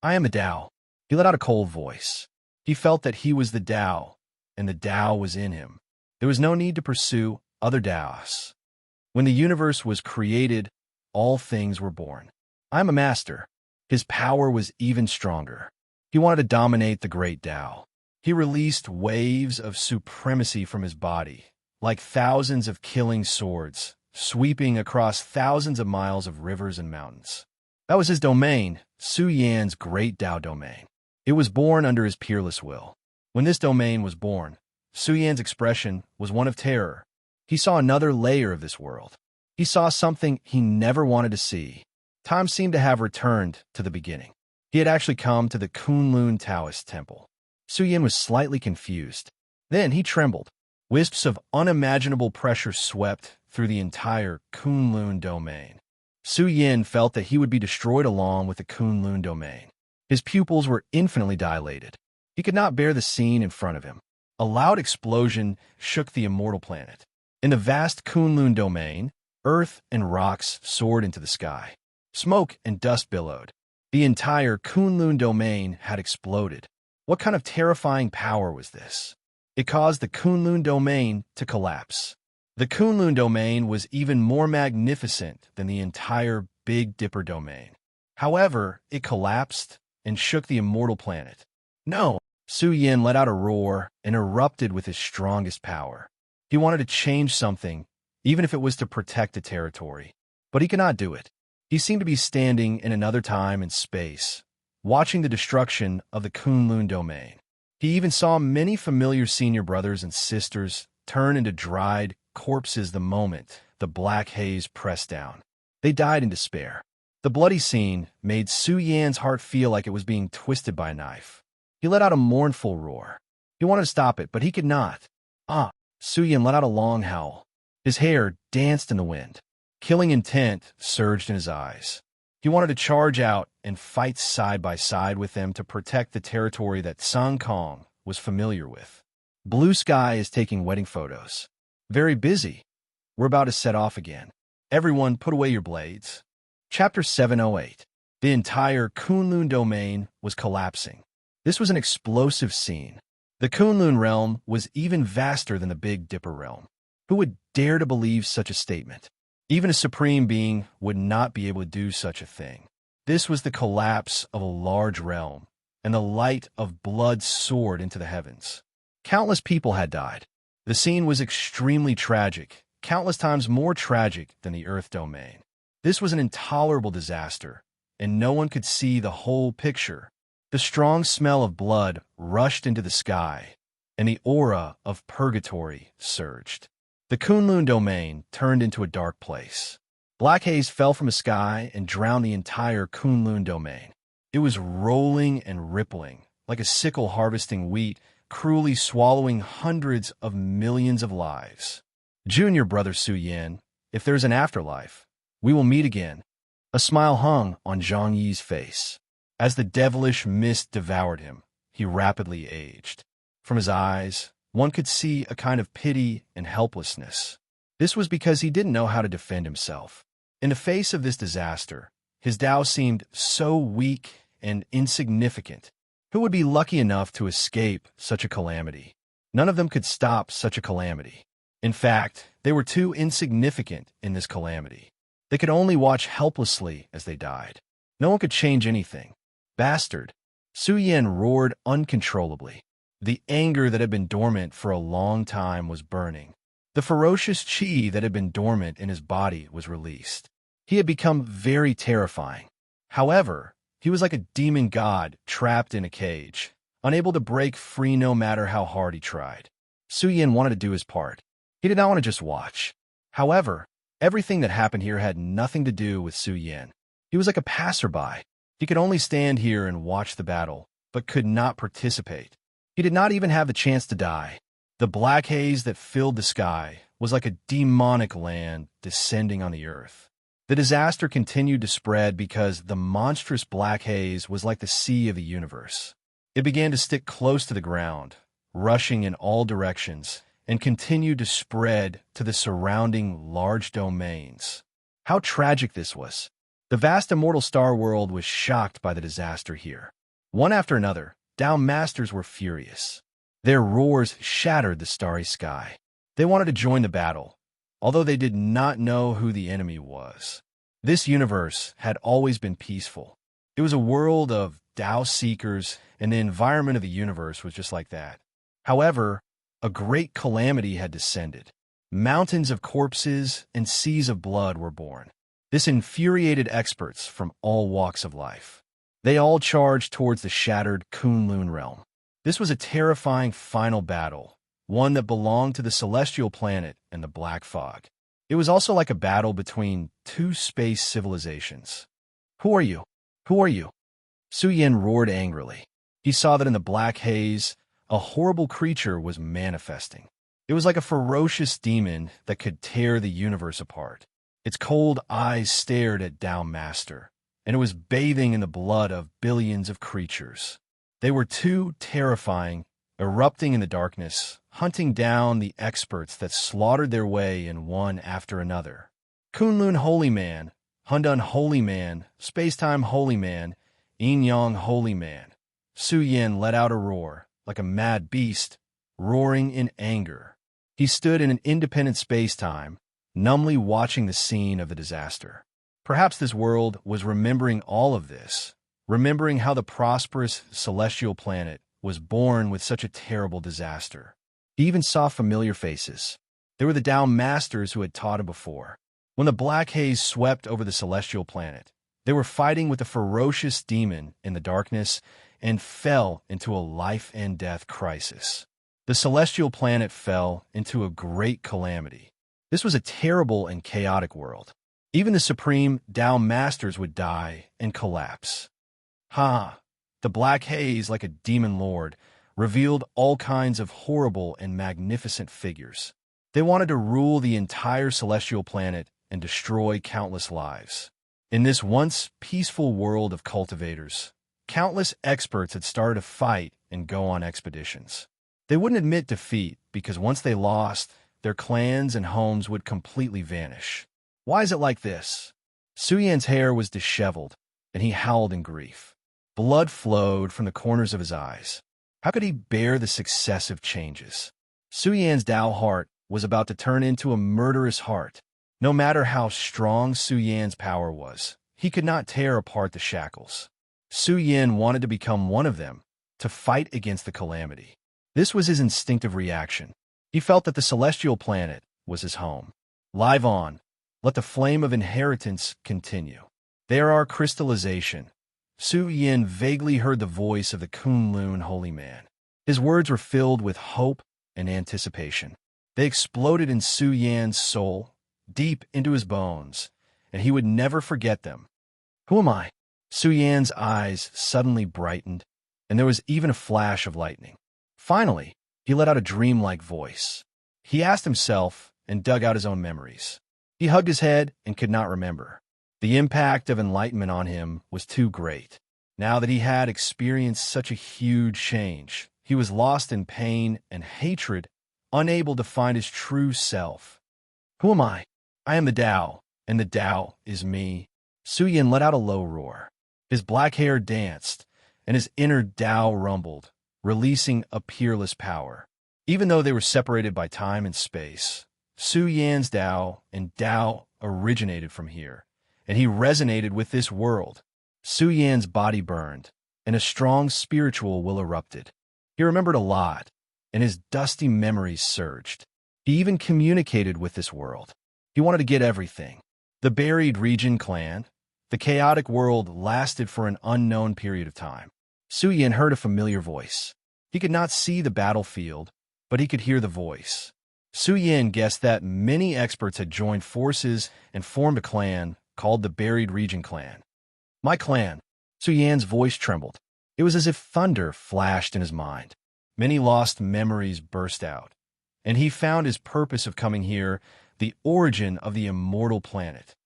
I am a Tao. He let out a cold voice. He felt that he was the Tao, and the Tao was in him. There was no need to pursue other Taos. When the universe was created, all things were born. I'm a master. His power was even stronger. He wanted to dominate the great Tao. He released waves of supremacy from his body, like thousands of killing swords, sweeping across thousands of miles of rivers and mountains. That was his domain, Su Yan's great Tao domain. It was born under his peerless will. When this domain was born, Su Yan's expression was one of terror. He saw another layer of this world. He saw something he never wanted to see. Time seemed to have returned to the beginning. He had actually come to the Kunlun Taoist temple. Su Yan was slightly confused. Then he trembled. Wisps of unimaginable pressure swept through the entire Kunlun domain. Su Yan felt that he would be destroyed along with the Kunlun domain. His pupils were infinitely dilated. He could not bear the scene in front of him. A loud explosion shook the immortal planet. In the vast Kunlun domain, earth and rocks soared into the sky. Smoke and dust billowed. The entire Kunlun domain had exploded. What kind of terrifying power was this? It caused the Kunlun domain to collapse. The Kunlun domain was even more magnificent than the entire Big Dipper domain. However, it collapsed and shook the immortal planet. No! Su Yan let out a roar and erupted with his strongest power. He wanted to change something, even if it was to protect a territory. But he could not do it. He seemed to be standing in another time and space, watching the destruction of the Kunlun domain. He even saw many familiar senior brothers and sisters turn into dried corpses the moment the black haze pressed down. They died in despair. The bloody scene made Su Yan's heart feel like it was being twisted by a knife. He let out a mournful roar. He wanted to stop it, but he could not. Su Yan let out a long howl. His hair danced in the wind. Killing intent surged in his eyes. He wanted to charge out and fight side by side with them to protect the territory that Song Kong was familiar with. Blue Sky is taking wedding photos. Very busy. We're about to set off again. Everyone put away your blades. Chapter 708. The entire Kunlun domain was collapsing. This was an explosive scene. The Kunlun realm was even vaster than the Big Dipper realm. Who would dare to believe such a statement? Even a supreme being would not be able to do such a thing. This was the collapse of a large realm, and the light of blood soared into the heavens. Countless people had died. The scene was extremely tragic, countless times more tragic than the Earth domain. This was an intolerable disaster, and no one could see the whole picture. The strong smell of blood rushed into the sky, and the aura of purgatory surged. The Kunlun domain turned into a dark place. Black haze fell from the sky and drowned the entire Kunlun domain. It was rolling and rippling, like a sickle harvesting wheat, cruelly swallowing hundreds of millions of lives. Junior brother Su Yan, if there's an afterlife, we will meet again. A smile hung on Zhang Yi's face. As the devilish mist devoured him, he rapidly aged. From his eyes, one could see a kind of pity and helplessness. This was because he didn't know how to defend himself. In the face of this disaster, his Tao seemed so weak and insignificant. Who would be lucky enough to escape such a calamity? None of them could stop such a calamity. In fact, they were too insignificant in this calamity. They could only watch helplessly as they died. No one could change anything. Bastard! Su Yan roared uncontrollably. The anger that had been dormant for a long time was burning. The ferocious chi that had been dormant in his body was released. He had become very terrifying. However, he was like a demon god trapped in a cage, unable to break free no matter how hard he tried. Su Yan wanted to do his part. He did not want to just watch. However, everything that happened here had nothing to do with Su Yan. He was like a passerby. He could only stand here and watch the battle, but could not participate. He did not even have the chance to die. The black haze that filled the sky was like a demonic land descending on the earth. The disaster continued to spread because the monstrous black haze was like the sea of the universe. It began to stick close to the ground, rushing in all directions, and continued to spread to the surrounding large domains. How tragic this was. The vast immortal star world was shocked by the disaster here. One after another, Tao Masters were furious. Their roars shattered the starry sky. They wanted to join the battle, although they did not know who the enemy was. This universe had always been peaceful. It was a world of Tao seekers, and the environment of the universe was just like that. However, a great calamity had descended. Mountains of corpses and seas of blood were born. This infuriated experts from all walks of life. They all charged towards the shattered Kunlun realm. This was a terrifying final battle, one that belonged to the celestial planet and the black fog. It was also like a battle between two space civilizations. Who are you? Who are you? Su Yin roared angrily. He saw that in the black haze, a horrible creature was manifesting. It was like a ferocious demon that could tear the universe apart. Its cold eyes stared at Tao Master, and it was bathing in the blood of billions of creatures. They were too terrifying, erupting in the darkness, hunting down the experts that slaughtered their way in one after another. Kunlun Holy Man, Hundan Holy Man, Spacetime Holy Man, Yin Yang Holy Man. Su Yin let out a roar, like a mad beast, roaring in anger. He stood in an independent space-time, numbly watching the scene of the disaster. Perhaps this world was remembering all of this, remembering how the prosperous celestial planet was born with such a terrible disaster. He even saw familiar faces. They were the Tao Masters who had taught him before. When the black haze swept over the celestial planet, they were fighting with a ferocious demon in the darkness and fell into a life-and-death crisis. The celestial planet fell into a great calamity. This was a terrible and chaotic world. Even the supreme Tao Masters would die and collapse. The black haze, like a demon lord, revealed all kinds of horrible and magnificent figures. They wanted to rule the entire celestial planet and destroy countless lives. In this once peaceful world of cultivators, countless experts had started to fight and go on expeditions. They wouldn't admit defeat because once they lost, their clans and homes would completely vanish. Why is it like this? Su Yan's hair was disheveled, and he howled in grief. Blood flowed from the corners of his eyes. How could he bear the successive changes? Su Yan's Tao heart was about to turn into a murderous heart. No matter how strong Su Yan's power was, he could not tear apart the shackles. Su Yan wanted to become one of them, to fight against the calamity. This was his instinctive reaction. He felt that the celestial planet was his home. Live on. Let the flame of inheritance continue. There are crystallization. Su Yin vaguely heard the voice of the Kunlun Holy Man. His words were filled with hope and anticipation. They exploded in Su Yan's soul, deep into his bones, and he would never forget them. Who am I? Su Yan's eyes suddenly brightened, and there was even a flash of lightning. Finally, he let out a dreamlike voice. He asked himself and dug out his own memories. He hugged his head and could not remember. The impact of enlightenment on him was too great. Now that he had experienced such a huge change, he was lost in pain and hatred, unable to find his true self. Who am I? I am the Tao, and the Tao is me. Su Yin let out a low roar. His black hair danced, and his inner Tao rumbled, releasing a peerless power. Even though they were separated by time and space, Su Yan's Tao and Tao originated from here, and he resonated with this world. Su Yan's body burned, and a strong spiritual will erupted. He remembered a lot, and his dusty memories surged. He even communicated with this world. He wanted to get everything. The buried region clan, the chaotic world lasted for an unknown period of time. Su Yin heard a familiar voice. He could not see the battlefield, but he could hear the voice. Su Yin guessed that many experts had joined forces and formed a clan called the Buried Region Clan. My clan. Su Yan's voice trembled. It was as if thunder flashed in his mind. Many lost memories burst out, and he found his purpose of coming here, the origin of the immortal planet.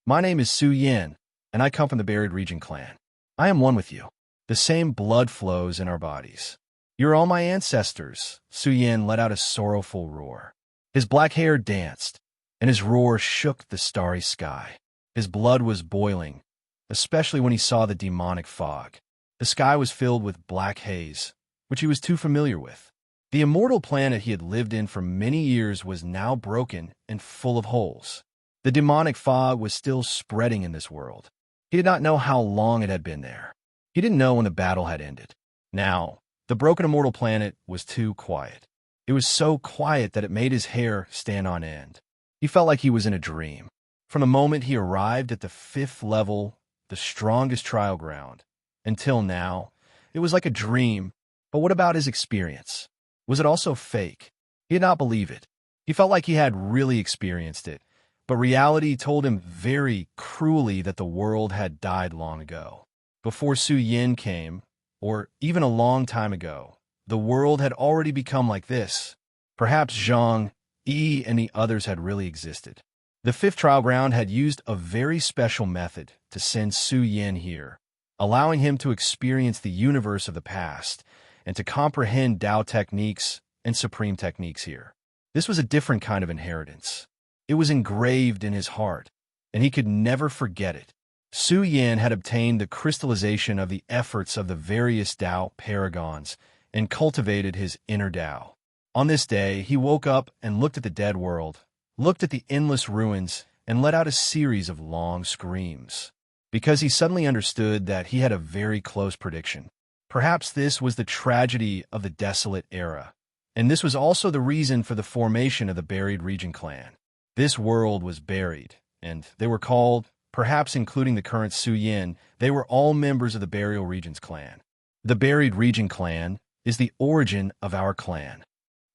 My name is Su Yin, and I come from the Buried Region Clan. I am one with you. The same blood flows in our bodies. You're all my ancestors. Su Yin let out a sorrowful roar. His black hair danced, and his roar shook the starry sky. His blood was boiling, especially when he saw the demonic fog. The sky was filled with black haze, which he was too familiar with. The immortal planet he had lived in for many years was now broken and full of holes. The demonic fog was still spreading in this world. He did not know how long it had been there. He didn't know when the battle had ended. Now, the broken immortal planet was too quiet. It was so quiet that it made his hair stand on end. He felt like he was in a dream. From the moment he arrived at the 5th level, the strongest trial ground, until now, it was like a dream. But what about his experience? Was it also fake? He did not believe it. He felt like he had really experienced it, but reality told him very cruelly that the world had died long ago. Before Su Yin came, or even a long time ago, the world had already become like this. Perhaps Zhang, Yi, and the others had really existed. The 5th trial ground had used a very special method to send Su Yin here, allowing him to experience the universe of the past and to comprehend Tao techniques and supreme techniques here. This was a different kind of inheritance. It was engraved in his heart, and he could never forget it. Su Yin had obtained the crystallization of the efforts of the various Tao paragons and cultivated his inner Tao. On this day, he woke up and looked at the dead world, looked at the endless ruins, and let out a series of long screams, because he suddenly understood that he had a very close prediction. Perhaps this was the tragedy of the desolate era, and this was also the reason for the formation of the Buried Region clan. This world was buried, and they were called, perhaps including the current Su Yin, they were all members of the Burial Regions clan. The Buried Region clan is the origin of our clan.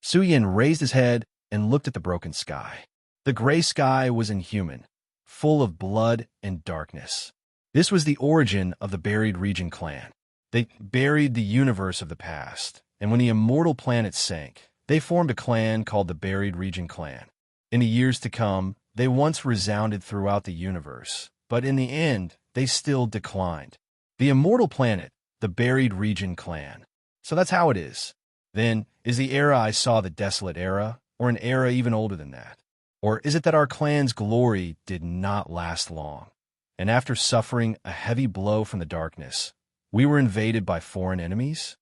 Su Yin raised his head and looked at the broken sky. The gray sky was inhuman, full of blood and darkness. This was the origin of the Buried Region clan. They buried the universe of the past, and when the immortal planet sank, they formed a clan called the Buried Region clan. In the years to come, they once resounded throughout the universe, but in the end, they still declined. The immortal planet, the Buried Region clan. So that's how it is. Then, is the era I saw the desolate era, or an era even older than that? Or is it that our clan's glory did not last long, and after suffering a heavy blow from the darkness, we were invaded by foreign enemies?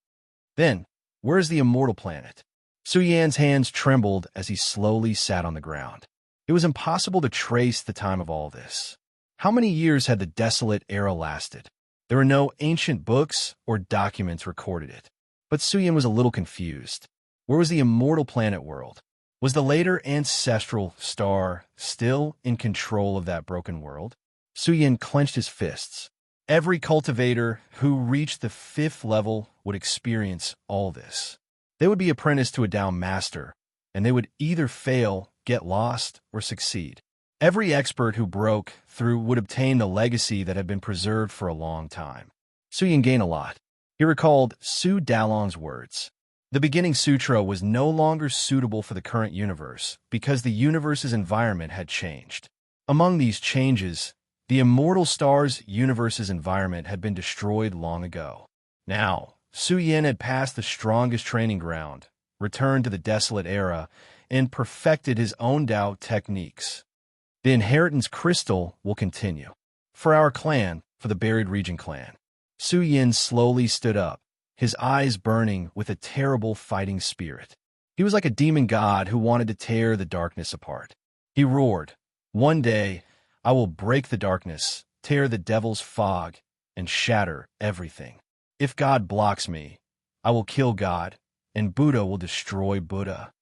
Then, where is the immortal planet? Su Yan's hands trembled as he slowly sat on the ground. It was impossible to trace the time of all this. How many years had the desolate era lasted? There were no ancient books or documents recorded it. But Su Yan was a little confused. Where was the immortal planet world? Was the later ancestral star still in control of that broken world? Su Yan clenched his fists. Every cultivator who reached the 5th level would experience all this. They would be apprenticed to a Tao master, and they would either fail, get lost, or succeed. Every expert who broke through would obtain the legacy that had been preserved for a long time. Su Yan gained a lot. He recalled Su Dalong's words. The beginning sutra was no longer suitable for the current universe because the universe's environment had changed. Among these changes, the immortal star's universe's environment had been destroyed long ago. Now, Su Yin had passed the strongest training ground, returned to the desolate era, and perfected his own Tao techniques. The inheritance crystal will continue. For our clan, for the Buried Region clan. Su Yin slowly stood up, his eyes burning with a terrible fighting spirit. He was like a demon god who wanted to tear the darkness apart. He roared, "One day, I will break the darkness, tear the devil's fog, and shatter everything. If God blocks me, I will kill God, and Buddha will destroy Buddha."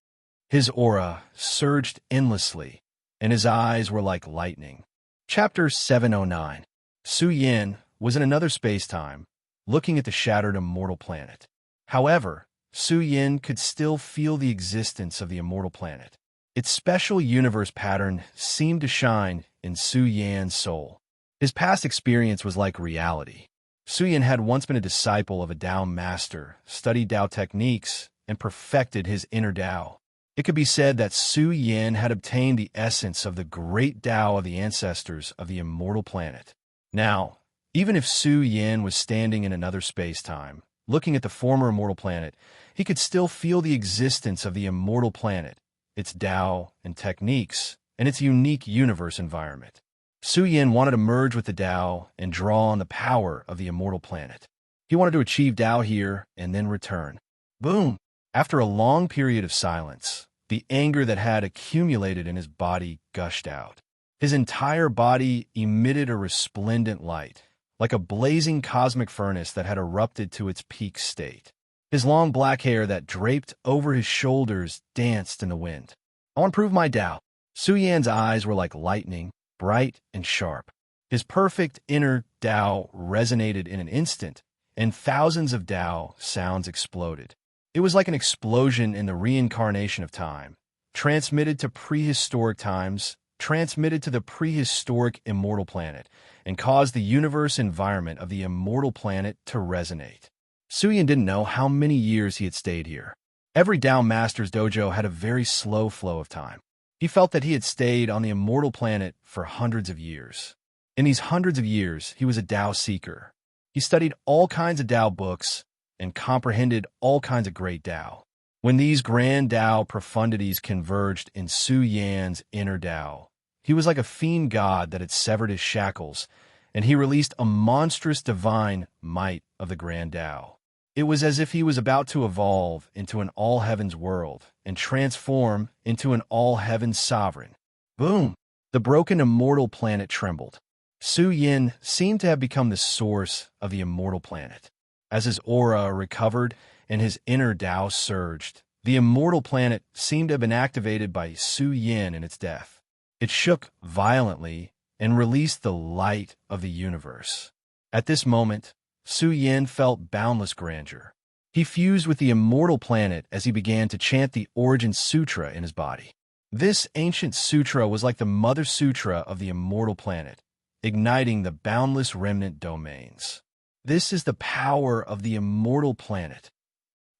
His aura surged endlessly, and his eyes were like lightning. Chapter 709. Su Yin was in another space-time, looking at the shattered immortal planet. However, Su Yin could still feel the existence of the immortal planet. Its special universe pattern seemed to shine in Su Yan's soul. His past experience was like reality. Su Yin had once been a disciple of a Tao master, studied Tao techniques, and perfected his inner Tao. It could be said that Su Yin had obtained the essence of the great Tao of the ancestors of the immortal planet. Now, even if Su Yin was standing in another space-time, looking at the former immortal planet, he could still feel the existence of the immortal planet, its Tao and techniques, and its unique universe environment. Su Yin wanted to merge with the Tao and draw on the power of the immortal planet. He wanted to achieve Tao here and then return. Boom! After a long period of silence, the anger that had accumulated in his body gushed out. His entire body emitted a resplendent light, like a blazing cosmic furnace that had erupted to its peak state. His long black hair that draped over his shoulders danced in the wind. I want to prove my Tao. Su Yan's eyes were like lightning, bright and sharp. His perfect inner Tao resonated in an instant, and thousands of Tao sounds exploded. It was like an explosion in the reincarnation of time, transmitted to prehistoric times, transmitted to the prehistoric immortal planet, and caused the universe environment of the immortal planet to resonate. Su Yan didn't know how many years he had stayed here. Every Tao Master's dojo had a very slow flow of time. He felt that he had stayed on the immortal planet for hundreds of years. In these hundreds of years, he was a Tao seeker. He studied all kinds of Tao books and comprehended all kinds of great Tao. When these grand Tao profundities converged in Su Yan's inner Tao, he was like a fiend god that had severed his shackles, and he released a monstrous divine might of the grand Tao. It was as if he was about to evolve into an all-heavens world and transform into an all-heavens sovereign. Boom! The broken immortal planet trembled. Su Yan seemed to have become the source of the immortal planet. As his aura recovered and his inner Tao surged, the immortal planet seemed to have been activated by Su Yan in its death. It shook violently and released the light of the universe. At this moment, Su Yan felt boundless grandeur. He fused with the immortal planet as he began to chant the Origin Sutra in his body. This ancient sutra was like the Mother Sutra of the immortal planet, igniting the boundless remnant domains. This is the power of the immortal planet.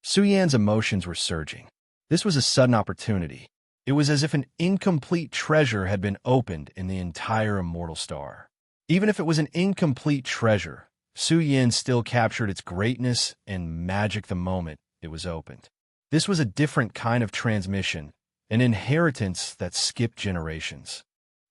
Su Yan's emotions were surging. This was a sudden opportunity. It was as if an incomplete treasure had been opened in the entire immortal star. Even if it was an incomplete treasure, Su Yan still captured its greatness and magic the moment it was opened. This was a different kind of transmission, an inheritance that skipped generations.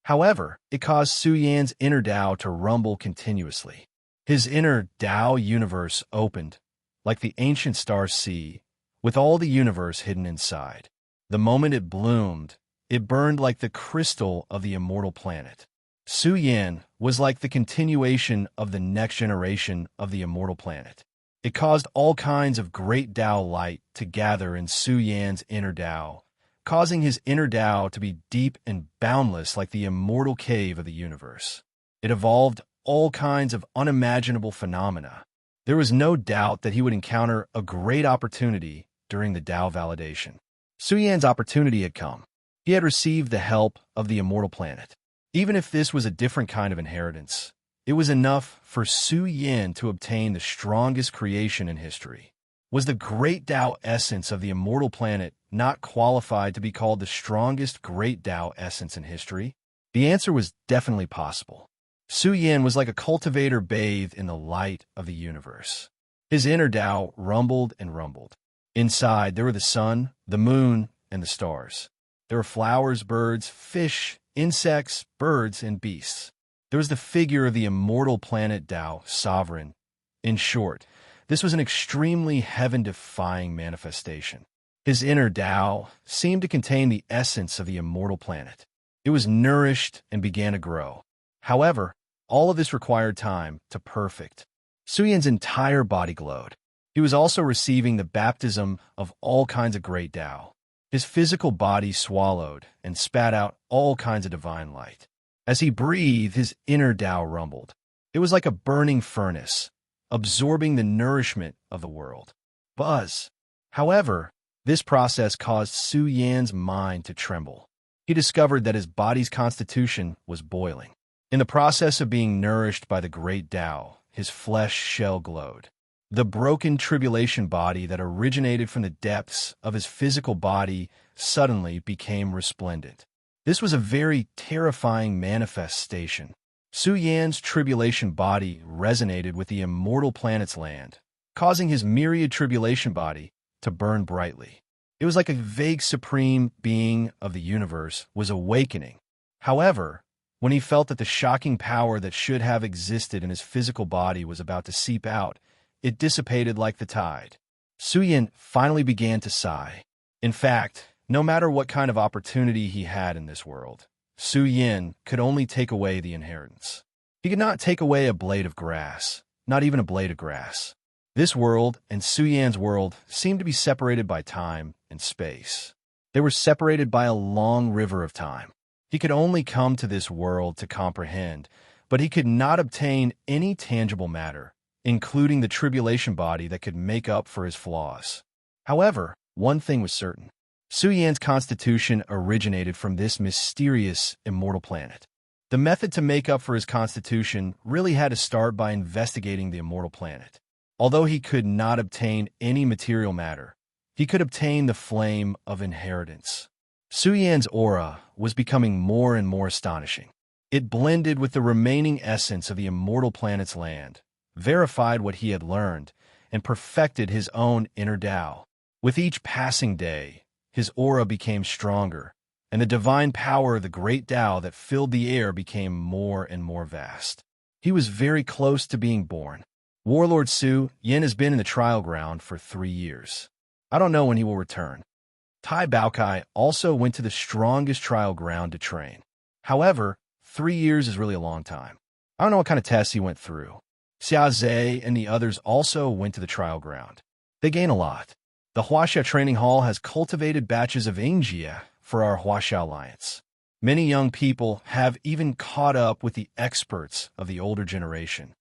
However, it caused Su Yan's inner Tao to rumble continuously. His inner Tao universe opened, like the ancient star sea, with all the universe hidden inside. The moment it bloomed, it burned like the crystal of the immortal planet. Su Yan was like the continuation of the next generation of the immortal planet. It caused all kinds of great Tao light to gather in Su Yan's inner Tao, causing his inner Tao to be deep and boundless like the immortal cave of the universe. It evolved all kinds of unimaginable phenomena. There was no doubt that he would encounter a great opportunity during the Tao validation. Su Yan's opportunity had come. He had received the help of the immortal planet. Even if this was a different kind of inheritance, it was enough for Su Yan to obtain the strongest creation in history. Was the great Tao essence of the immortal planet not qualified to be called the strongest great Tao essence in history? The answer was definitely possible. Su Yan was like a cultivator bathed in the light of the universe. His inner Tao rumbled and rumbled. Inside, there were the sun, the moon, and the stars. There were flowers, birds, fish, insects, birds, and beasts. There was the figure of the immortal planet Tao, sovereign. In short, this was an extremely heaven-defying manifestation. His inner Tao seemed to contain the essence of the immortal planet. It was nourished and began to grow. However, all of this required time to perfect. Su Yan's entire body glowed. He was also receiving the baptism of all kinds of great Tao. His physical body swallowed and spat out all kinds of divine light. As he breathed, his inner Tao rumbled. It was like a burning furnace, absorbing the nourishment of the world. Buzz. However, this process caused Su Yan's mind to tremble. He discovered that his body's constitution was boiling. In the process of being nourished by the great Tao, his flesh shell glowed. The broken tribulation body that originated from the depths of his physical body suddenly became resplendent. This was a very terrifying manifestation. Su Yan's tribulation body resonated with the immortal planet's land, causing his myriad tribulation body to burn brightly. It was like a vague supreme being of the universe was awakening. However, when he felt that the shocking power that should have existed in his physical body was about to seep out, it dissipated like the tide. Su Yin finally began to sigh. In fact, no matter what kind of opportunity he had in this world, Su Yin could only take away the inheritance. He could not take away a blade of grass, not even a blade of grass. This world and Su Yan's world seemed to be separated by time and space. They were separated by a long river of time. He could only come to this world to comprehend, but he could not obtain any tangible matter, including the tribulation body that could make up for his flaws. However, one thing was certain. Su Yan's constitution originated from this mysterious, immortal planet. The method to make up for his constitution really had to start by investigating the immortal planet. Although he could not obtain any material matter, he could obtain the flame of inheritance. Su Yan's aura was becoming more and more astonishing. It blended with the remaining essence of the immortal planet's land, verified what he had learned, and perfected his own inner Tao. With each passing day, his aura became stronger, and the divine power of the great Tao that filled the air became more and more vast. He was very close to being born. Warlord Su Yin has been in the trial ground for 3 years. I don't know when he will return. Tai Baokai also went to the strongest trial ground to train. However, 3 years is really a long time. I don't know what kind of tests he went through. Xia Zhe and the others also went to the trial ground. They gain a lot. The Huaxia Training Hall has cultivated batches of Angjia for our Huaxia Alliance. Many young people have even caught up with the experts of the older generation.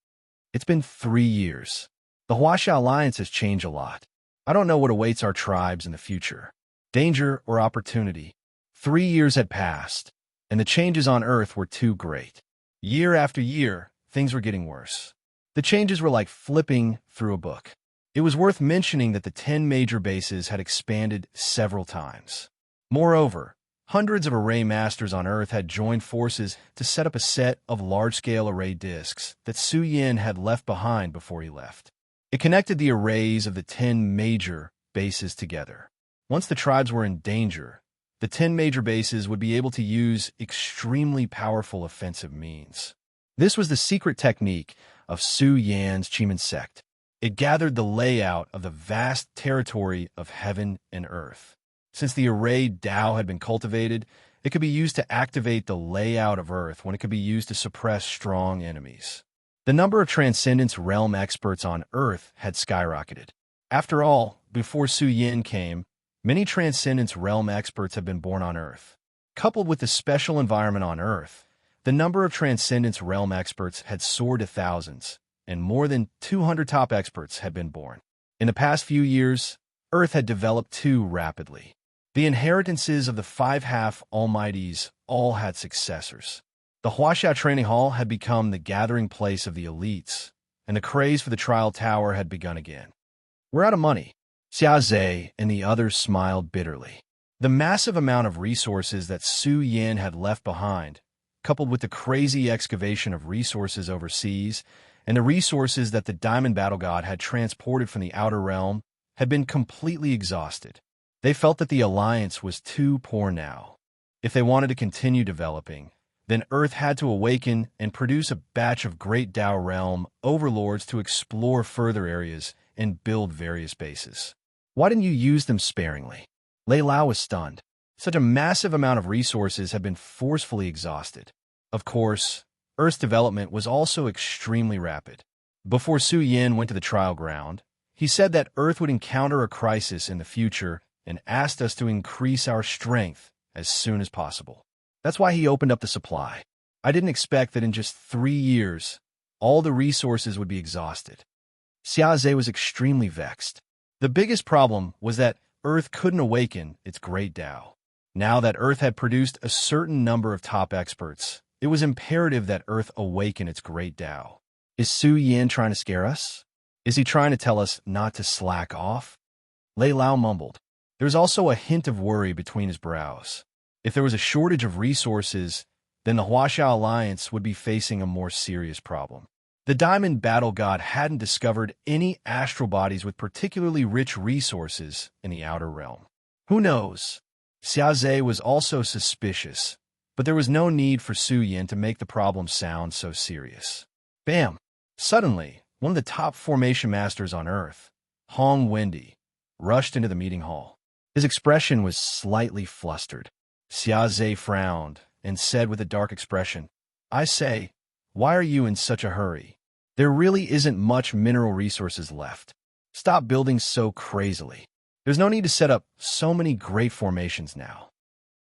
It's been 3 years. The Huaxia Alliance has changed a lot. I don't know what awaits our tribes in the future. Danger or opportunity. 3 years had passed, and the changes on Earth were too great. Year after year, things were getting worse. The changes were like flipping through a book. It was worth mentioning that the 10 major bases had expanded several times. Moreover, hundreds of array masters on Earth had joined forces to set up a set of large-scale array disks that Su Yin had left behind before he left. It connected the arrays of the 10 major bases together. Once the tribes were in danger, the 10 major bases would be able to use extremely powerful offensive means. This was the secret technique of Su Yan's Chiman sect. It gathered the layout of the vast territory of heaven and earth. Since the array Tao had been cultivated, it could be used to activate the layout of Earth when it could be used to suppress strong enemies. The number of Transcendence Realm experts on Earth had skyrocketed. After all, before Su Yin came, many Transcendence Realm experts have been born on Earth. Coupled with the special environment on Earth, the number of Transcendence Realm experts had soared to thousands, and more than 200 top experts had been born. In the past few years, Earth had developed too rapidly. The inheritances of the 5 half-almighties all had successors. The Huaxia Training Hall had become the gathering place of the elites, and the craze for the trial tower had begun again. We're out of money. Xia Zhe and the others smiled bitterly. The massive amount of resources that Su Yin had left behind, coupled with the crazy excavation of resources overseas, and the resources that the Diamond Battle God had transported from the outer realm, had been completely exhausted. They felt that the Alliance was too poor now. If they wanted to continue developing, then Earth had to awaken and produce a batch of Great Tao Realm Overlords to explore further areas and build various bases. Why didn't you use them sparingly? Lei Lao was stunned. Such a massive amount of resources had been forcefully exhausted. Of course, Earth's development was also extremely rapid. Before Su Yin went to the trial ground, he said that Earth would encounter a crisis in the future and asked us to increase our strength as soon as possible. That's why he opened up the supply. I didn't expect that in just 3 years, all the resources would be exhausted. Xia Zhe was extremely vexed. The biggest problem was that Earth couldn't awaken its great Tao. Now that Earth had produced a certain number of top experts, it was imperative that Earth awaken its great Tao. Is Su Yin trying to scare us? Is he trying to tell us not to slack off? Lei Lao mumbled. There was also a hint of worry between his brows. If there was a shortage of resources, then the Huaxia Alliance would be facing a more serious problem. The Diamond Battle God hadn't discovered any astral bodies with particularly rich resources in the outer realm. Who knows? Xia Zhe was also suspicious, but there was no need for Su Yin to make the problem sound so serious. Bam! Suddenly, one of the top formation masters on Earth, Hong Wendy, rushed into the meeting hall. His expression was slightly flustered. Xiaozhe frowned and said with a dark expression, "I say, why are you in such a hurry? There really isn't much mineral resources left. Stop building so crazily. There's no need to set up so many great formations now."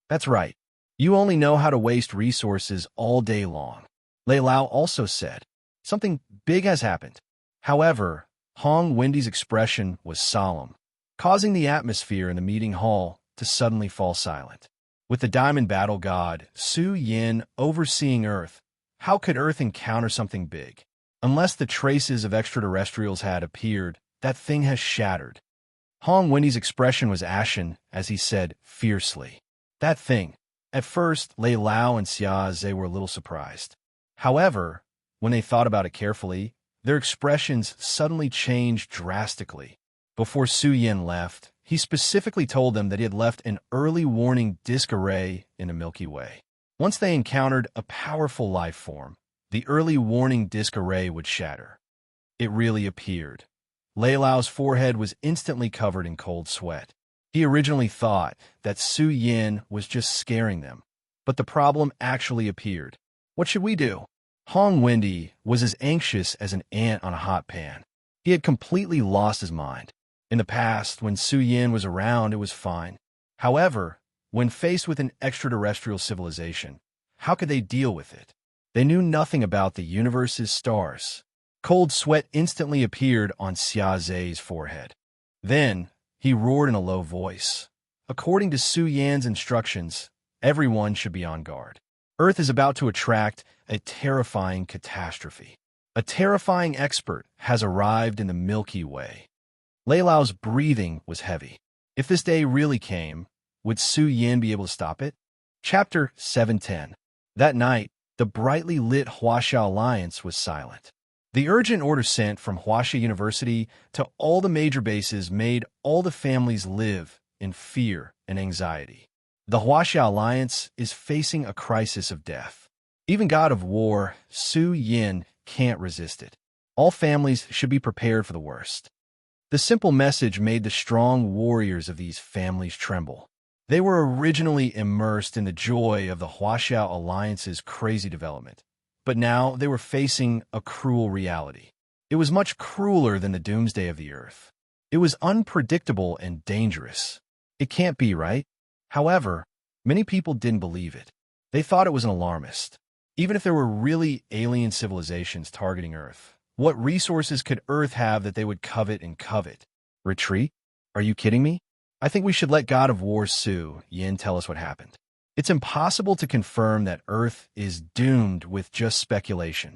"That's right. You only know how to waste resources all day long," Lei Lao also said. "Something big has happened." However, Hong Wendy's expression was solemn, causing the atmosphere in the meeting hall to suddenly fall silent. With the diamond battle god, Su Yin, overseeing Earth, how could Earth encounter something big? Unless the traces of extraterrestrials had appeared, that thing has shattered. Hong Wendy's expression was ashen as he said fiercely, "That thing." At first, Lei Lao and Xiaozhe were a little surprised. However, when they thought about it carefully, their expressions suddenly changed drastically. Before Su Yin left, he specifically told them that he had left an early warning disk array in the Milky Way. Once they encountered a powerful life form, the early warning disk array would shatter. It really appeared. Lei Lao's forehead was instantly covered in cold sweat. He originally thought that Su Yin was just scaring them, but the problem actually appeared. "What should we do?" Hong Wendy was as anxious as an ant on a hot pan. He had completely lost his mind. In the past, when Su Yin was around, it was fine. However, when faced with an extraterrestrial civilization, how could they deal with it? They knew nothing about the universe's stars. Cold sweat instantly appeared on Xiaozhe's forehead. Then, he roared in a low voice. "According to Su Yan's instructions, everyone should be on guard. Earth is about to attract a terrifying catastrophe. A terrifying expert has arrived in the Milky Way." Lei Lao's breathing was heavy. If this day really came, would Su Yin be able to stop it? Chapter 710. That night, the brightly lit Huaxia Alliance was silent. The urgent order sent from Huaxia University to all the major bases made all the families live in fear and anxiety. The Huaxia Alliance is facing a crisis of death. Even God of War, Su Yin, can't resist it. All families should be prepared for the worst. The simple message made the strong warriors of these families tremble. They were originally immersed in the joy of the Huaxia Alliance's crazy development, but now they were facing a cruel reality. It was much crueler than the doomsday of the Earth. It was unpredictable and dangerous. It can't be, right? However, many people didn't believe it. They thought it was an alarmist. Even if there were really alien civilizations targeting Earth, what resources could Earth have that they would covet and covet? Retreat? Are you kidding me? I think we should let God of War Su Yin tell us what happened. It's impossible to confirm that Earth is doomed with just speculation.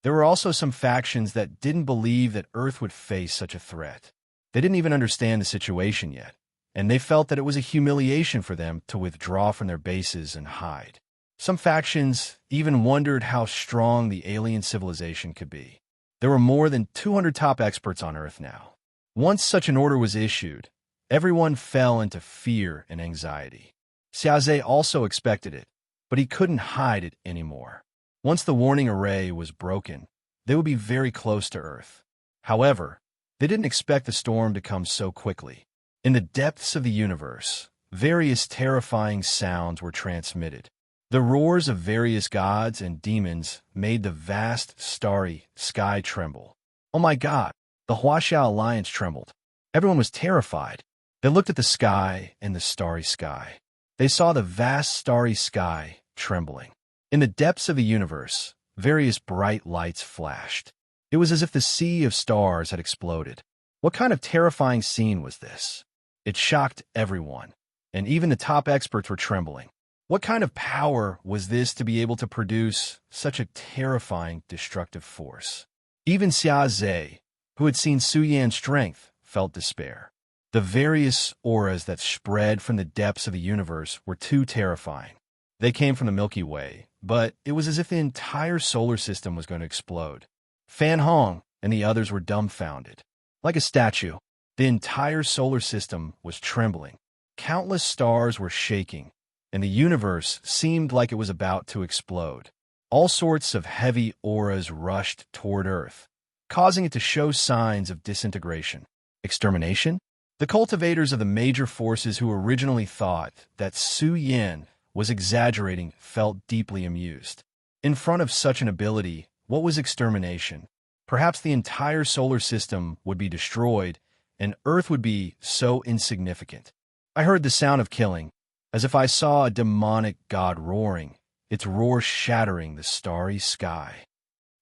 There were also some factions that didn't believe that Earth would face such a threat. They didn't even understand the situation yet, and they felt that it was a humiliation for them to withdraw from their bases and hide. Some factions even wondered how strong the alien civilization could be. There were more than 200 top experts on Earth now. Once such an order was issued, everyone fell into fear and anxiety. Xiaozhe also expected it, but he couldn't hide it anymore. Once the warning array was broken, they would be very close to Earth. However, they didn't expect the storm to come so quickly. In the depths of the universe, various terrifying sounds were transmitted. The roars of various gods and demons made the vast, starry sky tremble. Oh my God! The Huaxia Alliance trembled. Everyone was terrified. They looked at the sky and the starry sky. They saw the vast starry sky trembling. In the depths of the universe, various bright lights flashed. It was as if the sea of stars had exploded. What kind of terrifying scene was this? It shocked everyone, and even the top experts were trembling. What kind of power was this to be able to produce such a terrifying, destructive force? Even Xiaozhe, who had seen Su Yan's strength, felt despair. The various auras that spread from the depths of the universe were too terrifying. They came from the Milky Way, but it was as if the entire solar system was going to explode. Fan Hong and the others were dumbfounded. Like a statue, the entire solar system was trembling. Countless stars were shaking, and the universe seemed like it was about to explode. All sorts of heavy auras rushed toward Earth, causing it to show signs of disintegration. Extermination? The cultivators of the major forces who originally thought that Su Yin was exaggerating felt deeply amused. In front of such an ability, what was extermination? Perhaps the entire solar system would be destroyed, and Earth would be so insignificant. I heard the sound of killing, as if I saw a demonic god roaring, its roar shattering the starry sky.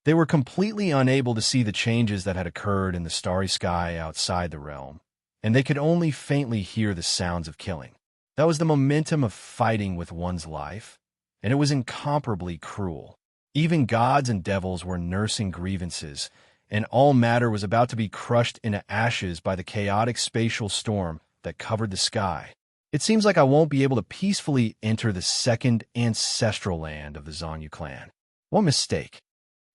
They were completely unable to see the changes that had occurred in the starry sky outside the realm, and they could only faintly hear the sounds of killing. That was the momentum of fighting with one's life, and it was incomparably cruel. Even gods and devils were nursing grievances, and all matter was about to be crushed into ashes by the chaotic spatial storm that covered the sky. It seems like I won't be able to peacefully enter the second ancestral land of the Zhongyu clan. What mistake!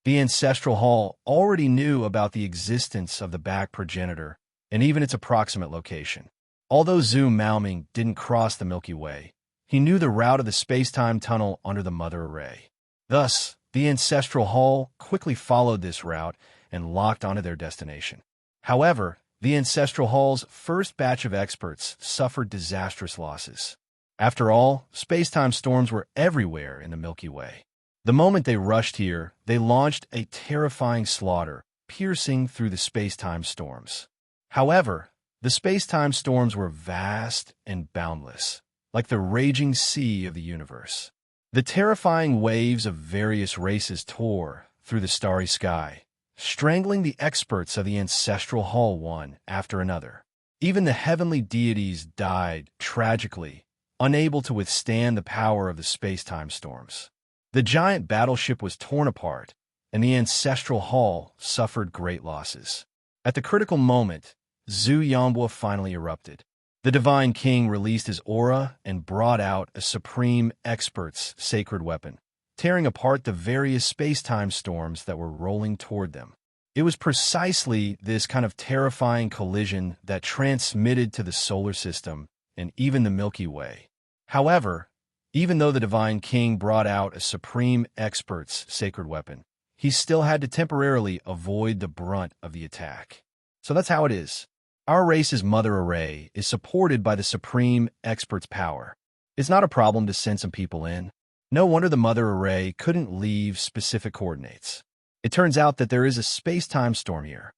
The ancestral hall already knew about the existence of the back progenitor and even its approximate location. Although Zhu Maoming didn't cross the Milky Way, he knew the route of the space-time tunnel under the Mother Array. Thus, the ancestral hall quickly followed this route and locked onto their destination. However, the ancestral hall's first batch of experts suffered disastrous losses. After all, space-time storms were everywhere in the Milky Way. The moment they rushed here, they launched a terrifying slaughter, piercing through the space-time storms. However, the space-time storms were vast and boundless, like the raging sea of the universe. The terrifying waves of various races tore through the starry sky, strangling the experts of the ancestral hall one after another. Even the heavenly deities died tragically, unable to withstand the power of the space-time storms. The giant battleship was torn apart, and the ancestral hall suffered great losses. At the critical moment, Zhu Yongbao finally erupted. The Divine King released his aura and brought out a supreme expert's sacred weapon, tearing apart the various space-time storms that were rolling toward them. It was precisely this kind of terrifying collision that transmitted to the solar system and even the Milky Way. However, even though the Divine King brought out a supreme expert's sacred weapon, he still had to temporarily avoid the brunt of the attack. So that's how it is. Our race's Mother Array is supported by the supreme expert's power. It's not a problem to send some people in. No wonder the Mother Array couldn't leave specific coordinates. It turns out that there is a space-time storm here.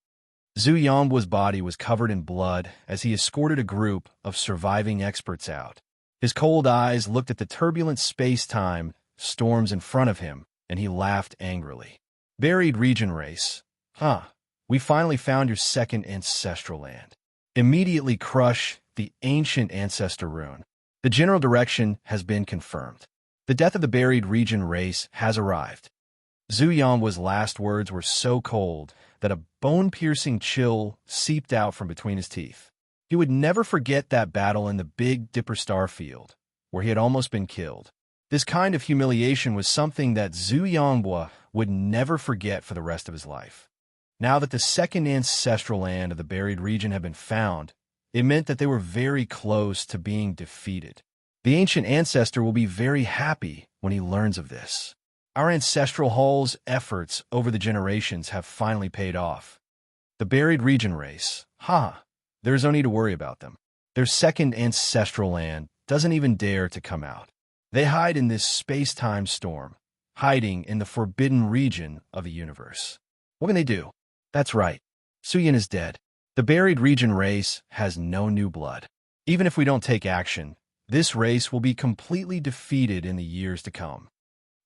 Zhu Yongbao's body was covered in blood as he escorted a group of surviving experts out. His cold eyes looked at the turbulent space-time storms in front of him, and he laughed angrily. Buried region race. We finally found your second ancestral land. Immediately crush the ancient ancestor rune. The general direction has been confirmed. The death of the buried region race has arrived. Zhu Yongbao's last words were so cold that a bone-piercing chill seeped out from between his teeth. He would never forget that battle in the Big Dipper star field, where he had almost been killed. This kind of humiliation was something that Zhu Yongbao would never forget for the rest of his life. Now that the second ancestral land of the buried region had been found, it meant that they were very close to being defeated. The ancient ancestor will be very happy when he learns of this. Our ancestral hall's efforts over the generations have finally paid off. The buried region race, there's no need to worry about them. Their second ancestral land doesn't even dare to come out. They hide in this space-time storm, hiding in the forbidden region of the universe. What can they do? That's right. Su Yin is dead. The buried region race has no new blood. Even if we don't take action, this race will be completely defeated in the years to come.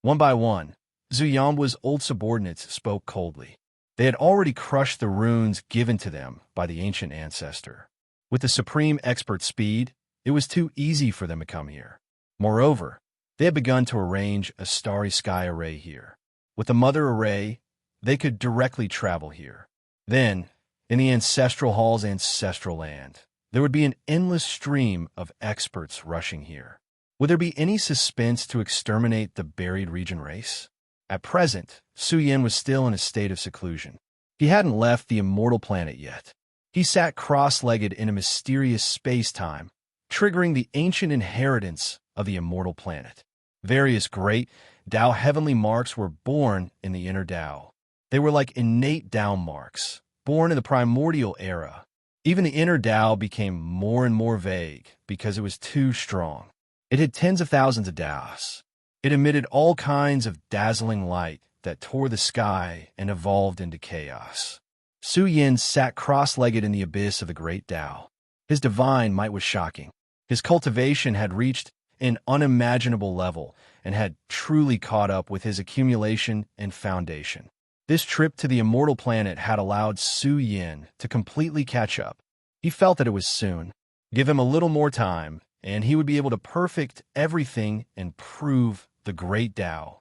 One by one, Zhu Yongbao's old subordinates spoke coldly. They had already crushed the runes given to them by the ancient ancestor. With the supreme expert speed, it was too easy for them to come here. Moreover, they had begun to arrange a starry sky array here. With the Mother Array, they could directly travel here. Then, in the ancestral hall's ancestral land, there would be an endless stream of experts rushing here. Would there be any suspense to exterminate the buried region race? At present, Su Yin was still in a state of seclusion. He hadn't left the immortal planet yet. He sat cross-legged in a mysterious space-time, triggering the ancient inheritance of the immortal planet. Various great Tao heavenly marks were born in the inner Tao. They were like innate Tao marks, born in the primordial era. Even the inner Tao became more and more vague because it was too strong. It had tens of thousands of Taos. It emitted all kinds of dazzling light that tore the sky and evolved into chaos. Su Yin sat cross-legged in the abyss of the great Tao. His divine might was shocking. His cultivation had reached an unimaginable level and had truly caught up with his accumulation and foundation. This trip to the immortal planet had allowed Su Yin to completely catch up. He felt that it was soon. Give him a little more time, and he would be able to perfect everything and prove the great Tao.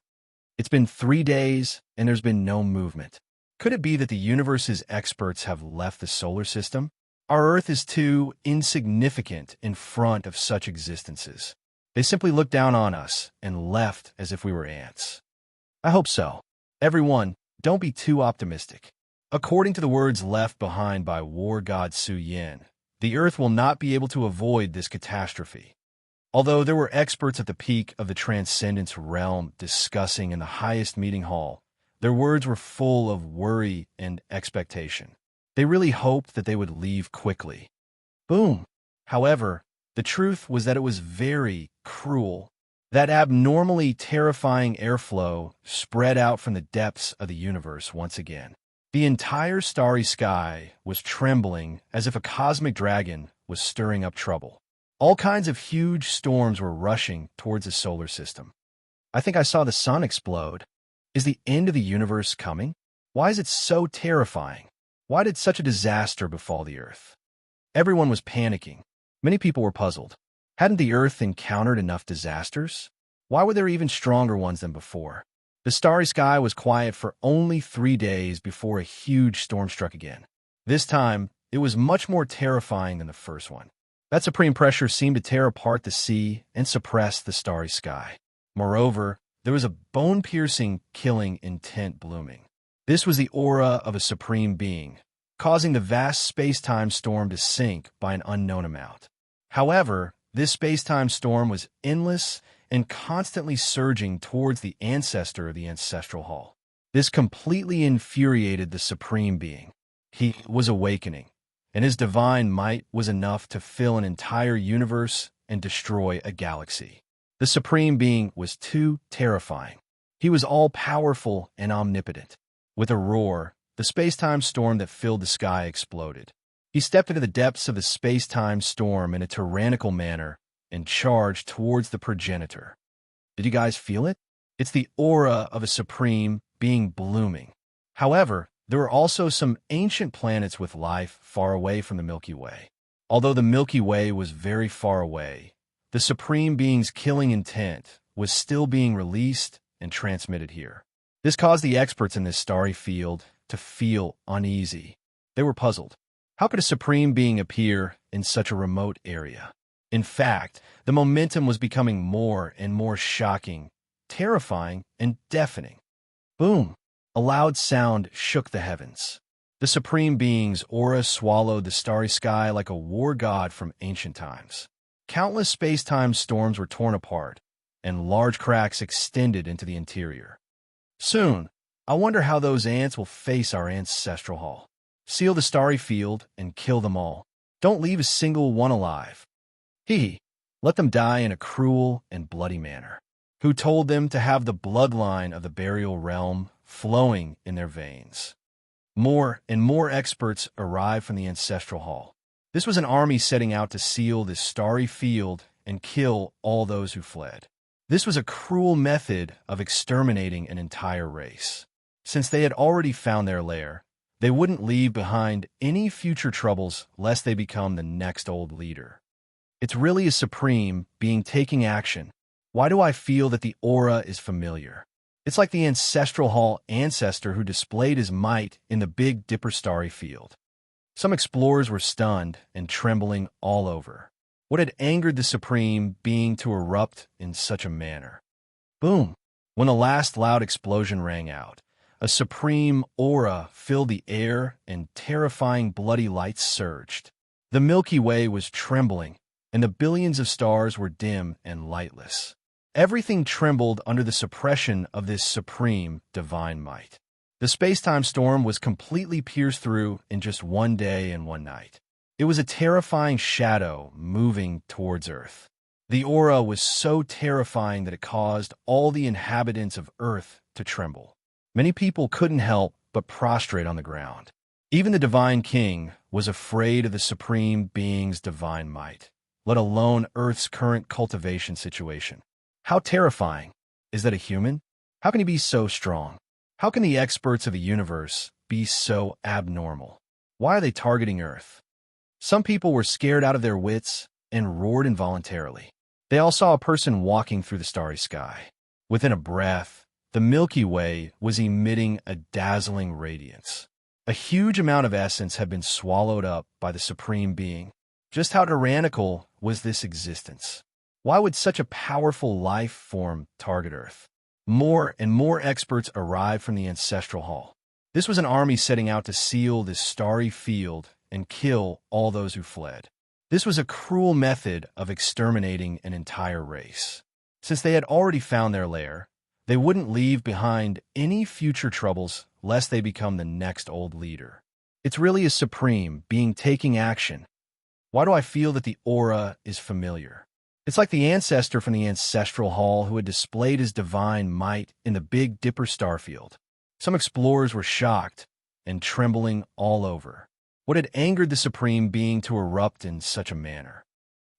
It's been 3 days, and there's been no movement. Could it be that the universe's experts have left the solar system? Our Earth is too insignificant in front of such existences. They simply looked down on us and left as if we were ants. I hope so. Everyone, don't be too optimistic. According to the words left behind by war god Su Yin, the Earth will not be able to avoid this catastrophe. Although there were experts at the peak of the Transcendence realm discussing in the highest meeting hall, their words were full of worry and expectation. They really hoped that they would leave quickly. Boom! However, the truth was that it was very cruel. That abnormally terrifying airflow spread out from the depths of the universe once again. The entire starry sky was trembling as if a cosmic dragon was stirring up trouble. All kinds of huge storms were rushing towards the solar system. I think I saw the sun explode. Is the end of the universe coming? Why is it so terrifying? Why did such a disaster befall the Earth? Everyone was panicking. Many people were puzzled. Hadn't the Earth encountered enough disasters? Why were there even stronger ones than before? The starry sky was quiet for only 3 days before a huge storm struck again. This time, it was much more terrifying than the first one. That supreme pressure seemed to tear apart the sea and suppress the starry sky. Moreover, there was a bone-piercing, killing intent blooming. This was the aura of a supreme being, causing the vast space-time storm to sink by an unknown amount. However, this space-time storm was endless and constantly surging towards the ancestor of the ancestral hall. This completely infuriated the supreme being. He was awakening, and his divine might was enough to fill an entire universe and destroy a galaxy. The supreme being was too terrifying. He was all-powerful and omnipotent. With a roar, the space-time storm that filled the sky exploded. He stepped into the depths of the space-time storm in a tyrannical manner and charged towards the progenitor. Did you guys feel it? It's the aura of a supreme being blooming. However, there were also some ancient planets with life far away from the Milky Way. Although the Milky Way was very far away, the supreme being's killing intent was still being released and transmitted here. This caused the experts in this starry field to feel uneasy. They were puzzled. How could a supreme being appear in such a remote area? In fact, the momentum was becoming more and more shocking, terrifying, and deafening. Boom! A loud sound shook the heavens. The supreme being's aura swallowed the starry sky like a war god from ancient times. Countless space-time storms were torn apart, and large cracks extended into the interior. Soon, I wonder how those ants will face our ancestral hall. Seal the starry field and kill them all. Don't leave a single one alive. Let them die in a cruel and bloody manner. Who told them to have the bloodline of the burial realm flowing in their veins? More and more experts arrived from the ancestral hall. This was an army setting out to seal this starry field and kill all those who fled. This was a cruel method of exterminating an entire race. Since they had already found their lair, they wouldn't leave behind any future troubles lest they become the next old leader. It's really a supreme being taking action. Why do I feel that the aura is familiar? It's like the ancestral hall ancestor who displayed his might in the Big Dipper starry field. Some explorers were stunned and trembling all over. What had angered the supreme being to erupt in such a manner? Boom! When the last loud explosion rang out, a supreme aura filled the air and terrifying bloody lights surged. The Milky Way was trembling, and the billions of stars were dim and lightless. Everything trembled under the suppression of this supreme divine might. The space-time storm was completely pierced through in just one day and one night. It was a terrifying shadow moving towards Earth. The aura was so terrifying that it caused all the inhabitants of Earth to tremble. Many people couldn't help but prostrate on the ground. Even the Divine King was afraid of the Supreme Being's divine might, let alone Earth's current cultivation situation. How terrifying! Is that a human? How can he be so strong? How can the experts of the universe be so abnormal? Why are they targeting Earth? Some people were scared out of their wits and roared involuntarily. They all saw a person walking through the starry sky. Within a breath, the Milky Way was emitting a dazzling radiance. A huge amount of essence had been swallowed up by the Supreme Being. Just how tyrannical was this existence? Why would such a powerful life form target Earth? More and more experts arrived from the Ancestral Hall. This was an army setting out to seal this starry field and kill all those who fled. This was a cruel method of exterminating an entire race. Since they had already found their lair, they wouldn't leave behind any future troubles lest they become the next old leader. It's really a Supreme Being taking action. Why do I feel that the aura is familiar? It's like the ancestor from the Ancestral Hall who had displayed his divine might in the Big Dipper starfield. Some explorers were shocked and trembling all over. What had angered the Supreme Being to erupt in such a manner?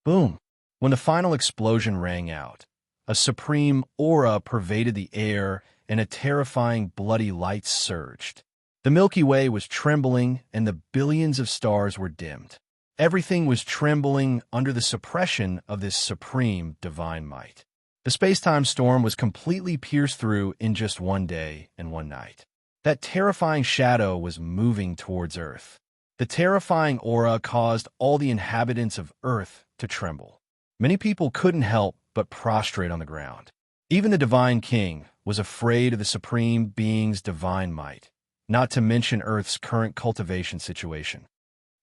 Boom! When the final explosion rang out, a supreme aura pervaded the air and a terrifying bloody light surged. The Milky Way was trembling and the billions of stars were dimmed. Everything was trembling under the suppression of this supreme divine might. The space-time storm was completely pierced through in just one day and one night. That terrifying shadow was moving towards Earth. The terrifying aura caused all the inhabitants of Earth to tremble. Many people couldn't help but prostrate on the ground. Even the Divine King was afraid of the Supreme Being's divine might, not to mention Earth's current cultivation situation.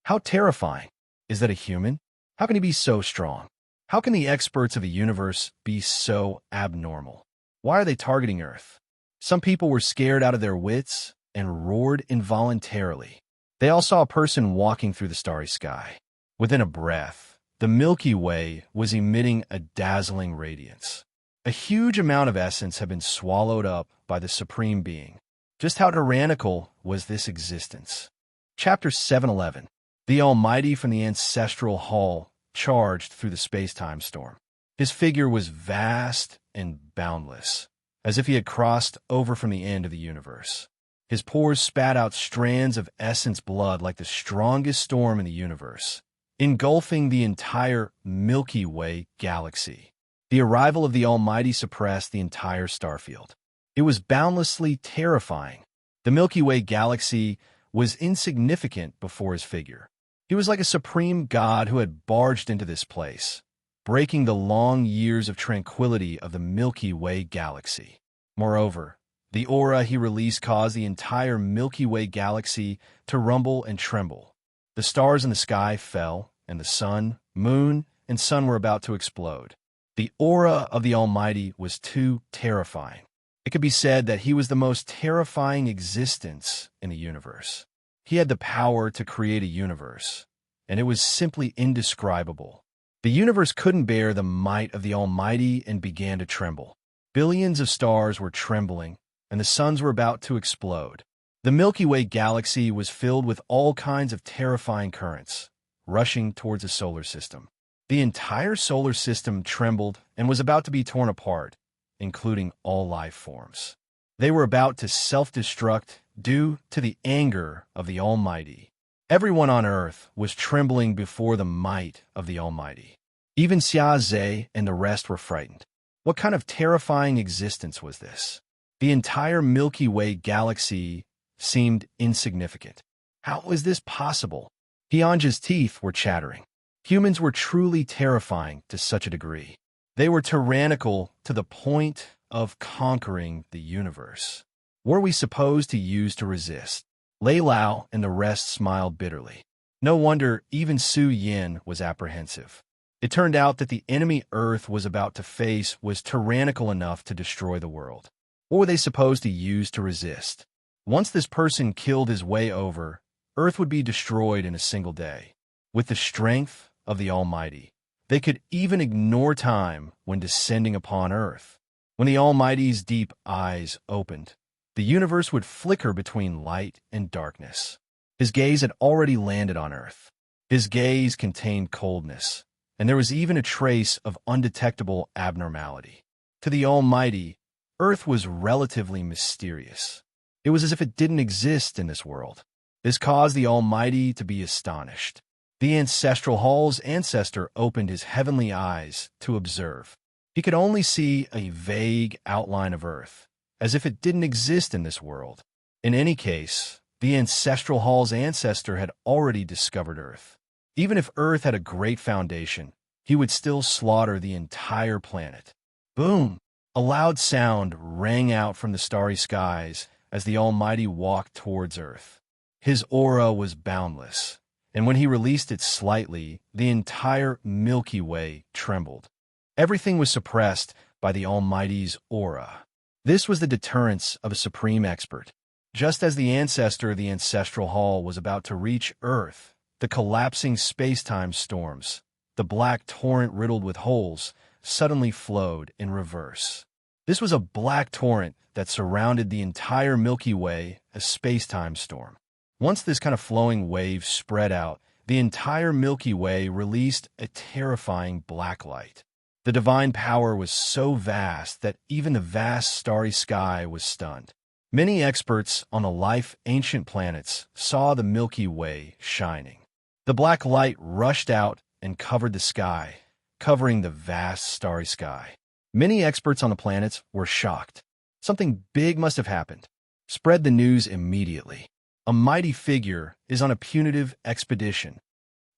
How terrifying! Is that a human? How can he be so strong? How can the experts of the universe be so abnormal? Why are they targeting Earth? Some people were scared out of their wits and roared involuntarily. They all saw a person walking through the starry sky. Within a breath, the Milky Way was emitting a dazzling radiance. A huge amount of essence had been swallowed up by the Supreme Being. Just how tyrannical was this existence? Chapter 711. The Almighty from the Ancestral Hall charged through the space-time storm. His figure was vast and boundless, as if he had crossed over from the end of the universe. His pores spat out strands of essence blood like the strongest storm in the universe, engulfing the entire Milky Way galaxy. The arrival of the Almighty suppressed the entire starfield. It was boundlessly terrifying. The Milky Way galaxy was insignificant before his figure. He was like a supreme god who had barged into this place, breaking the long years of tranquility of the Milky Way galaxy. Moreover, the aura he released caused the entire Milky Way galaxy to rumble and tremble. The stars in the sky fell, and the sun, moon, and sun were about to explode. The aura of the Almighty was too terrifying. It could be said that he was the most terrifying existence in the universe. He had the power to create a universe, and it was simply indescribable. The universe couldn't bear the might of the Almighty and began to tremble. Billions of stars were trembling, and the suns were about to explode. The Milky Way galaxy was filled with all kinds of terrifying currents, rushing towards the solar system. The entire solar system trembled and was about to be torn apart, including all life forms. They were about to self-destruct due to the anger of the Almighty. Everyone on Earth was trembling before the might of the Almighty. Even Xia and the rest were frightened. What kind of terrifying existence was this? The entire Milky Way galaxy seemed insignificant. How was this possible? Hyunja's teeth were chattering. Humans were truly terrifying to such a degree. They were tyrannical to the point of conquering the universe. Were we supposed to use to resist? Lei Lao and the rest smiled bitterly. No wonder even Su Yin was apprehensive. It turned out that the enemy Earth was about to face was tyrannical enough to destroy the world. What were they supposed to use to resist? Once this person killed his way over, Earth would be destroyed in a single day. With the strength of the Almighty, they could even ignore time when descending upon Earth. When the Almighty's deep eyes opened, the universe would flicker between light and darkness. His gaze had already landed on Earth. His gaze contained coldness, and there was even a trace of undetectable abnormality. To the Almighty, Earth was relatively mysterious. It was as if it didn't exist in this world. This caused the Almighty to be astonished. The ancestral hall's ancestor opened his heavenly eyes to observe. He could only see a vague outline of Earth, as if it didn't exist in this world. In any case, the ancestral hall's ancestor had already discovered Earth. Even if Earth had a great foundation, he would still slaughter the entire planet. Boom! A loud sound rang out from the starry skies as the Almighty walked towards Earth. His aura was boundless, and when he released it slightly, the entire Milky Way trembled. Everything was suppressed by the Almighty's aura. This was the deterrence of a supreme expert. Just as the ancestor of the ancestral hall was about to reach Earth, the collapsing space-time storms, the black torrent riddled with holes, suddenly flowed in reverse. This was a black torrent that surrounded the entire Milky Way, a space-time storm. Once this kind of flowing wave spread out, the entire Milky Way released a terrifying black light. The divine power was so vast that even the vast starry sky was stunned. Many experts on the life-ancient planets saw the Milky Way shining. The black light rushed out and covered the sky, covering the vast starry sky. Many experts on the planets were shocked. Something big must have happened. Spread the news immediately. A mighty figure is on a punitive expedition.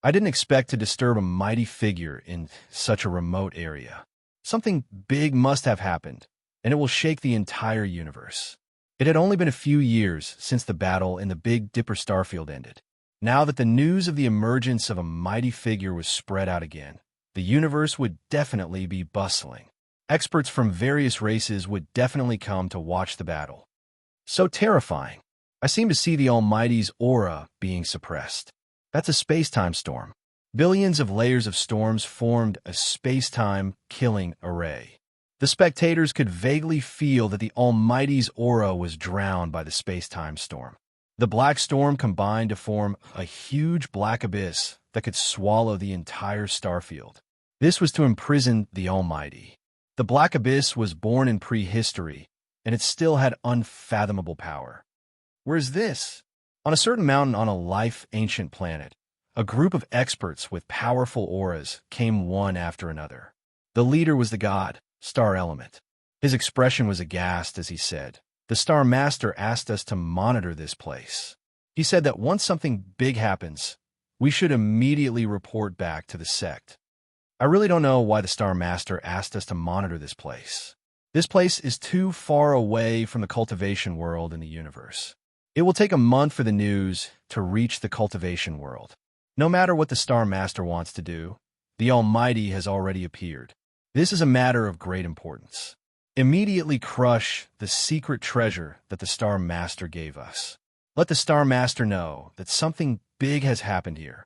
I didn't expect to disturb a mighty figure in such a remote area. Something big must have happened, and it will shake the entire universe. It had only been a few years since the battle in the Big Dipper starfield ended. Now that the news of the emergence of a mighty figure was spread out again, the universe would definitely be bustling. Experts from various races would definitely come to watch the battle. So terrifying. I seem to see the Almighty's aura being suppressed. That's a space-time storm. Billions of layers of storms formed a space-time killing array. The spectators could vaguely feel that the Almighty's aura was drowned by the space-time storm. The black storm combined to form a huge black abyss that could swallow the entire starfield. This was to imprison the Almighty. The black abyss was born in prehistory, and it still had unfathomable power. Where's this? On a certain mountain on a life-ancient planet, a group of experts with powerful auras came one after another. The leader was the god, Star Element. His expression was aghast as he said, "The Star Master asked us to monitor this place. He said that once something big happens, we should immediately report back to the sect. I really don't know why the Star Master asked us to monitor this place. This place is too far away from the cultivation world in the universe. It will take a month for the news to reach the cultivation world. No matter what the Star Master wants to do, the Almighty has already appeared. This is a matter of great importance. Immediately crush the secret treasure that the Star Master gave us. Let the Star Master know that something big has happened here."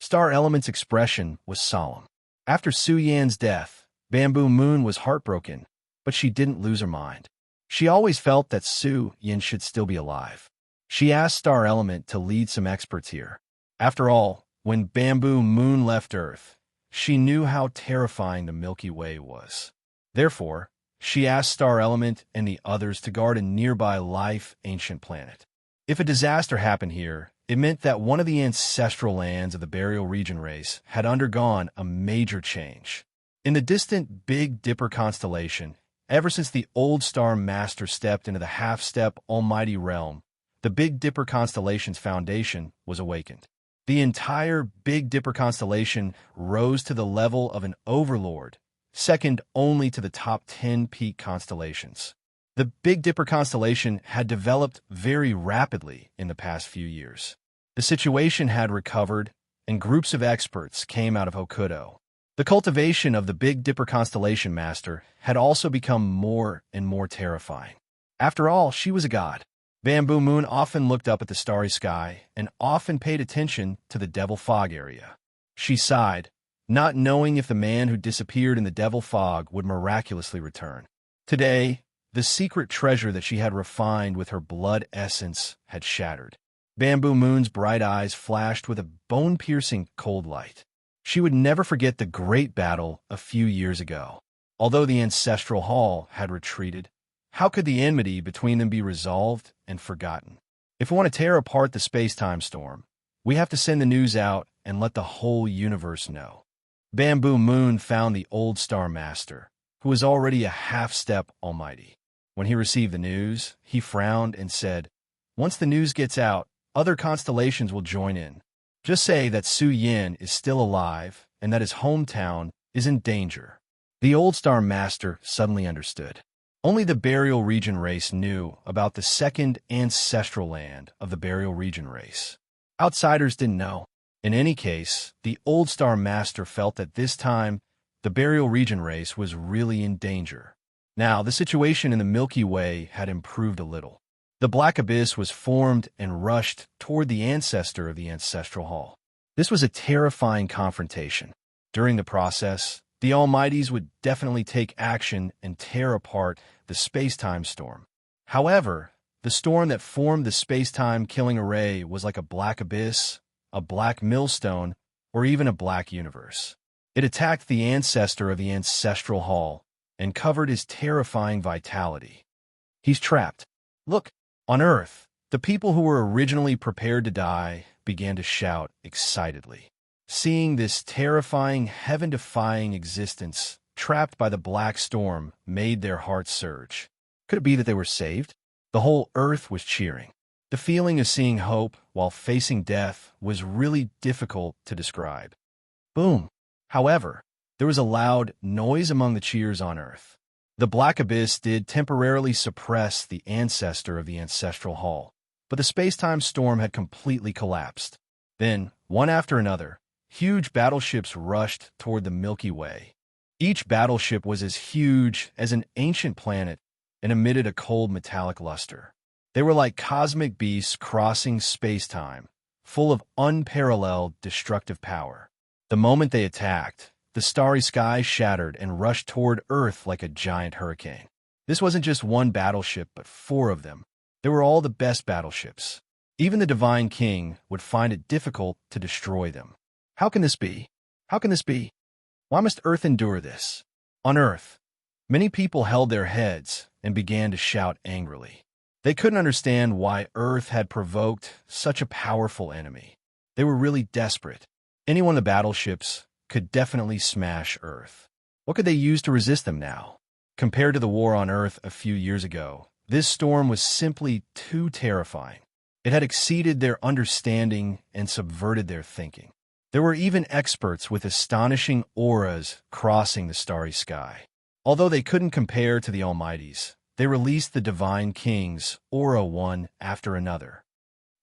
Star Element's expression was solemn. After Su Yan's death, Bamboo Moon was heartbroken, but she didn't lose her mind. She always felt that Su Yan should still be alive. She asked Star Element to lead some experts here. After all, when Bamboo Moon left Earth, she knew how terrifying the Milky Way was. Therefore, she asked Star Element and the others to guard a nearby life-ancient planet. If a disaster happened here, it meant that one of the ancestral lands of the Burial Region race had undergone a major change. In the distant Big Dipper constellation, ever since the old Star Master stepped into the half-step Almighty realm, the Big Dipper constellation's foundation was awakened. The entire Big Dipper constellation rose to the level of an Overlord, second only to the top 10 peak constellations. The Big Dipper constellation had developed very rapidly in the past few years. The situation had recovered, and groups of experts came out of Hokuto. The cultivation of the Big Dipper constellation master had also become more and more terrifying. After all, she was a god. Bamboo Moon often looked up at the starry sky and often paid attention to the Devil Fog area. She sighed, not knowing if the man who disappeared in the Devil Fog would miraculously return. Today, the secret treasure that she had refined with her blood essence had shattered. Bamboo Moon's bright eyes flashed with a bone-piercing cold light. She would never forget the great battle a few years ago. Although the ancestral hall had retreated, how could the enmity between them be resolved and forgotten? If we want to tear apart the space-time storm, we have to send the news out and let the whole universe know. Bamboo Moon found the Old Star Master, who was already a half-step almighty. When he received the news, he frowned and said, "Once the news gets out, other constellations will join in. Just say that Su Yin is still alive and that his hometown is in danger." The Old Star Master suddenly understood. Only the Burial Region race knew about the second ancestral land of the Burial Region race. Outsiders didn't know. In any case, the Old Star Master felt that this time, the Burial Region race was really in danger. Now, the situation in the Milky Way had improved a little. The Black Abyss was formed and rushed toward the ancestor of the Ancestral Hall. This was a terrifying confrontation. During the process, the Almighties would definitely take action and tear apart the space-time storm. However, the storm that formed the space-time killing array was like a black abyss, a black millstone, or even a black universe. It attacked the ancestor of the Ancestral Hall and covered his terrifying vitality. He's trapped. Look, on Earth, the people who were originally prepared to die began to shout excitedly. Seeing this terrifying, heaven-defying existence trapped by the black storm made their hearts surge. Could it be that they were saved? The whole Earth was cheering. The feeling of seeing hope while facing death was really difficult to describe. Boom! However, there was a loud noise among the cheers on Earth. The Black Abyss did temporarily suppress the ancestor of the Ancestral Hall, but the space-time storm had completely collapsed. Then, one after another, huge battleships rushed toward the Milky Way. Each battleship was as huge as an ancient planet and emitted a cold metallic luster. They were like cosmic beasts crossing space-time, full of unparalleled destructive power. The moment they attacked, the starry sky shattered and rushed toward Earth like a giant hurricane. This wasn't just one battleship, but 4 of them. They were all the best battleships. Even the Divine King would find it difficult to destroy them. How can this be? How can this be? Why must Earth endure this? On Earth, many people held their heads and began to shout angrily. They couldn't understand why Earth had provoked such a powerful enemy. They were really desperate. Any one of the battleships could definitely smash Earth. What could they use to resist them now? Compared to the war on Earth a few years ago, this storm was simply too terrifying. It had exceeded their understanding and subverted their thinking. There were even experts with astonishing auras crossing the starry sky. Although they couldn't compare to the Almighties, they released the Divine King's aura one after another.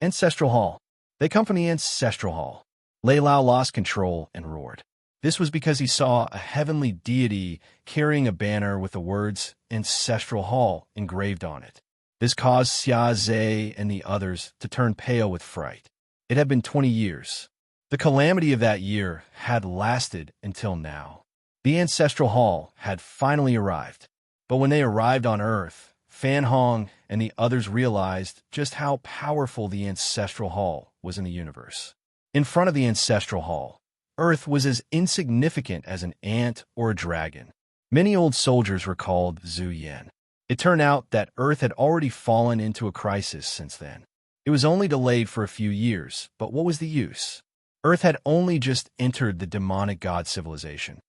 Ancestral Hall. They come from the Ancestral Hall. Lei Lao lost control and roared. This was because he saw a heavenly deity carrying a banner with the words Ancestral Hall engraved on it. This caused Xia Zhe and the others to turn pale with fright. It had been 20 years. The calamity of that year had lasted until now. The Ancestral Hall had finally arrived. But when they arrived on Earth, Fan Hong and the others realized just how powerful the Ancestral Hall was in the universe. In front of the Ancestral Hall, Earth was as insignificant as an ant or a dragon. Many old soldiers were called Zhu Yan. It turned out that Earth had already fallen into a crisis since then. It was only delayed for a few years, but what was the use? Earth had only just entered the demonic god civilization.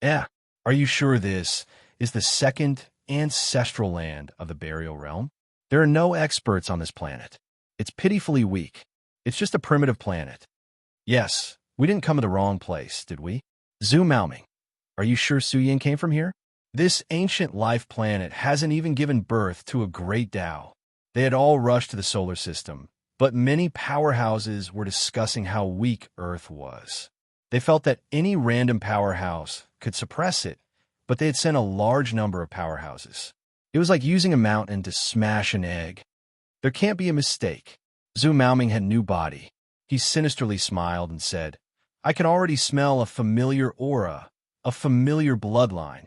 Are you sure this is the second ancestral land of the burial realm? There are no experts on this planet. It's pitifully weak. It's just a primitive planet. Yes, we didn't come to the wrong place, did we? Zhu Maoming, are you sure Su Yin came from here? This ancient life planet hasn't even given birth to a great Tao. They had all rushed to the solar system, but many powerhouses were discussing how weak Earth was. They felt that any random powerhouse could suppress it, but they had sent a large number of powerhouses. It was like using a mountain to smash an egg. There can't be a mistake. Zhu Maoming had new body. He sinisterly smiled and said, I can already smell a familiar aura, a familiar bloodline.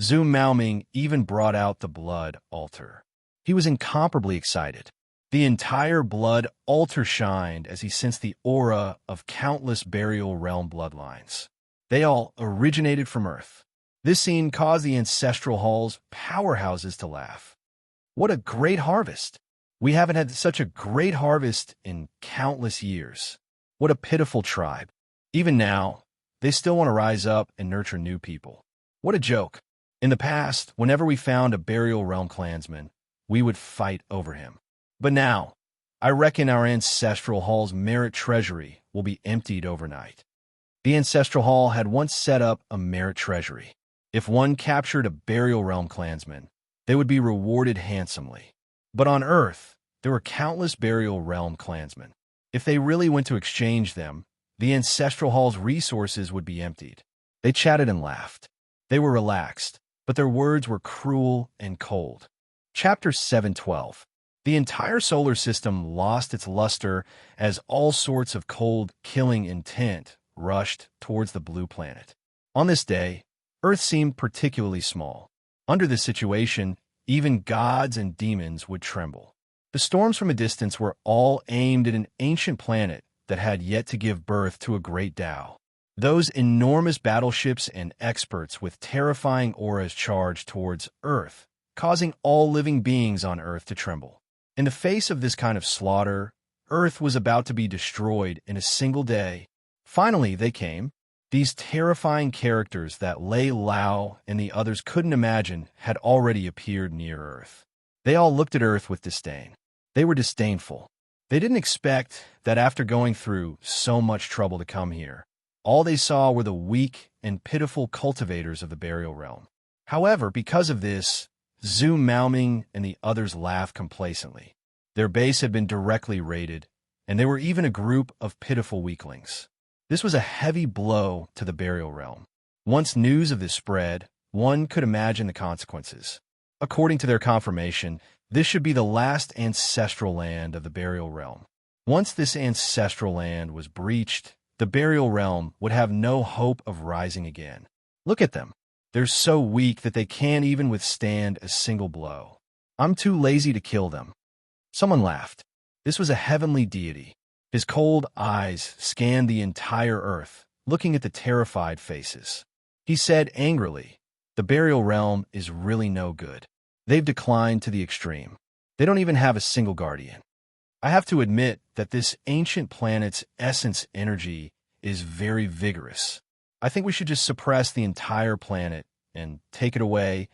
Zhu Maoming even brought out the blood altar. He was incomparably excited. The entire blood altar shined as he sensed the aura of countless burial realm bloodlines. They all originated from Earth. This scene caused the ancestral hall's powerhouses to laugh. What a great harvest! We haven't had such a great harvest in countless years. What a pitiful tribe. Even now, they still want to rise up and nurture new people. What a joke. In the past, whenever we found a burial realm clansman, we would fight over him. But now, I reckon our ancestral hall's merit treasury will be emptied overnight. The ancestral hall had once set up a merit treasury. If one captured a burial realm clansman, they would be rewarded handsomely. But on Earth, there were countless burial realm clansmen. If they really went to exchange them, the ancestral hall's resources would be emptied. They chatted and laughed. They were relaxed, but their words were cruel and cold. Chapter 712. The entire solar system lost its luster as all sorts of cold, killing intent rushed towards the blue planet. On this day, Earth seemed particularly small. Under this situation, even gods and demons would tremble. The storms from a distance were all aimed at an ancient planet that had yet to give birth to a great Tao. Those enormous battleships and experts with terrifying auras charged towards Earth, causing all living beings on Earth to tremble. In the face of this kind of slaughter, Earth was about to be destroyed in a single day. Finally, they came. These terrifying characters that Lei Lao and the others couldn't imagine had already appeared near Earth. They all looked at Earth with disdain. They were disdainful. They didn't expect that after going through so much trouble to come here, all they saw were the weak and pitiful cultivators of the burial realm. However, because of this, Zhu Maoming and the others laughed complacently. Their base had been directly raided, and they were even a group of pitiful weaklings. This was a heavy blow to the burial realm. Once news of this spread, one could imagine the consequences. According to their confirmation, this should be the last ancestral land of the burial realm. Once this ancestral land was breached, the burial realm would have no hope of rising again. Look at them. They're so weak that they can't even withstand a single blow. I'm too lazy to kill them. Someone laughed. This was a heavenly deity. His cold eyes scanned the entire Earth, looking at the terrified faces. He said angrily, the burial realm is really no good. They've declined to the extreme. They don't even have a single guardian. I have to admit that this ancient planet's essence energy is very vigorous. I think we should just suppress the entire planet and take it away,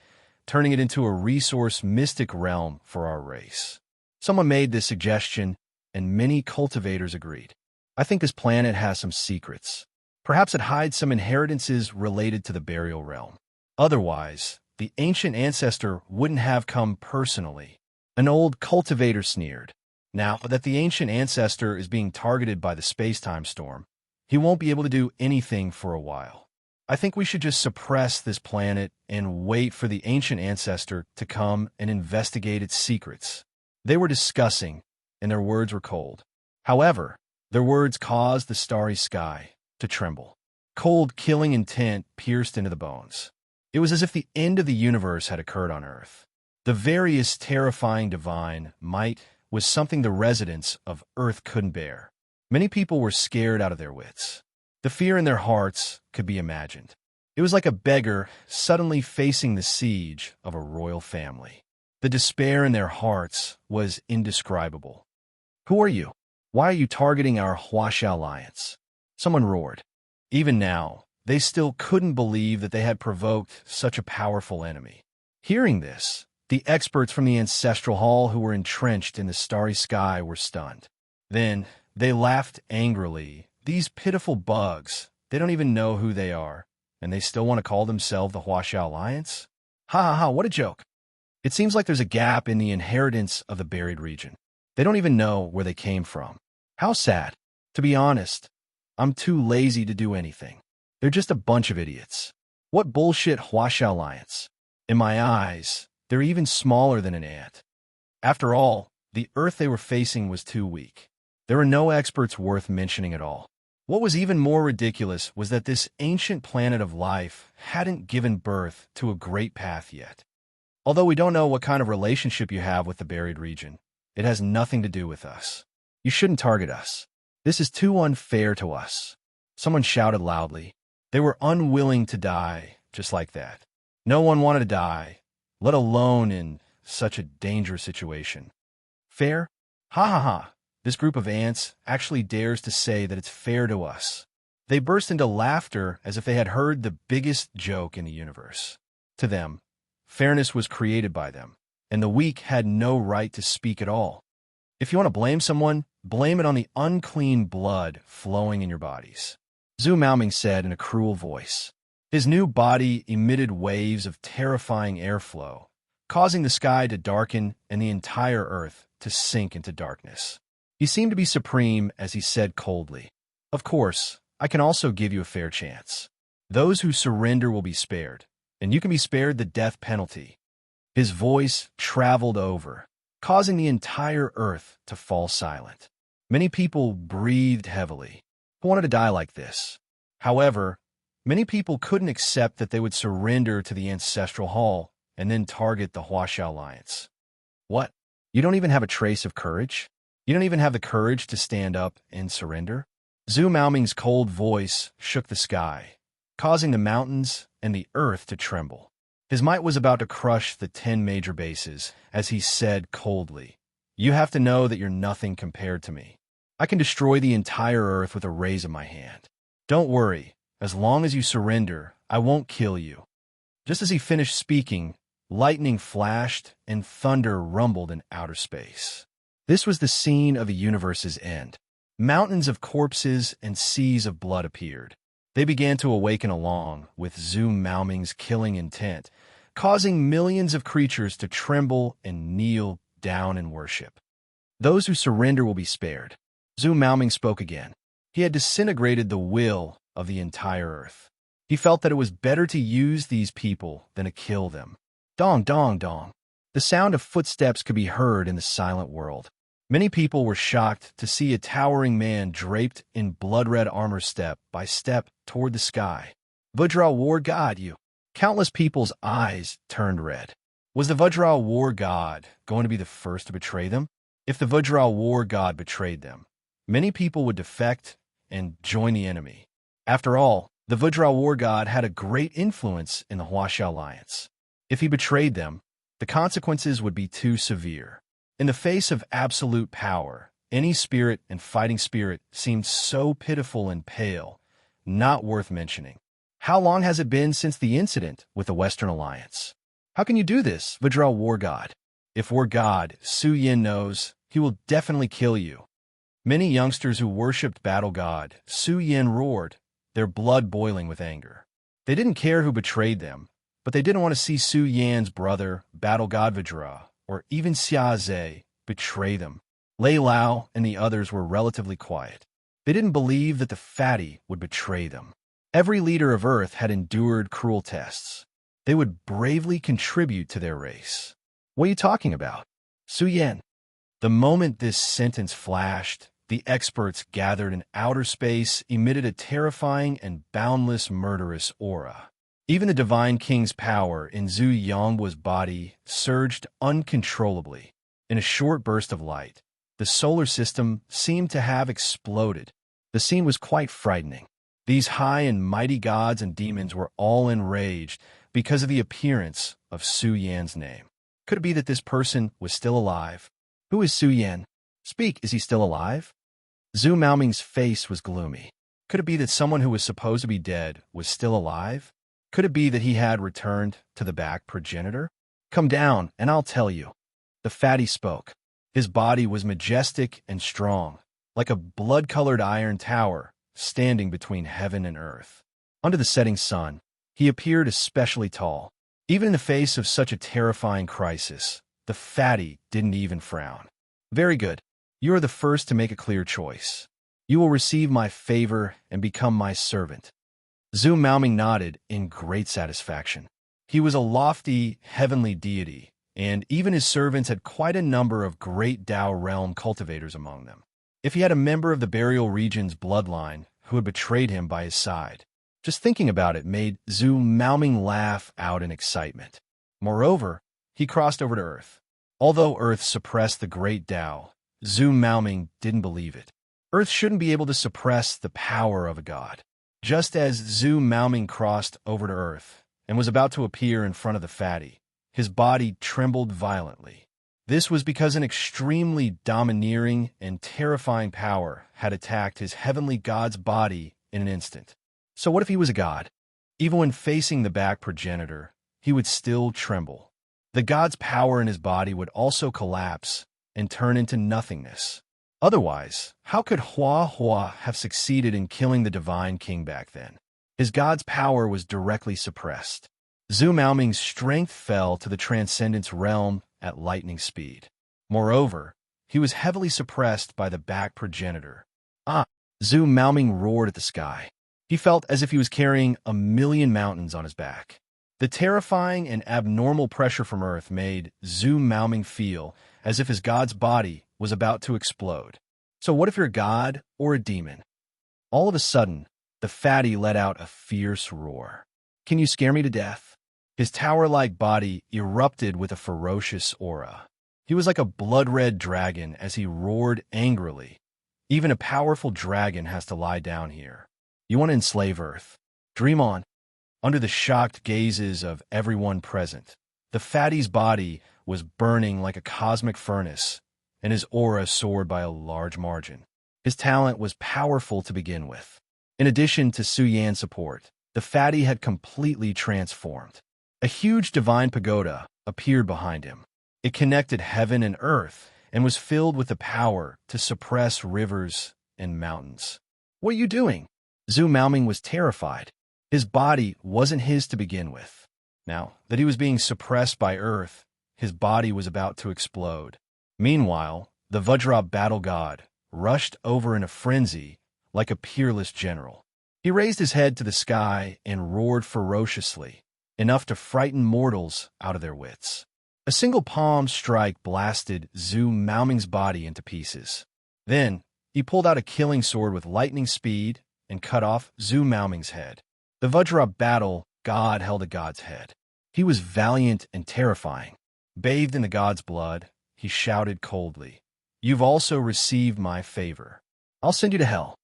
turning it into a resource mystic realm for our race. Someone made this suggestion, and many cultivators agreed. I think this planet has some secrets. Perhaps it hides some inheritances related to the burial realm. Otherwise, the ancient ancestor wouldn't have come personally. An old cultivator sneered. Now that the ancient ancestor is being targeted by the space-time storm, he won't be able to do anything for a while. I think we should just suppress this planet and wait for the ancient ancestor to come and investigate its secrets. They were discussing, and their words were cold. However, their words caused the starry sky to tremble. Cold, killing intent pierced into the bones. It was as if the end of the universe had occurred on Earth. The various terrifying divine might was something the residents of Earth couldn't bear. Many people were scared out of their wits. The fear in their hearts could be imagined. It was like a beggar suddenly facing the siege of a royal family. The despair in their hearts was indescribable. Who are you? Why are you targeting our Huaxia alliance? Someone roared. Even now, they still couldn't believe that they had provoked such a powerful enemy. Hearing this, the experts from the ancestral hall who were entrenched in the starry sky were stunned. Then, they laughed angrily. These pitiful bugs, they don't even know who they are, and they still want to call themselves the Huaxia Alliance? Ha ha ha, what a joke. It seems like there's a gap in the inheritance of the buried region. They don't even know where they came from. How sad. To be honest, I'm too lazy to do anything. They're just a bunch of idiots. What bullshit Huaxia Alliance. In my eyes, they're even smaller than an ant. After all, The Earth they were facing was too weak. There were no experts worth mentioning at all. What was even more ridiculous was that this ancient planet of life hadn't given birth to a great path yet. Although we don't know what kind of relationship you have with the buried region, it has nothing to do with us. You shouldn't target us. This is too unfair to us. Someone shouted loudly. They were unwilling to die just like that. No one wanted to die, let alone in such a dangerous situation. Fair? Ha ha ha. This group of ants actually dares to say that it's fair to us. They burst into laughter as if they had heard the biggest joke in the universe. To them, fairness was created by them, and the weak had no right to speak at all. If you want to blame someone, blame it on the unclean blood flowing in your bodies, Zhu Maoming said in a cruel voice. His new body emitted waves of terrifying airflow, causing the sky to darken and the entire earth to sink into darkness. He seemed to be supreme as he said coldly, "Of course, I can also give you a fair chance. Those who surrender will be spared, and you can be spared the death penalty." His voice traveled over, causing the entire earth to fall silent. Many people breathed heavily. Who wanted to die like this? However, many people couldn't accept that they would surrender to the ancestral hall and then target the Huaxia Alliance. What? You don't even have a trace of courage? You don't even have the courage to stand up and surrender? Zhu Maoming's cold voice shook the sky, causing the mountains and the earth to tremble. His might was about to crush the 10 major bases as he said coldly, "You have to know that you're nothing compared to me. I can destroy the entire earth with a raise of my hand. Don't worry, as long as you surrender, I won't kill you." Just as he finished speaking, lightning flashed and thunder rumbled in outer space. This was the scene of the universe's end. Mountains of corpses and seas of blood appeared. They began to awaken along with Zhu Maoming's killing intent, causing millions of creatures to tremble and kneel down in worship. Those who surrender will be spared. Zhu Maoming spoke again. He had disintegrated the will of the entire earth. He felt that it was better to use these people than to kill them. Dong, dong, dong. The sound of footsteps could be heard in the silent world. Many people were shocked to see a towering man draped in blood-red armor step by step toward the sky. Vajra war god, you. Countless people's eyes turned red. Was the Vajra war god going to be the first to betray them? If the Vajra war god betrayed them, many people would defect and join the enemy. After all, the Vajra war god had a great influence in the Huaxia Alliance. If he betrayed them, the consequences would be too severe. In the face of absolute power, any spirit and fighting spirit seemed so pitiful and pale, not worth mentioning. How long has it been since the incident with the Western Alliance? How can you do this, Vajra war god? If war god Su Yin knows, he will definitely kill you. Many youngsters who worshipped battle god Su Yin roared, their blood boiling with anger. They didn't care who betrayed them, but they didn't want to see Su Yan's brother, battle god Vajra, or even Xia Zhe, betray them. Lei Lao and the others were relatively quiet. They didn't believe that the fatty would betray them. Every leader of Earth had endured cruel tests. They would bravely contribute to their race. What are you talking about? Su Yan. The moment this sentence flashed, the experts gathered in outer space emitted a terrifying and boundless murderous aura. Even the Divine King's power in Zhu Yongbo's body surged uncontrollably. In a short burst of light, the solar system seemed to have exploded. The scene was quite frightening. These high and mighty gods and demons were all enraged because of the appearance of Su Yan's name. Could it be that this person was still alive? Who is Su Yan? Speak, is he still alive? Zhu Maoming's face was gloomy. Could it be that someone who was supposed to be dead was still alive? Could it be that he had returned to the back progenitor? Come down, and I'll tell you. The fatty spoke. His body was majestic and strong, like a blood-colored iron tower standing between heaven and earth. Under the setting sun, he appeared especially tall. Even in the face of such a terrifying crisis, the fatty didn't even frown. Very good. You are the first to make a clear choice. You will receive my favor and become my servant. Zhu Maoming nodded in great satisfaction. He was a lofty, heavenly deity, and even his servants had quite a number of great Dao realm cultivators among them. If he had a member of the burial region's bloodline who had betrayed him by his side, just thinking about it made Zhu Maoming laugh out in excitement. Moreover, he crossed over to Earth. Although Earth suppressed the great Dao, Zhu Maoming didn't believe it. Earth shouldn't be able to suppress the power of a god. Just as Zhu Maoming crossed over to Earth and was about to appear in front of the fatty, his body trembled violently. This was because an extremely domineering and terrifying power had attacked his heavenly god's body in an instant. So what if he was a god? Even when facing the back progenitor, he would still tremble. The god's power in his body would also collapse and turn into nothingness. Otherwise, how could Hua Hua have succeeded in killing the divine king back then? His god's power was directly suppressed. Zhu Maoming's strength fell to the transcendence realm at lightning speed. Moreover, he was heavily suppressed by the back progenitor. Zhu Maoming roared at the sky. He felt as if he was carrying 1,000,000 mountains on his back. The terrifying and abnormal pressure from Earth made Zhu Maoming feel as if his god's body was about to explode. So what if you're a god or a demon? All of a sudden, the fatty let out a fierce roar. Can you scare me to death? His tower-like body erupted with a ferocious aura. He was like a blood-red dragon as he roared angrily. Even a powerful dragon has to lie down here. You want to enslave Earth? Dream on. Under the shocked gazes of everyone present, the fatty's body was burning like a cosmic furnace, and his aura soared by a large margin. His talent was powerful to begin with. In addition to Su Yan's support, the fatty had completely transformed. A huge divine pagoda appeared behind him. It connected heaven and earth and was filled with the power to suppress rivers and mountains. What are you doing? Zhu Maoming was terrified. His body wasn't his to begin with. Now that he was being suppressed by Earth, his body was about to explode. Meanwhile, the Vajra battle god rushed over in a frenzy like a peerless general. He raised his head to the sky and roared ferociously, enough to frighten mortals out of their wits. A single palm strike blasted Zhu Maoming's body into pieces. Then, he pulled out a killing sword with lightning speed and cut off Zhu Maoming's head. The Vajra battle god held a god's head. He was valiant and terrifying. Bathed in the god's blood, he shouted coldly, "You've also received my favor. I'll send you to hell."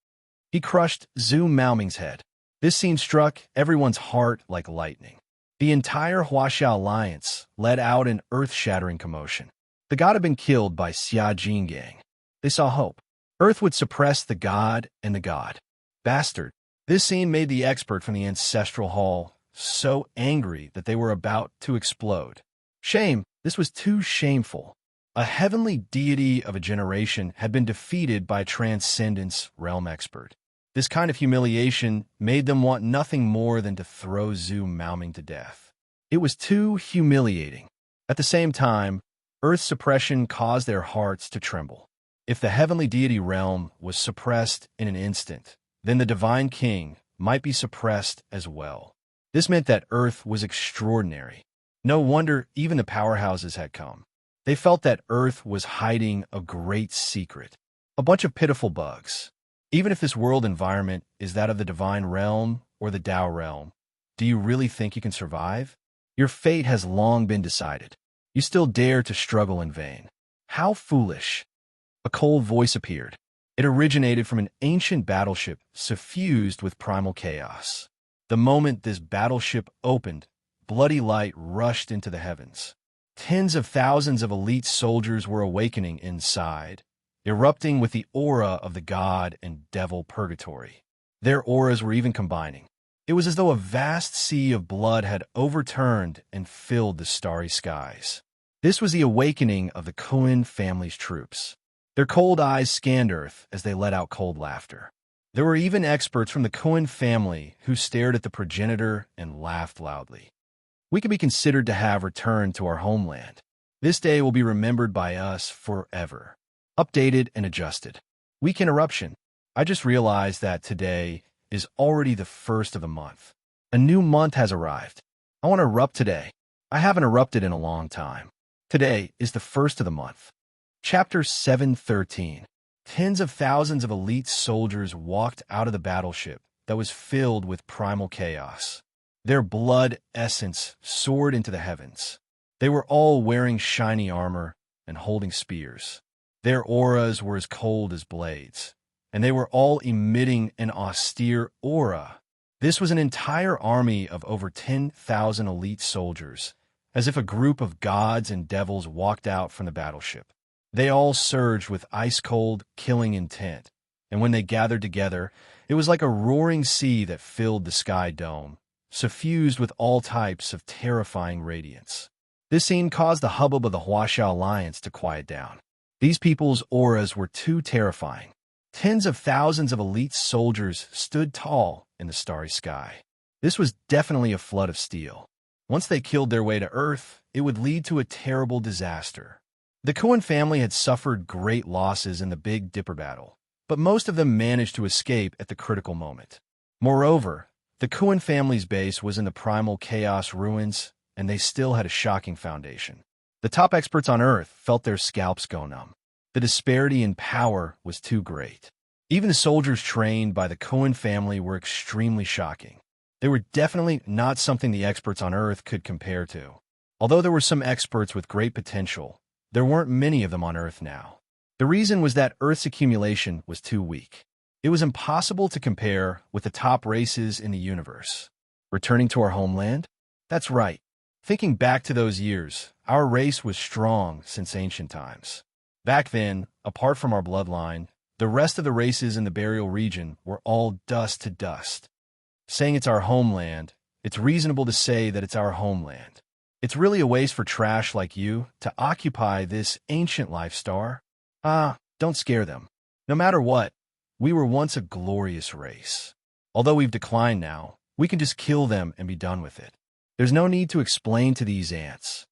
He crushed Zhu Maoming's head. This scene struck everyone's heart like lightning. The entire Huaxia alliance let out an earth-shattering commotion. The god had been killed by Xia Jingang. They saw hope. Earth would suppress the god and the god. Bastard. This scene made the expert from the ancestral hall so angry that they were about to explode. Shame. This was too shameful. A heavenly deity of a generation had been defeated by a transcendence realm expert. This kind of humiliation made them want nothing more than to throw Zhu Maoming to death. It was too humiliating. At the same time, Earth's suppression caused their hearts to tremble. If the heavenly deity realm was suppressed in an instant, then the divine king might be suppressed as well. This meant that Earth was extraordinary. No wonder even the powerhouses had come. They felt that Earth was hiding a great secret, a bunch of pitiful bugs. Even if this world environment is that of the divine realm or the Dao realm, do you really think you can survive? Your fate has long been decided. You still dare to struggle in vain. How foolish. A cold voice appeared. It originated from an ancient battleship suffused with primal chaos. The moment this battleship opened, bloody light rushed into the heavens. Tens of thousands of elite soldiers were awakening inside, erupting with the aura of the god and devil purgatory. Their auras were even combining. It was as though a vast sea of blood had overturned and filled the starry skies. This was the awakening of the Cohen family's troops. Their cold eyes scanned Earth as they let out cold laughter. There were even experts from the Cohen family who stared at the progenitor and laughed loudly. We could be considered to have returned to our homeland. This day will be remembered by us forever. Updated and adjusted. Week interruption. I just realized that today is already the first of the month. A new month has arrived. I want to erupt today. I haven't erupted in a long time. Today is the first of the month. Chapter 713. Tens of thousands of elite soldiers walked out of the battleship that was filled with primal chaos. Their blood essence soared into the heavens. They were all wearing shiny armor and holding spears. Their auras were as cold as blades, and they were all emitting an austere aura. This was an entire army of over 10,000 elite soldiers, as if a group of gods and devils walked out from the battleship. They all surged with ice-cold, killing intent, and when they gathered together, it was like a roaring sea that filled the sky dome, suffused with all types of terrifying radiance. This scene caused the hubbub of the Huaxia Alliance to quiet down. These people's auras were too terrifying. Tens of thousands of elite soldiers stood tall in the starry sky. This was definitely a flood of steel. Once they killed their way to Earth, it would lead to a terrible disaster. The Kuan family had suffered great losses in the Big Dipper battle, but most of them managed to escape at the critical moment. Moreover, the Kuan family's base was in the primal chaos ruins, and they still had a shocking foundation. The top experts on Earth felt their scalps go numb. The disparity in power was too great. Even the soldiers trained by the Kuan family were extremely shocking. They were definitely not something the experts on Earth could compare to. Although there were some experts with great potential, there weren't many of them on Earth now. The reason was that Earth's accumulation was too weak. It was impossible to compare with the top races in the universe. Returning to our homeland? That's right. Thinking back to those years, our race was strong since ancient times. Back then, apart from our bloodline, the rest of the races in the burial region were all dust to dust. Saying it's our homeland, it's reasonable to say that it's our homeland. It's really a waste for trash like you to occupy this ancient life star. Don't scare them. No matter what, we were once a glorious race. Although we've declined now, we can just kill them and be done with it. There's no need to explain to these ants.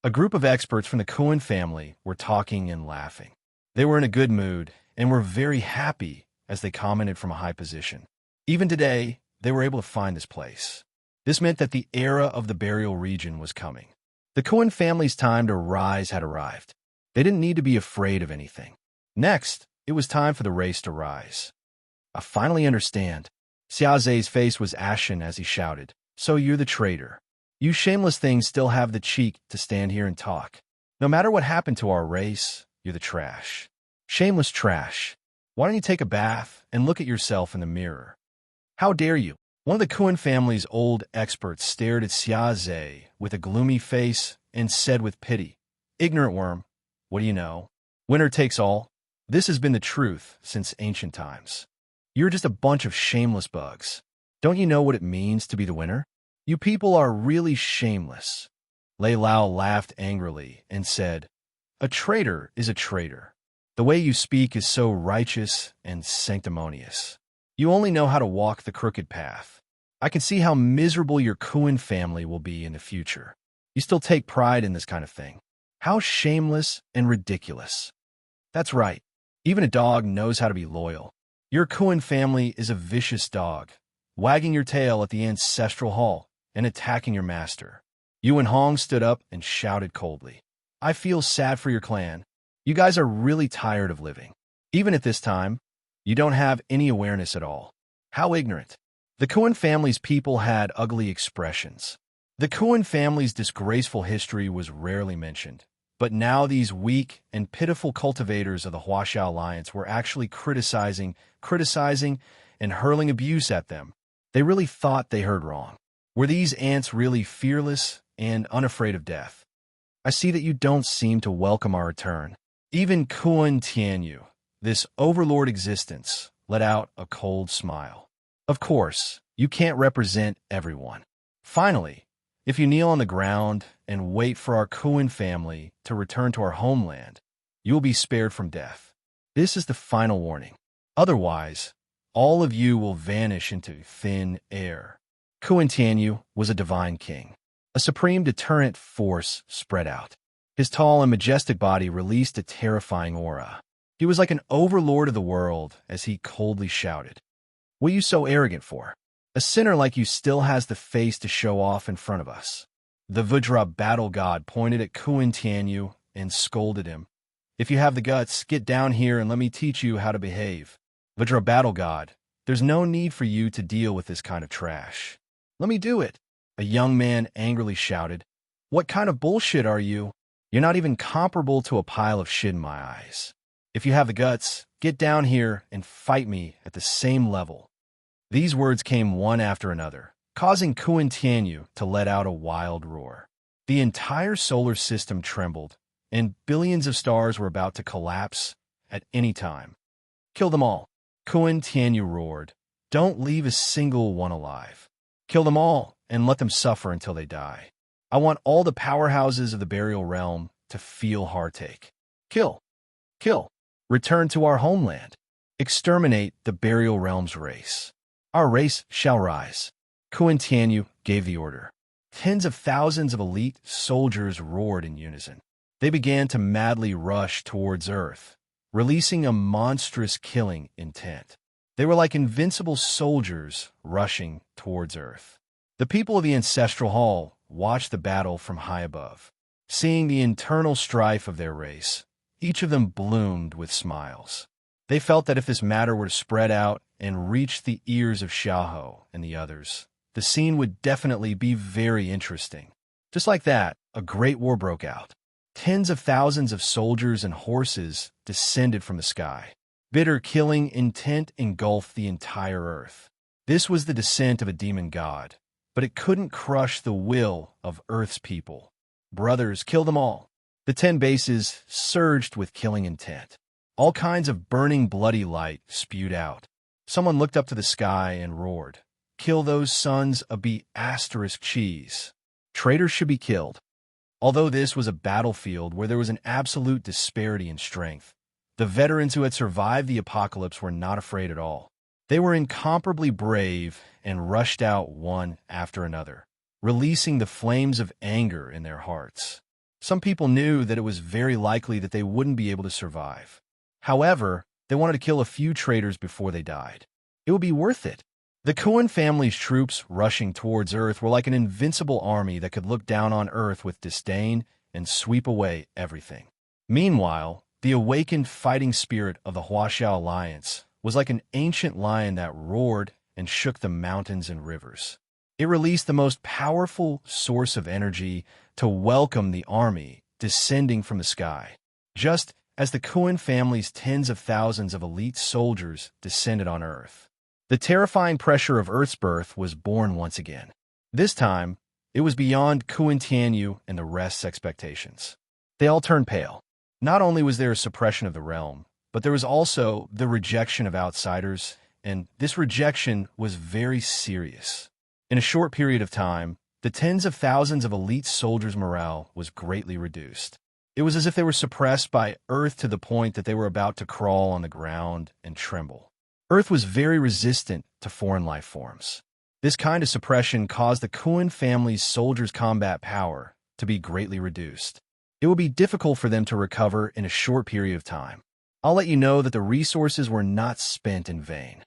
A group of experts from the Kuan family were talking and laughing. They were in a good mood and were very happy as they commented from a high position. Even today, they were able to find this place. This meant that the era of the burial region was coming. The Kuan family's time to rise had arrived. They didn't need to be afraid of anything. Next, it was time for the race to rise. I finally understand. Xiaoze's face was ashen as he shouted, "So you're the traitor. You shameless things still have the cheek to stand here and talk. No matter what happened to our race, you're the trash. Shameless trash. Why don't you take a bath and look at yourself in the mirror? How dare you?" One of the Kuan family's old experts stared at Xiaoze with a gloomy face and said with pity, "Ignorant worm, what do you know? Winner takes all. This has been the truth since ancient times. You're just a bunch of shameless bugs. Don't you know what it means to be the winner? You people are really shameless." Lei Lao laughed angrily and said, "A traitor is a traitor. The way you speak is so righteous and sanctimonious. You only know how to walk the crooked path. I can see how miserable your Kuan family will be in the future. You still take pride in this kind of thing. How shameless and ridiculous." That's right. Even a dog knows how to be loyal. Your Kuan family is a vicious dog, wagging your tail at the ancestral hall and attacking your master. Yuan Hong stood up and shouted coldly, "I feel sad for your clan. You guys are really tired of living. Even at this time, you don't have any awareness at all. How ignorant." The Kuan family's people had ugly expressions. The Kuan family's disgraceful history was rarely mentioned, but now these weak and pitiful cultivators of the Huaxia Alliance were actually criticizing, and hurling abuse at them. They really thought they heard wrong. Were these ants really fearless and unafraid of death? I see that you don't seem to welcome our return. Even Kuan Tianyu, this overlord existence, let out a cold smile. Of course, you can't represent everyone. Finally, if you kneel on the ground and wait for our Kuan family to return to our homeland, you will be spared from death. This is the final warning. Otherwise, all of you will vanish into thin air. Kuan Tianyu was a divine king. A supreme deterrent force spread out. His tall and majestic body released a terrifying aura. He was like an overlord of the world as he coldly shouted, "What are you so arrogant for? A sinner like you still has the face to show off in front of us. The Vajra battle god pointed at Kuan Tianyu and scolded him. If you have the guts, get down here and let me teach you how to behave. Vajra battle god, there's no need for you to deal with this kind of trash. Let me do it. A young man angrily shouted. What kind of bullshit are you? You're not even comparable to a pile of shit in my eyes. If you have the guts, get down here and fight me at the same level. These words came one after another, causing Kuan Tianyu to let out a wild roar. The entire solar system trembled, and billions of stars were about to collapse at any time. Kill them all. Kuan Tianyu roared. Don't leave a single one alive. Kill them all and let them suffer until they die. I want all the powerhouses of the burial realm to feel heartache. Kill. Kill. Return to our homeland. Exterminate the burial realm's race. Our race shall rise. Kuan Tianyu gave the order. Tens of thousands of elite soldiers roared in unison. They began to madly rush towards Earth, releasing a monstrous killing intent. They were like invincible soldiers rushing towards Earth. The people of the Ancestral Hall watched the battle from high above. Seeing the internal strife of their race, each of them bloomed with smiles. They felt that if this matter were to spread out and reach the ears of Xiaohou and the others, the scene would definitely be very interesting. Just like that, a great war broke out. Tens of thousands of soldiers and horses descended from the sky. Bitter killing intent engulfed the entire earth. This was the descent of a demon god, but it couldn't crush the will of Earth's people. Brothers, kill them all. The 10 bases surged with killing intent. All kinds of burning bloody light spewed out. Someone looked up to the sky and roared, Kill those sons of cheese. Traitors should be killed. Although this was a battlefield where there was an absolute disparity in strength, the veterans who had survived the apocalypse were not afraid at all. They were incomparably brave and rushed out one after another, releasing the flames of anger in their hearts. Some people knew that it was very likely that they wouldn't be able to survive. However, they wanted to kill a few traitors before they died. It would be worth it. The Kuan family's troops rushing towards Earth were like an invincible army that could look down on Earth with disdain and sweep away everything. Meanwhile, the awakened fighting spirit of the Huaxiao Alliance was like an ancient lion that roared and shook the mountains and rivers. It released the most powerful source of energy to welcome the army descending from the sky, just as the Kuan family's tens of thousands of elite soldiers descended on Earth. The terrifying pressure of Earth's birth was born once again. This time, it was beyond Kuan Tianyu and the rest's expectations. They all turned pale. Not only was there a suppression of the realm, but there was also the rejection of outsiders, and this rejection was very serious. In a short period of time, the tens of thousands of elite soldiers' morale was greatly reduced. It was as if they were suppressed by Earth to the point that they were about to crawl on the ground and tremble. Earth was very resistant to foreign life forms. This kind of suppression caused the Kuan family's soldiers' combat power to be greatly reduced. It would be difficult for them to recover in a short period of time. I'll let you know that the resources were not spent in vain.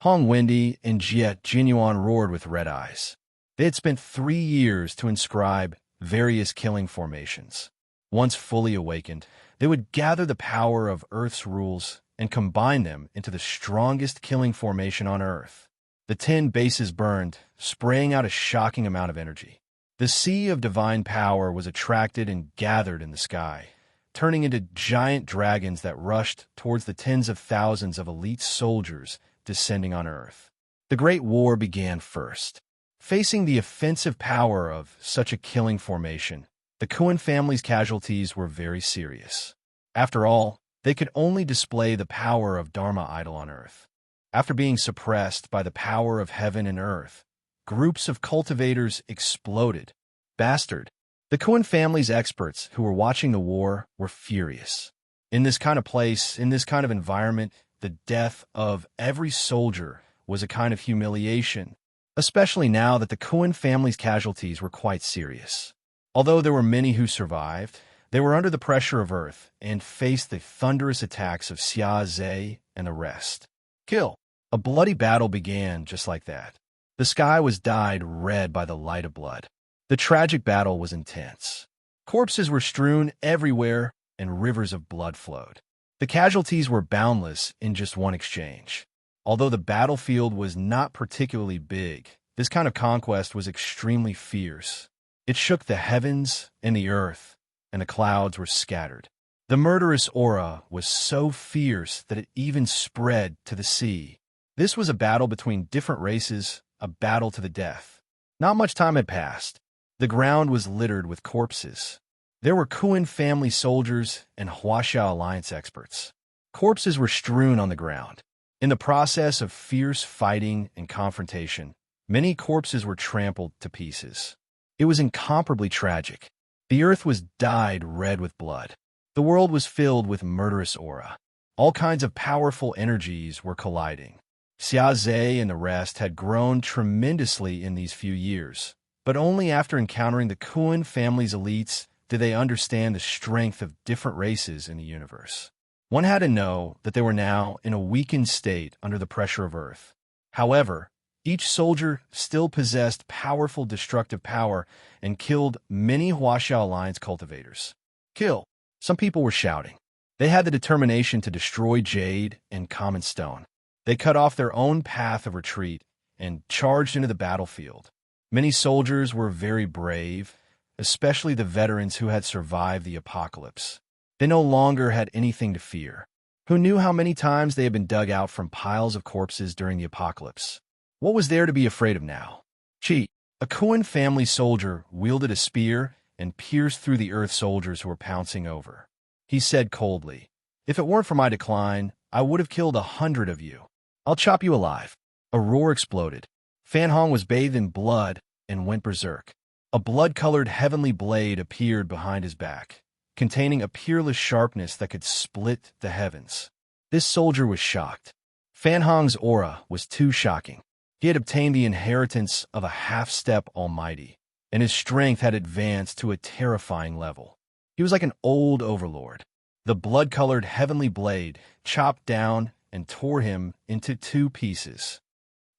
Hong Wendy and Jie Jinyuan roared with red eyes. They had spent 3 years to inscribe various killing formations. Once fully awakened, they would gather the power of Earth's rules and combine them into the strongest killing formation on Earth. The 10 bases burned, spraying out a shocking amount of energy. The sea of divine power was attracted and gathered in the sky, turning into giant dragons that rushed towards the tens of thousands of elite soldiers descending on Earth. The Great War began first. Facing the offensive power of such a killing formation, the Kuan family's casualties were very serious. After all, they could only display the power of Dharma idol on Earth. After being suppressed by the power of heaven and earth, groups of cultivators exploded. Bastard. The Kuan family's experts who were watching the war were furious. In this kind of place, in this kind of environment, the death of every soldier was a kind of humiliation, especially now that the Kuan family's casualties were quite serious. Although there were many who survived, they were under the pressure of Earth and faced the thunderous attacks of Xia Zhe and the rest. Kill. A bloody battle began just like that. The sky was dyed red by the light of blood. The The tragic battle was intense. Corpses were strewn everywhere, and rivers of blood flowed. The casualties were boundless in just one exchange. Although the battlefield was not particularly big, this kind of conquest was extremely fierce. It shook the heavens and the earth, and the clouds were scattered. The murderous aura was so fierce that it even spread to the sea. This was a battle between different races, a battle to the death. Not much time had passed. The ground was littered with corpses. There were Kuan family soldiers and Huaxia alliance experts. Corpses were strewn on the ground. In the process of fierce fighting and confrontation, many corpses were trampled to pieces. It was incomparably tragic. The earth was dyed red with blood. The world was filled with murderous aura. All kinds of powerful energies were colliding. Xia Zhe and the rest had grown tremendously in these few years, but only after encountering the Kuan family's elites did they understand the strength of different races in the universe. One had to know that they were now in a weakened state under the pressure of Earth. However, each soldier still possessed powerful destructive power and killed many Huaxia Alliance cultivators. Kill! Some people were shouting. They had the determination to destroy Jade and Common Stone. They cut off their own path of retreat and charged into the battlefield. Many soldiers were very brave, especially the veterans who had survived the apocalypse. They no longer had anything to fear. Who knew how many times they had been dug out from piles of corpses during the apocalypse? What was there to be afraid of now? Chi, a Kuan family soldier, wielded a spear and pierced through the Earth soldiers who were pouncing over. He said coldly, "If it weren't for my decline, I would have killed 100 of you. I'll chop you alive." A roar exploded. Fan Hong was bathed in blood and went berserk. A blood-colored heavenly blade appeared behind his back, containing a peerless sharpness that could split the heavens. This soldier was shocked. Fan Hong's aura was too shocking. He had obtained the inheritance of a half-step almighty, and his strength had advanced to a terrifying level. He was like an old overlord. The blood-colored heavenly blade chopped down and tore him into 2 pieces.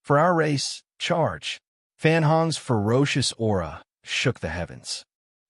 For our race, charge! Fan Hong's ferocious aura shook the heavens.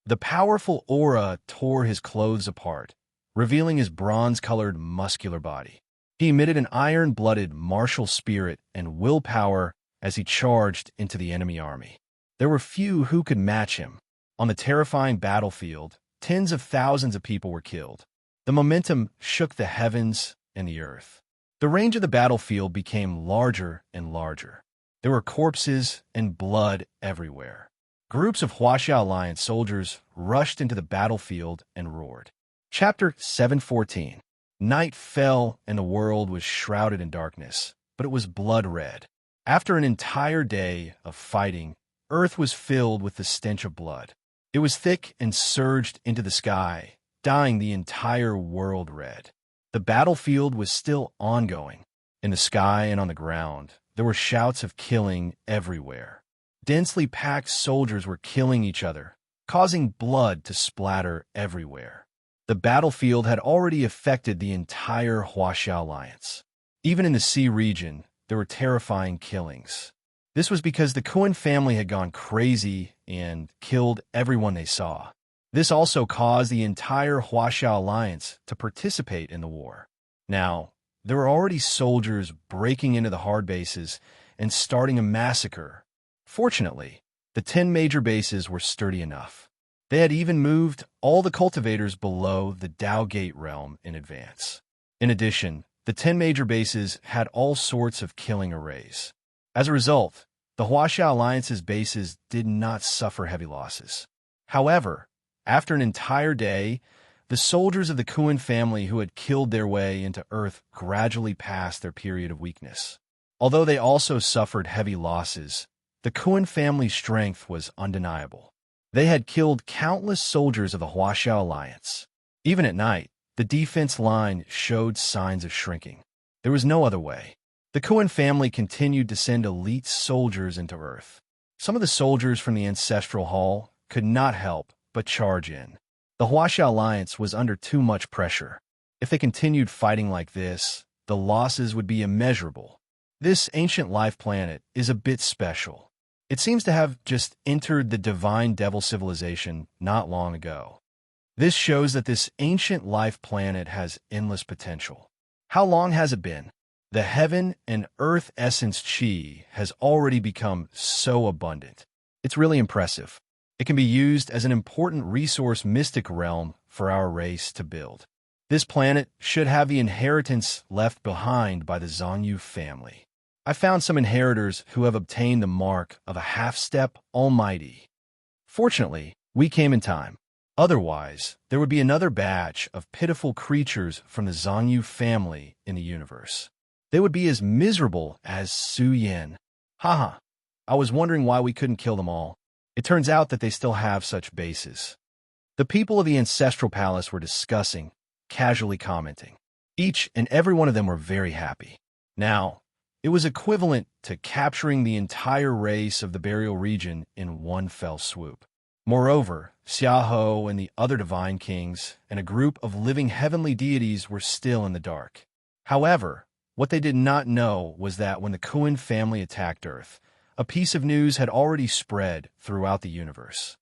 The powerful aura tore his clothes apart, revealing his bronze-colored muscular body. He emitted an iron-blooded martial spirit and willpower as he charged into the enemy army. There were few who could match him. On the terrifying battlefield, tens of thousands of people were killed. The momentum shook the heavens and the earth. The range of the battlefield became larger and larger. There were corpses and blood everywhere. Groups of Huaxia Alliance soldiers rushed into the battlefield and roared. Chapter 714. Night fell and the world was shrouded in darkness, but it was blood red. After an entire day of fighting, Earth was filled with the stench of blood. It was thick and surged into the sky, dyeing the entire world red. The battlefield was still ongoing. In the sky and on the ground, there were shouts of killing everywhere. Densely packed soldiers were killing each other, causing blood to splatter everywhere. The battlefield had already affected the entire Huaxia Alliance. Even in the sea region, there were terrifying killings. This was because the Kuan family had gone crazy and killed everyone they saw. This also caused the entire Huaxia Alliance to participate in the war. Now, there were already soldiers breaking into the hard bases and starting a massacre. Fortunately, the 10 major bases were sturdy enough. They had even moved all the cultivators below the Dao Gate realm in advance. In addition, the 10 major bases had all sorts of killing arrays. As a result, the Huaxia Alliance's bases did not suffer heavy losses. However, after an entire day, the soldiers of the Kuan family who had killed their way into Earth gradually passed their period of weakness. Although they also suffered heavy losses, the Kuan family's strength was undeniable. They had killed countless soldiers of the Huaxia Alliance. Even at night, the defense line showed signs of shrinking. There was no other way. The Kuan family continued to send elite soldiers into Earth. Some of the soldiers from the Ancestral Hall could not help but charge in. The Huaxia Alliance was under too much pressure. If they continued fighting like this, the losses would be immeasurable. This ancient life planet is a bit special. It seems to have just entered the divine devil civilization not long ago. This shows that this ancient life planet has endless potential. How long has it been? The heaven and earth essence chi has already become so abundant. It's really impressive. It can be used as an important resource mystic realm for our race to build. This planet should have the inheritance left behind by the Zhongyu family. I found some inheritors who have obtained the mark of a half-step almighty. Fortunately, we came in time. Otherwise, there would be another batch of pitiful creatures from the Zhongyu family in the universe. They would be as miserable as Su Yan. Haha, I was wondering why we couldn't kill them all. It turns out that they still have such bases. The people of the Ancestral Palace were discussing, casually commenting. Each and every one of them were very happy. Now, it was equivalent to capturing the entire race of the burial region in one fell swoop. Moreover, Xiaoho and the other divine kings and a group of living heavenly deities were still in the dark. However, what they did not know was that when the Kuan family attacked Earth, a piece of news had already spread throughout the universe.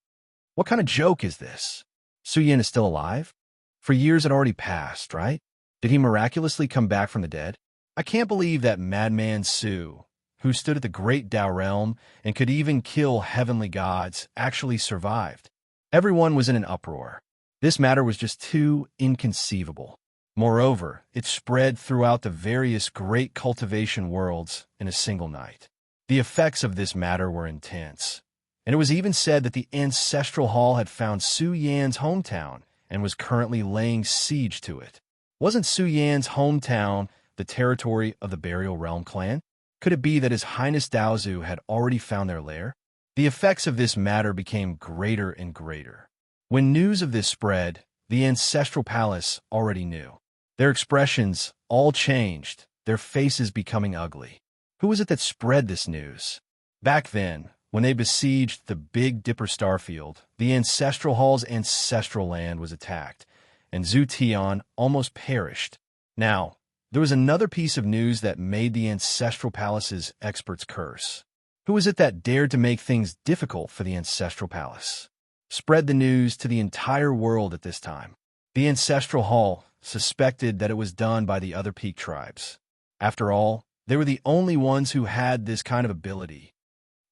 What kind of joke is this? Su Yan is still alive? For years had already passed, right? Did he miraculously come back from the dead? I can't believe that madman Su, who stood at the great Tao realm and could even kill heavenly gods, actually survived. Everyone was in an uproar. This matter was just too inconceivable. Moreover, it spread throughout the various great cultivation worlds in a single night. The effects of this matter were intense, and it was even said that the Ancestral Hall had found Su Yan's hometown and was currently laying siege to it. Wasn't Su Yan's hometown the territory of the Burial Realm clan? Could it be that His Highness Daozu had already found their lair? The effects of this matter became greater and greater. When news of this spread, the Ancestral Palace already knew. Their expressions all changed, their faces becoming ugly. Who was it that spread this news? Back then, when they besieged the Big Dipper starfield, the Ancestral Hall's ancestral land was attacked, and Zhu Tian almost perished. Now, there was another piece of news that made the Ancestral Palace's experts curse. Who was it that dared to make things difficult for the Ancestral Palace? Spread the news to the entire world at this time. The Ancestral Hall suspected that it was done by the other peak tribes. After all, they were the only ones who had this kind of ability.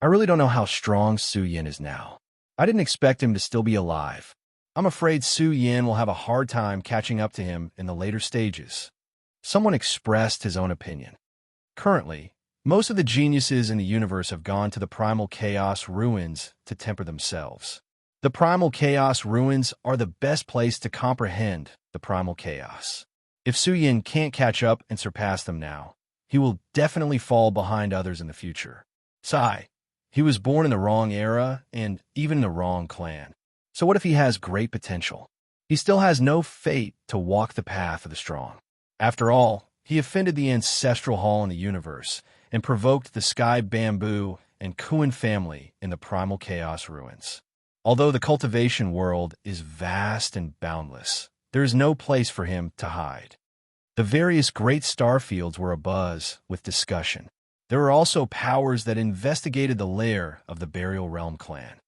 I really don't know how strong Su Yan is now. I didn't expect him to still be alive. I'm afraid Su Yan will have a hard time catching up to him in the later stages. Someone expressed his own opinion. Currently, most of the geniuses in the universe have gone to the Primal Chaos ruins to temper themselves. The Primal Chaos ruins are the best place to comprehend the Primal Chaos. If Su Yan can't catch up and surpass them now, he will definitely fall behind others in the future. Sigh. He was born in the wrong era and even in the wrong clan. So what if he has great potential? He still has no fate to walk the path of the strong. After all, he offended the Ancestral Hall in the universe and provoked the Sky Bamboo and Kuan family in the Primal Chaos ruins. Although the cultivation world is vast and boundless, there is no place for him to hide. The various great star fields were abuzz with discussion. There were also powers that investigated the lair of the Burial Realm clan.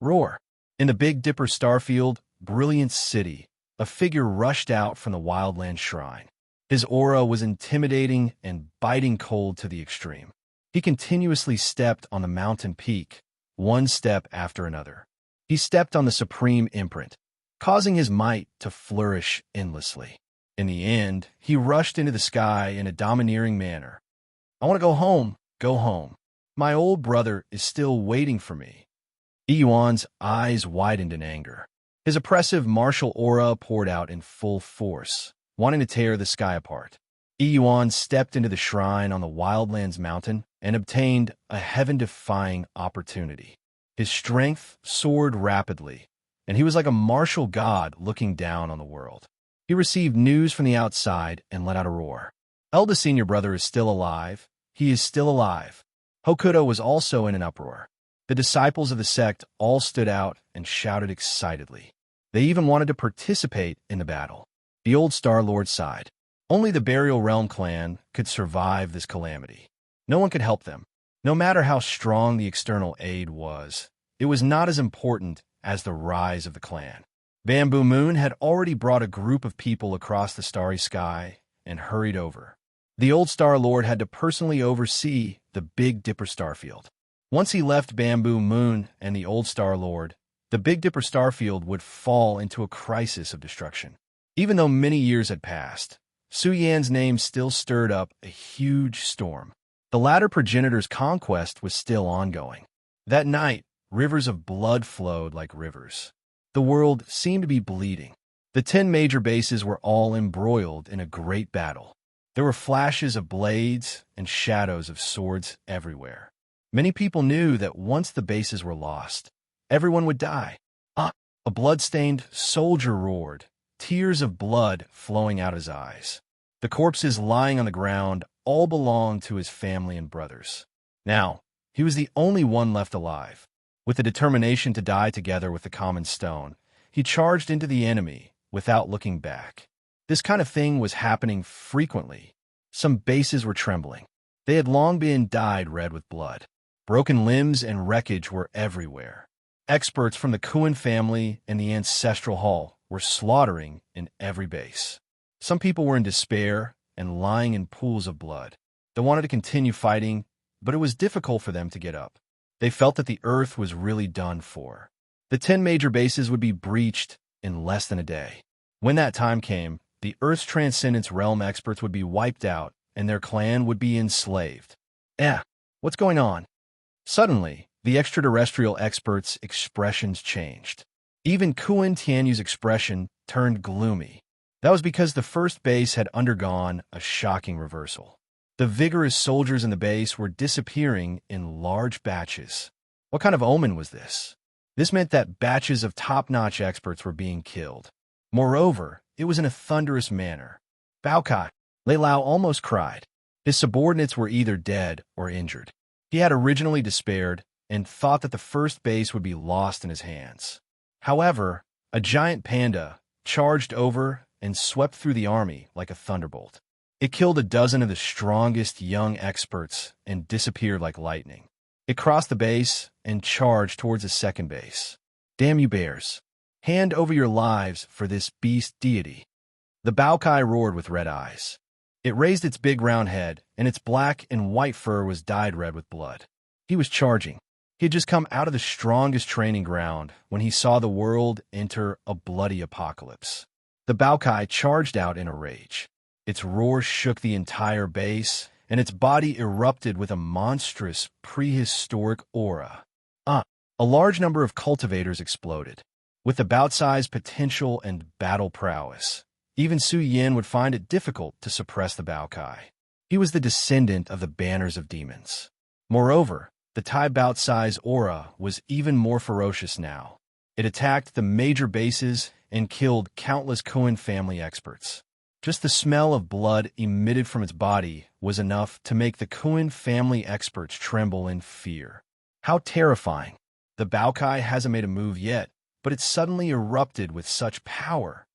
Roar! In the Big Dipper starfield, Brilliant City, a figure rushed out from the Wildland Shrine. His aura was intimidating and biting cold to the extreme. He continuously stepped on the mountain peak, one step after another. He stepped on the supreme imprint, causing his might to flourish endlessly. In the end, he rushed into the sky in a domineering manner. I want to go home, go home. My old brother is still waiting for me. Yuan's eyes widened in anger. His oppressive martial aura poured out in full force, wanting to tear the sky apart. Yuan stepped into the shrine on the Wildlands mountain and obtained a heaven-defying opportunity. His strength soared rapidly, and he was like a martial god looking down on the world. He received news from the outside and let out a roar. Eldest senior brother is still alive. He is still alive. Hokuto was also in an uproar. The disciples of the sect all stood out and shouted excitedly. They even wanted to participate in the battle. The old Star Lord sighed. Only the Burial Realm clan could survive this calamity. No one could help them. No matter how strong the external aid was, it was not as important as the rise of the clan. Bamboo Moon had already brought a group of people across the starry sky and hurried over. The old Star Lord had to personally oversee the Big Dipper starfield. Once he left Bamboo Moon and the old Star Lord, the Big Dipper starfield would fall into a crisis of destruction. Even though many years had passed, Su Yan's name still stirred up a huge storm. The latter progenitor's conquest was still ongoing. That night, rivers of blood flowed like rivers. The world seemed to be bleeding. The 10 major bases were all embroiled in a great battle. There were flashes of blades and shadows of swords everywhere. Many people knew that once the bases were lost, everyone would die. A blood-stained soldier roared, tears of blood flowing out his eyes. The corpses lying on the ground all belonged to his family and brothers. Now, he was the only one left alive. With the determination to die together with the common stone, he charged into the enemy without looking back. This kind of thing was happening frequently. Some bases were trembling. They had long been dyed red with blood. Broken limbs and wreckage were everywhere. Experts from the Kuan family and the ancestral hall were slaughtering in every base. Some people were in despair and lying in pools of blood. They wanted to continue fighting, but it was difficult for them to get up. They felt that the earth was really done for. The 10 major bases would be breached in less than a day. When that time came, the Earth's Transcendence Realm experts would be wiped out, and their clan would be enslaved. What's going on? Suddenly, the extraterrestrial experts' expressions changed. Even Kuan Tianyu's expression turned gloomy. That was because the first base had undergone a shocking reversal. The vigorous soldiers in the base were disappearing in large batches. What kind of omen was this? This meant that batches of top-notch experts were being killed. Moreover, it was in a thunderous manner. Baokai, Lei Lao almost cried. His subordinates were either dead or injured. He had originally despaired and thought that the first base would be lost in his hands. However, a giant panda charged over and swept through the army like a thunderbolt. It killed a dozen of the strongest young experts and disappeared like lightning. It crossed the base and charged towards the second base. Damn you bears! Hand over your lives for this beast deity. The Baokai roared with red eyes. It raised its big round head, and its black and white fur was dyed red with blood. He was charging. He had just come out of the strongest training ground when he saw the world enter a bloody apocalypse. The Baokai charged out in a rage. Its roar shook the entire base, and its body erupted with a monstrous, prehistoric aura. A large number of cultivators exploded. With the bout-sized potential and battle prowess, even Su Yin would find it difficult to suppress the Baokai. He was the descendant of the banners of demons. Moreover, the Tai bout-size aura was even more ferocious now. It attacked the major bases and killed countless Kuan family experts. Just the smell of blood emitted from its body was enough to make the Kuan family experts tremble in fear. How terrifying! The Baokai hasn't made a move yet, but it suddenly erupted with such power.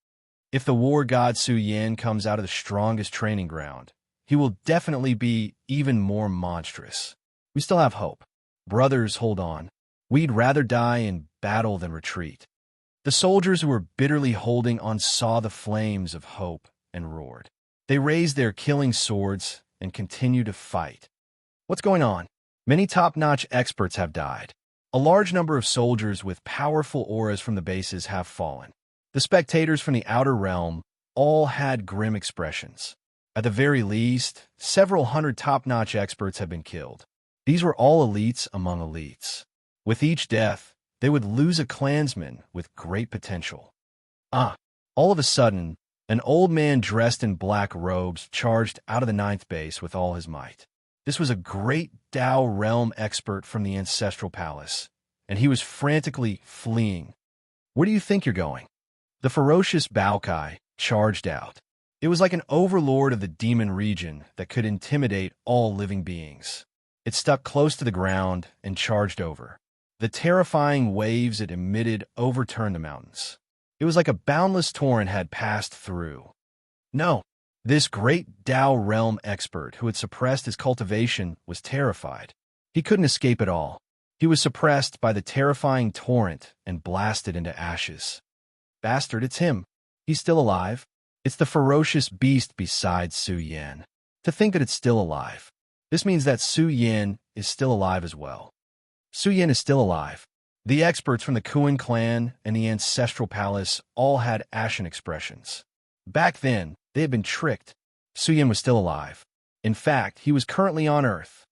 If the war god Su Yan comes out of the strongest training ground, he will definitely be even more monstrous. We still have hope. Brothers, hold on. We'd rather die in battle than retreat. The soldiers who were bitterly holding on saw the flames of hope and roared. They raised their killing swords and continued to fight. What's going on? Many top-notch experts have died. A large number of soldiers with powerful auras from the bases have fallen. The spectators from the outer realm all had grim expressions. At the very least, several hundred top-notch experts have been killed. These were all elites among elites. With each death, they would lose a clansman with great potential. All of a sudden, an old man dressed in black robes charged out of the ninth base with all his might. This was a great Dao realm expert from the ancestral palace, and he was frantically fleeing. Where do you think you're going? The ferocious Baokai charged out. It was like an overlord of the demon region that could intimidate all living beings. It stuck close to the ground and charged over. The terrifying waves it emitted overturned the mountains. It was like a boundless torrent had passed through. No, this great Dao realm expert who had suppressed his cultivation was terrified. He couldn't escape at all. He was suppressed by the terrifying torrent and blasted into ashes. Bastard, it's him. He's still alive. It's the ferocious beast beside Su Yan. To think that it's still alive. This means that Su Yan is still alive as well. Su Yan is still alive. The experts from the Kuan clan and the ancestral palace all had ashen expressions. Back then, they had been tricked. Su Yan was still alive. In fact, he was currently on Earth.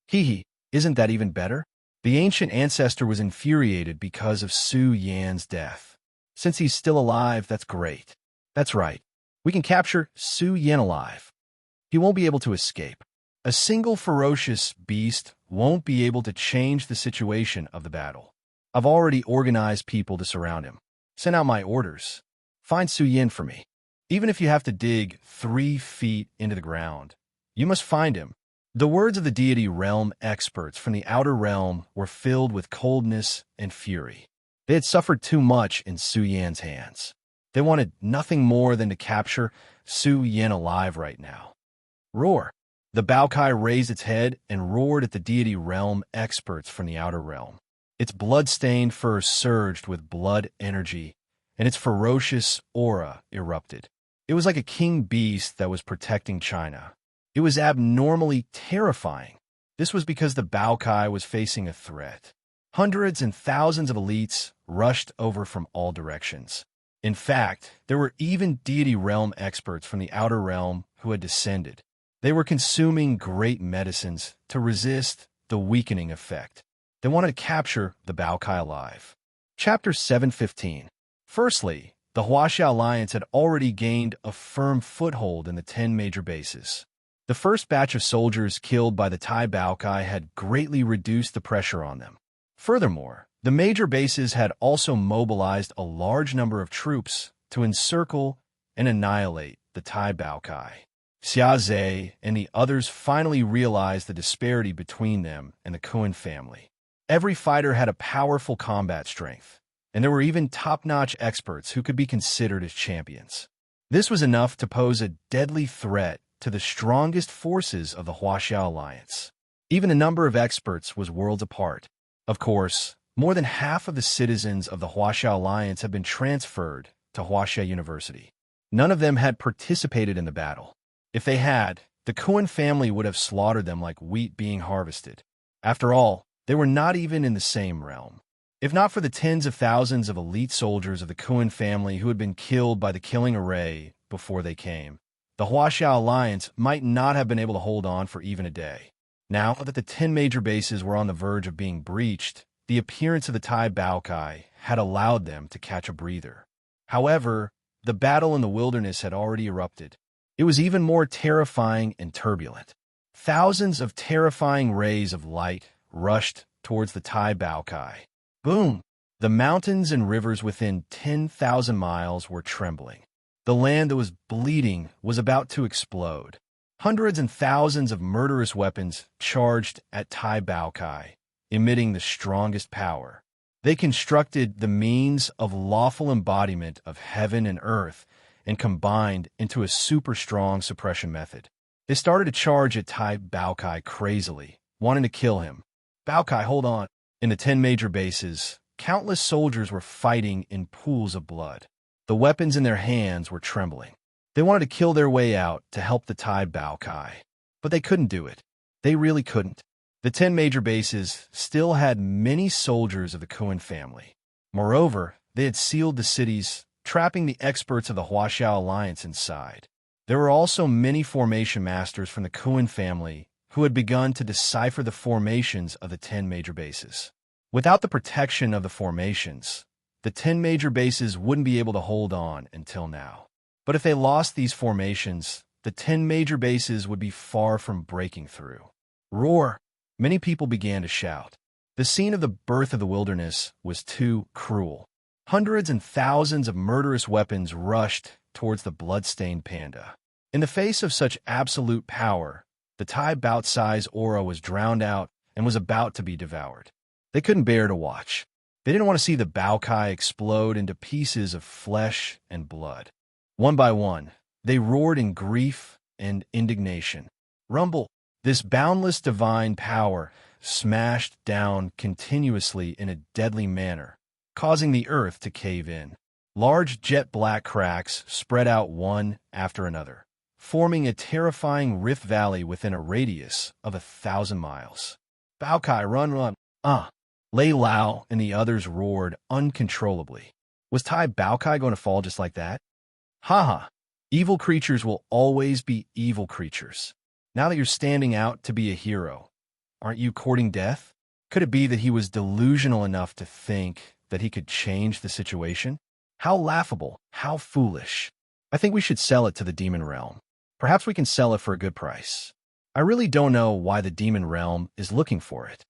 Hee, isn't that even better? The ancient ancestor was infuriated because of Su Yan's death. Since he's still alive, that's great. That's right. We can capture Su Yan alive. He won't be able to escape. A single ferocious beast won't be able to change the situation of the battle. I've already organized people to surround him. Send out my orders. Find Su Yan for me. Even if you have to dig 3 feet into the ground, you must find him. The words of the deity realm experts from the outer realm were filled with coldness and fury. They had suffered too much in Su Yan's hands. They wanted nothing more than to capture Su Yan alive right now. Roar! The Baokai raised its head and roared at the deity realm experts from the outer realm. Its blood-stained fur surged with blood energy, and its ferocious aura erupted. It was like a king beast that was protecting China. It was abnormally terrifying. This was because the Baokai was facing a threat. Hundreds and thousands of elites rushed over from all directions. In fact, there were even deity realm experts from the outer realm who had descended. They were consuming great medicines to resist the weakening effect. They wanted to capture the Baokai alive. Chapter 7:15. Firstly, the Huaxia Alliance had already gained a firm foothold in the 10 major bases. The first batch of soldiers killed by the Tai Baokai had greatly reduced the pressure on them. Furthermore, the major bases had also mobilized a large number of troops to encircle and annihilate the Tai Baokai. Xia Zhe and the others finally realized the disparity between them and the Kuan family. Every fighter had a powerful combat strength, and there were even top-notch experts who could be considered as champions. This was enough to pose a deadly threat to the strongest forces of the Huaxia Alliance. Even the number of experts was worlds apart. Of course, more than half of the citizens of the Huaxia Alliance had been transferred to Huaxia University. None of them had participated in the battle. If they had, the Kuan family would have slaughtered them like wheat being harvested. After all, they were not even in the same realm. If not for the tens of thousands of elite soldiers of the Kuan family who had been killed by the killing array before they came, the Huaxia Alliance might not have been able to hold on for even a day. Now that the 10 major bases were on the verge of being breached, the appearance of the Tai Baokai had allowed them to catch a breather. However, the battle in the wilderness had already erupted. It was even more terrifying and turbulent. Thousands of terrifying rays of light rushed towards the Tai Baokai. Boom! The mountains and rivers within 10,000 miles were trembling. The land that was bleeding was about to explode. Hundreds and thousands of murderous weapons charged at Tai Baokai, emitting the strongest power. They constructed the means of lawful embodiment of heaven and earth and combined into a super-strong suppression method. They started to charge at Tai Baokai crazily, wanting to kill him. Baokai, hold on. In the 10 major bases, countless soldiers were fighting in pools of blood. The weapons in their hands were trembling. They wanted to kill their way out to help the Tai Baokai, but they couldn't do it. They really couldn't. The 10 major bases still had many soldiers of the Kuan family. Moreover, they had sealed the cities, trapping the experts of the Huaxia Alliance inside. There were also many formation masters from the Kuan family who had begun to decipher the formations of the 10 major bases. Without the protection of the formations, the 10 major bases wouldn't be able to hold on until now. But if they lost these formations, the 10 major bases would be far from breaking through. Roar! Many people began to shout. The scene of the birth of the wilderness was too cruel. Hundreds and thousands of murderous weapons rushed towards the blood-stained panda. In the face of such absolute power, the Tai Baotsai's aura was drowned out and was about to be devoured. They couldn't bear to watch. They didn't want to see the Baokai explode into pieces of flesh and blood. One by one, they roared in grief and indignation. Rumble! This boundless divine power smashed down continuously in a deadly manner, causing the earth to cave in. Large jet-black cracks spread out one after another, forming a terrifying rift valley within a radius of 1,000 miles. Baokai, run, run! Lei Lao and the others roared uncontrollably. Was Tai Baokai going to fall just like that? Haha! Evil creatures will always be evil creatures. Now that you're standing out to be a hero, aren't you courting death? Could it be that he was delusional enough to think that he could change the situation? How laughable, how foolish. I think we should sell it to the demon realm. Perhaps we can sell it for a good price. I really don't know why the demon realm is looking for it.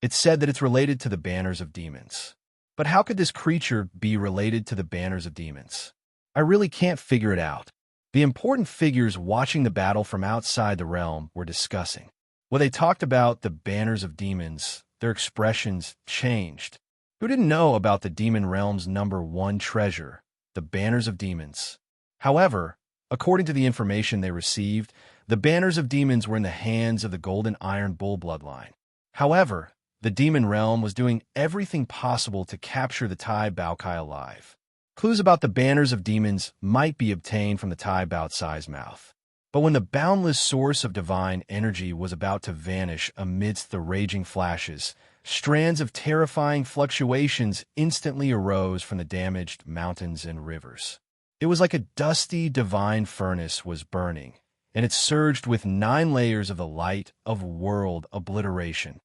It's said that it's related to the banners of demons. But how could this creature be related to the banners of demons? I really can't figure it out. The important figures watching the battle from outside the realm were discussing. When they talked about the banners of demons, their expressions changed. Who didn't know about the demon realm's #1 treasure, the banners of demons? However, according to the information they received, the banners of demons were in the hands of the Golden Iron Bull bloodline. However, the demon realm was doing everything possible to capture the Tai Baokai alive. Clues about the banners of demons might be obtained from the Tai Baotsai's mouth. But when the boundless source of divine energy was about to vanish amidst the raging flashes, strands of terrifying fluctuations instantly arose from the damaged mountains and rivers. It was like a dusty divine furnace was burning, and it surged with 9 layers of the light of world obliteration.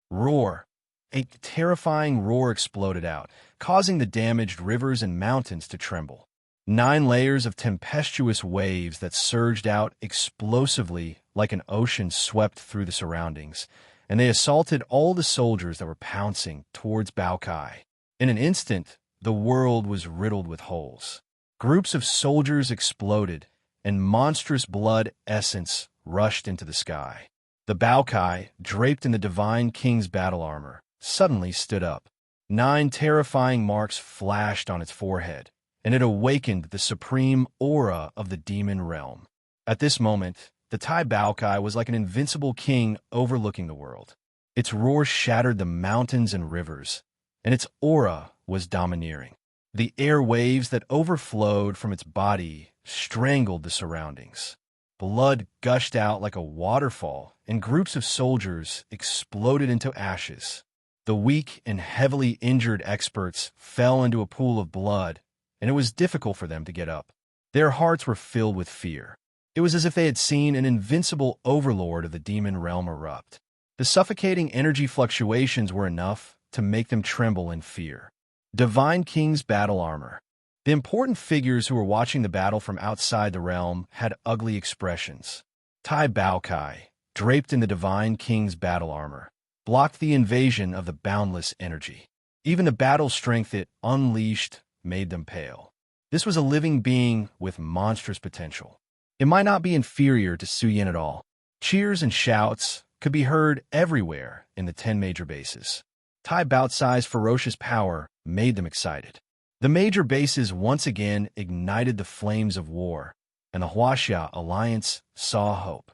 Roar! A terrifying roar exploded out, causing the damaged rivers and mountains to tremble. 9 layers of tempestuous waves that surged out explosively like an ocean swept through the surroundings, and they assaulted all the soldiers that were pouncing towards Baokai. In an instant, the world was riddled with holes. Groups of soldiers exploded, and monstrous blood essence rushed into the sky. The Baokai, draped in the Divine King's battle armor, suddenly stood up. 9 terrifying marks flashed on its forehead, and it awakened the supreme aura of the demon realm. At this moment, the Tai Baokai was like an invincible king overlooking the world. Its roar shattered the mountains and rivers, and its aura was domineering. The air waves that overflowed from its body strangled the surroundings. Blood gushed out like a waterfall, and groups of soldiers exploded into ashes. The weak and heavily injured experts fell into a pool of blood, and it was difficult for them to get up. Their hearts were filled with fear. It was as if they had seen an invincible overlord of the demon realm erupt. The suffocating energy fluctuations were enough to make them tremble in fear. Divine King's battle armor. The important figures who were watching the battle from outside the realm had ugly expressions. Tai Baokai, draped in the Divine King's battle armor, blocked the invasion of the boundless energy. Even the battle strength it unleashed made them pale. This was a living being with monstrous potential. It might not be inferior to Su Yin at all. Cheers and shouts could be heard everywhere in the 10 major bases. Tai Baotsai's ferocious power made them excited. The major bases once again ignited the flames of war, and the Huaxia Alliance saw hope.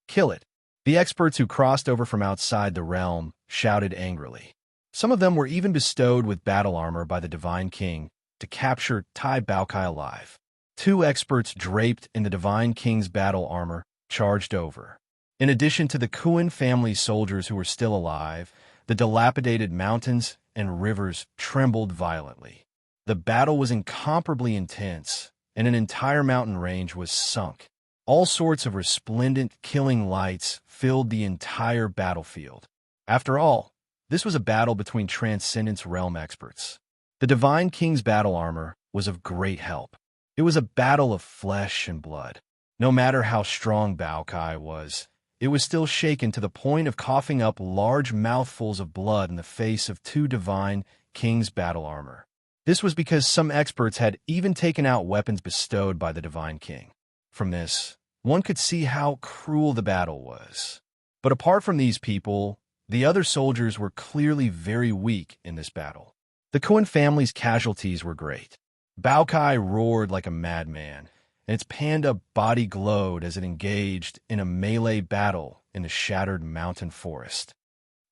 Kill it! The experts who crossed over from outside the realm shouted angrily. Some of them were even bestowed with battle armor by the Divine King to capture Tai Baokai alive. 2 experts draped in the Divine King's battle armor charged over. In addition to the Kuan family soldiers who were still alive, the dilapidated mountains and rivers trembled violently. The battle was incomparably intense, and an entire mountain range was sunk. All sorts of resplendent, killing lights filled the entire battlefield. After all, this was a battle between Transcendence Realm experts. The Divine King's battle armor was of great help. It was a battle of flesh and blood. No matter how strong Baokai was, it was still shaken to the point of coughing up large mouthfuls of blood in the face of 2 Divine King's battle armor. This was because some experts had even taken out weapons bestowed by the Divine King. From this, one could see how cruel the battle was. But apart from these people, the other soldiers were clearly very weak in this battle. The Kuan family's casualties were great. Baokai roared like a madman, and its panda body glowed as it engaged in a melee battle in the shattered mountain forest.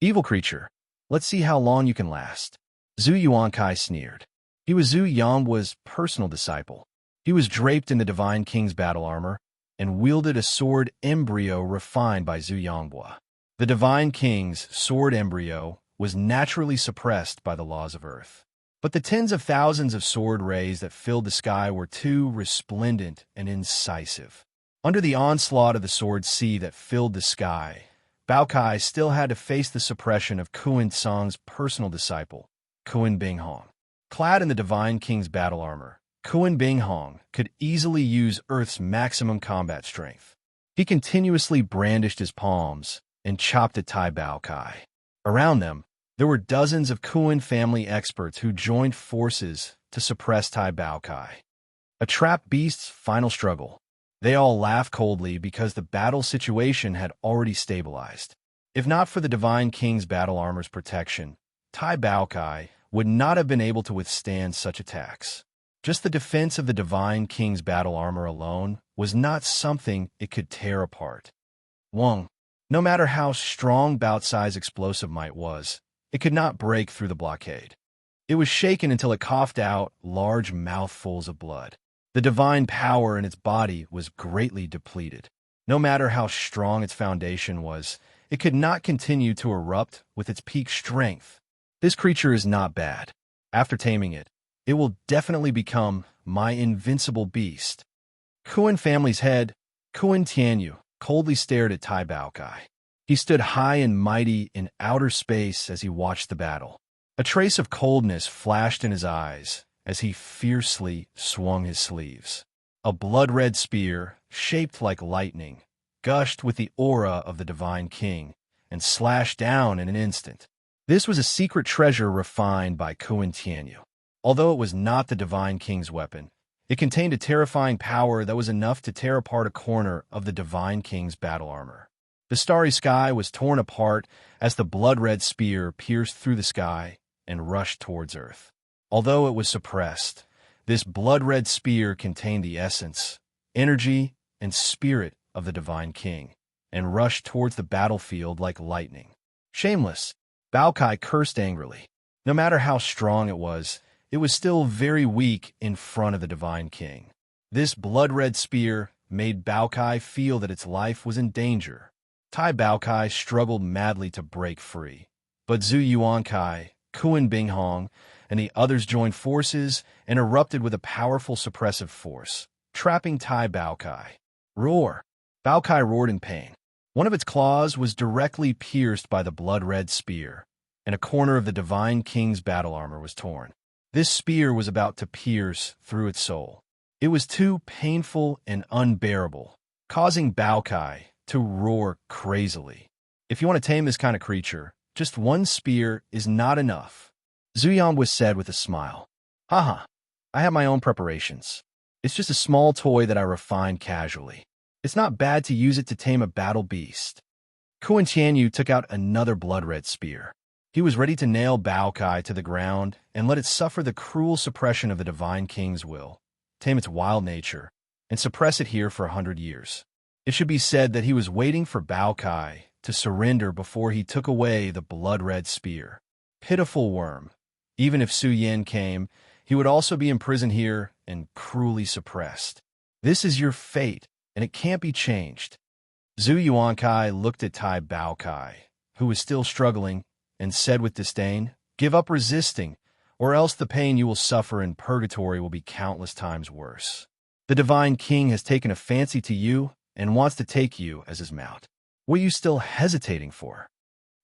Evil creature, let's see how long you can last. Zhu Yuankai sneered. He was Zhu Yanghua's personal disciple. He was draped in the Divine King's battle armor and wielded a sword embryo refined by Zhu Yanghua. The Divine King's sword embryo was naturally suppressed by the laws of Earth. But the tens of thousands of sword rays that filled the sky were too resplendent and incisive. Under the onslaught of the sword sea that filled the sky, Bao Kai still had to face the suppression of Kuan Tsang's personal disciple, Kuan Binghong. Clad in the Divine King's battle armor, Kuan Binghong could easily use Earth's maximum combat strength. He continuously brandished his palms and chopped at Tai Bao Kai. Around them, there were dozens of Kuan family experts who joined forces to suppress Tai Bao Kai. A trapped beast's final struggle. They all laughed coldly because the battle situation had already stabilized. If not for the Divine King's battle armor's protection, Tai Bao Kai would not have been able to withstand such attacks. Just the defense of the Divine King's battle armor alone was not something it could tear apart. Wang, no matter how strong Bao Cai's explosive might was, it could not break through the blockade. It was shaken until it coughed out large mouthfuls of blood. The divine power in its body was greatly depleted. No matter how strong its foundation was, it could not continue to erupt with its peak strength. This creature is not bad. After taming it, it will definitely become my invincible beast. Kuan family's head, Kuan Tianyu, coldly stared at Tai Bao Kai. He stood high and mighty in outer space as he watched the battle. A trace of coldness flashed in his eyes as he fiercely swung his sleeves. A blood-red spear, shaped like lightning, gushed with the aura of the Divine King and slashed down in an instant. This was a secret treasure refined by Kuan Tianyu. Although it was not the Divine King's weapon, it contained a terrifying power that was enough to tear apart a corner of the Divine King's battle armor. The starry sky was torn apart as the blood-red spear pierced through the sky and rushed towards Earth. Although it was suppressed, this blood-red spear contained the essence, energy, and spirit of the Divine King, and rushed towards the battlefield like lightning. Shameless, Bao Kai cursed angrily. No matter how strong it was still very weak in front of the Divine King. This blood-red spear made Bao Kai feel that its life was in danger. Tai Bao Kai struggled madly to break free, but Zhu Yuankai, Kuan Binghong, and the others joined forces and erupted with a powerful suppressive force, trapping Tai Bao Kai. Roar! Bao Kai roared in pain. One of its claws was directly pierced by the blood-red spear, and a corner of the Divine King's battle armor was torn. This spear was about to pierce through its soul. It was too painful and unbearable, causing Bao Kai to roar crazily. If you want to tame this kind of creature, just one spear is not enough. Zhu Yanghua said with a smile. Haha, I have my own preparations. It's just a small toy that I refined casually. It's not bad to use it to tame a battle beast. Kuan Tianyu took out another blood-red spear. He was ready to nail Bao Kai to the ground and let it suffer the cruel suppression of the Divine King's will, tame its wild nature, and suppress it here for 100 years. It should be said that he was waiting for Bao Kai to surrender before he took away the blood-red spear. Pitiful worm. Even if Su Yin came, he would also be imprisoned here and cruelly suppressed. This is your fate, and it can't be changed. Zhu Yuankai looked at Tai Bao Kai, who was still struggling, and said with disdain, "Give up resisting, or else the pain you will suffer in purgatory will be countless times worse. The Divine King has taken a fancy to you and wants to take you as his mount. What are you still hesitating for?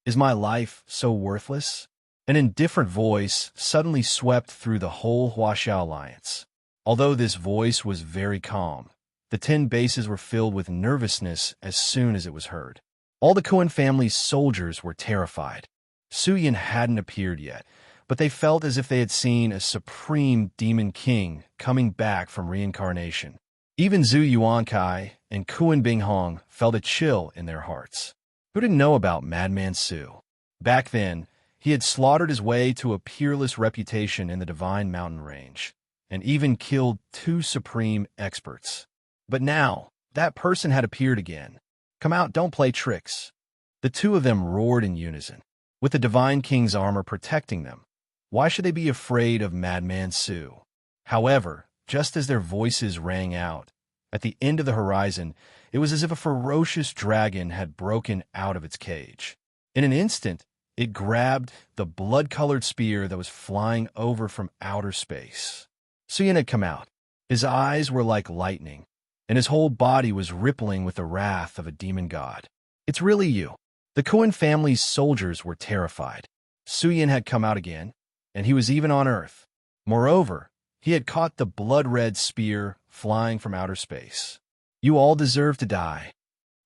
Is my life so worthless?" An indifferent voice suddenly swept through the whole Huaxiao alliance. Although this voice was very calm, the 10 bases were filled with nervousness as soon as it was heard. All the Kuan family's soldiers were terrified. Su Yin hadn't appeared yet, but they felt as if they had seen a supreme demon king coming back from reincarnation. Even Zhu Yuankai and Kuan Binghong felt a chill in their hearts. Who didn't know about Madman Su? Back then, he had slaughtered his way to a peerless reputation in the Divine Mountain Range, and even killed 2 supreme experts. But now, that person had appeared again. Come out, don't play tricks. The 2 of them roared in unison. with the Divine King's armor protecting them. Why should they be afraid of Madman Su? However, just as their voices rang out, at the end of the horizon, it was as if a ferocious dragon had broken out of its cage. In an instant, it grabbed the blood-colored spear that was flying over from outer space. Suyin had come out. His eyes were like lightning, and his whole body was rippling with the wrath of a demon god. "It's really you." The Cohen family's soldiers were terrified. Suyin had come out again, and he was even on Earth. Moreover, he had caught the blood-red spear flying from outer space. "You all deserve to die."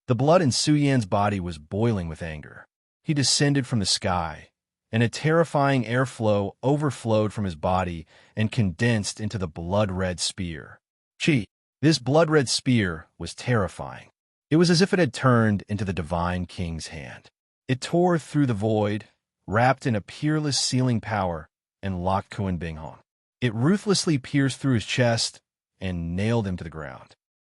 The blood in Suyin's body was boiling with anger. He descended from the sky, and a terrifying airflow overflowed from his body and condensed into the blood-red spear. This blood-red spear was terrifying. It was as if it had turned into the Divine King's hand. It tore through the void, wrapped in a peerless sealing power, and locked Kuan Binghong. It ruthlessly pierced through his chest and nailed him to the ground.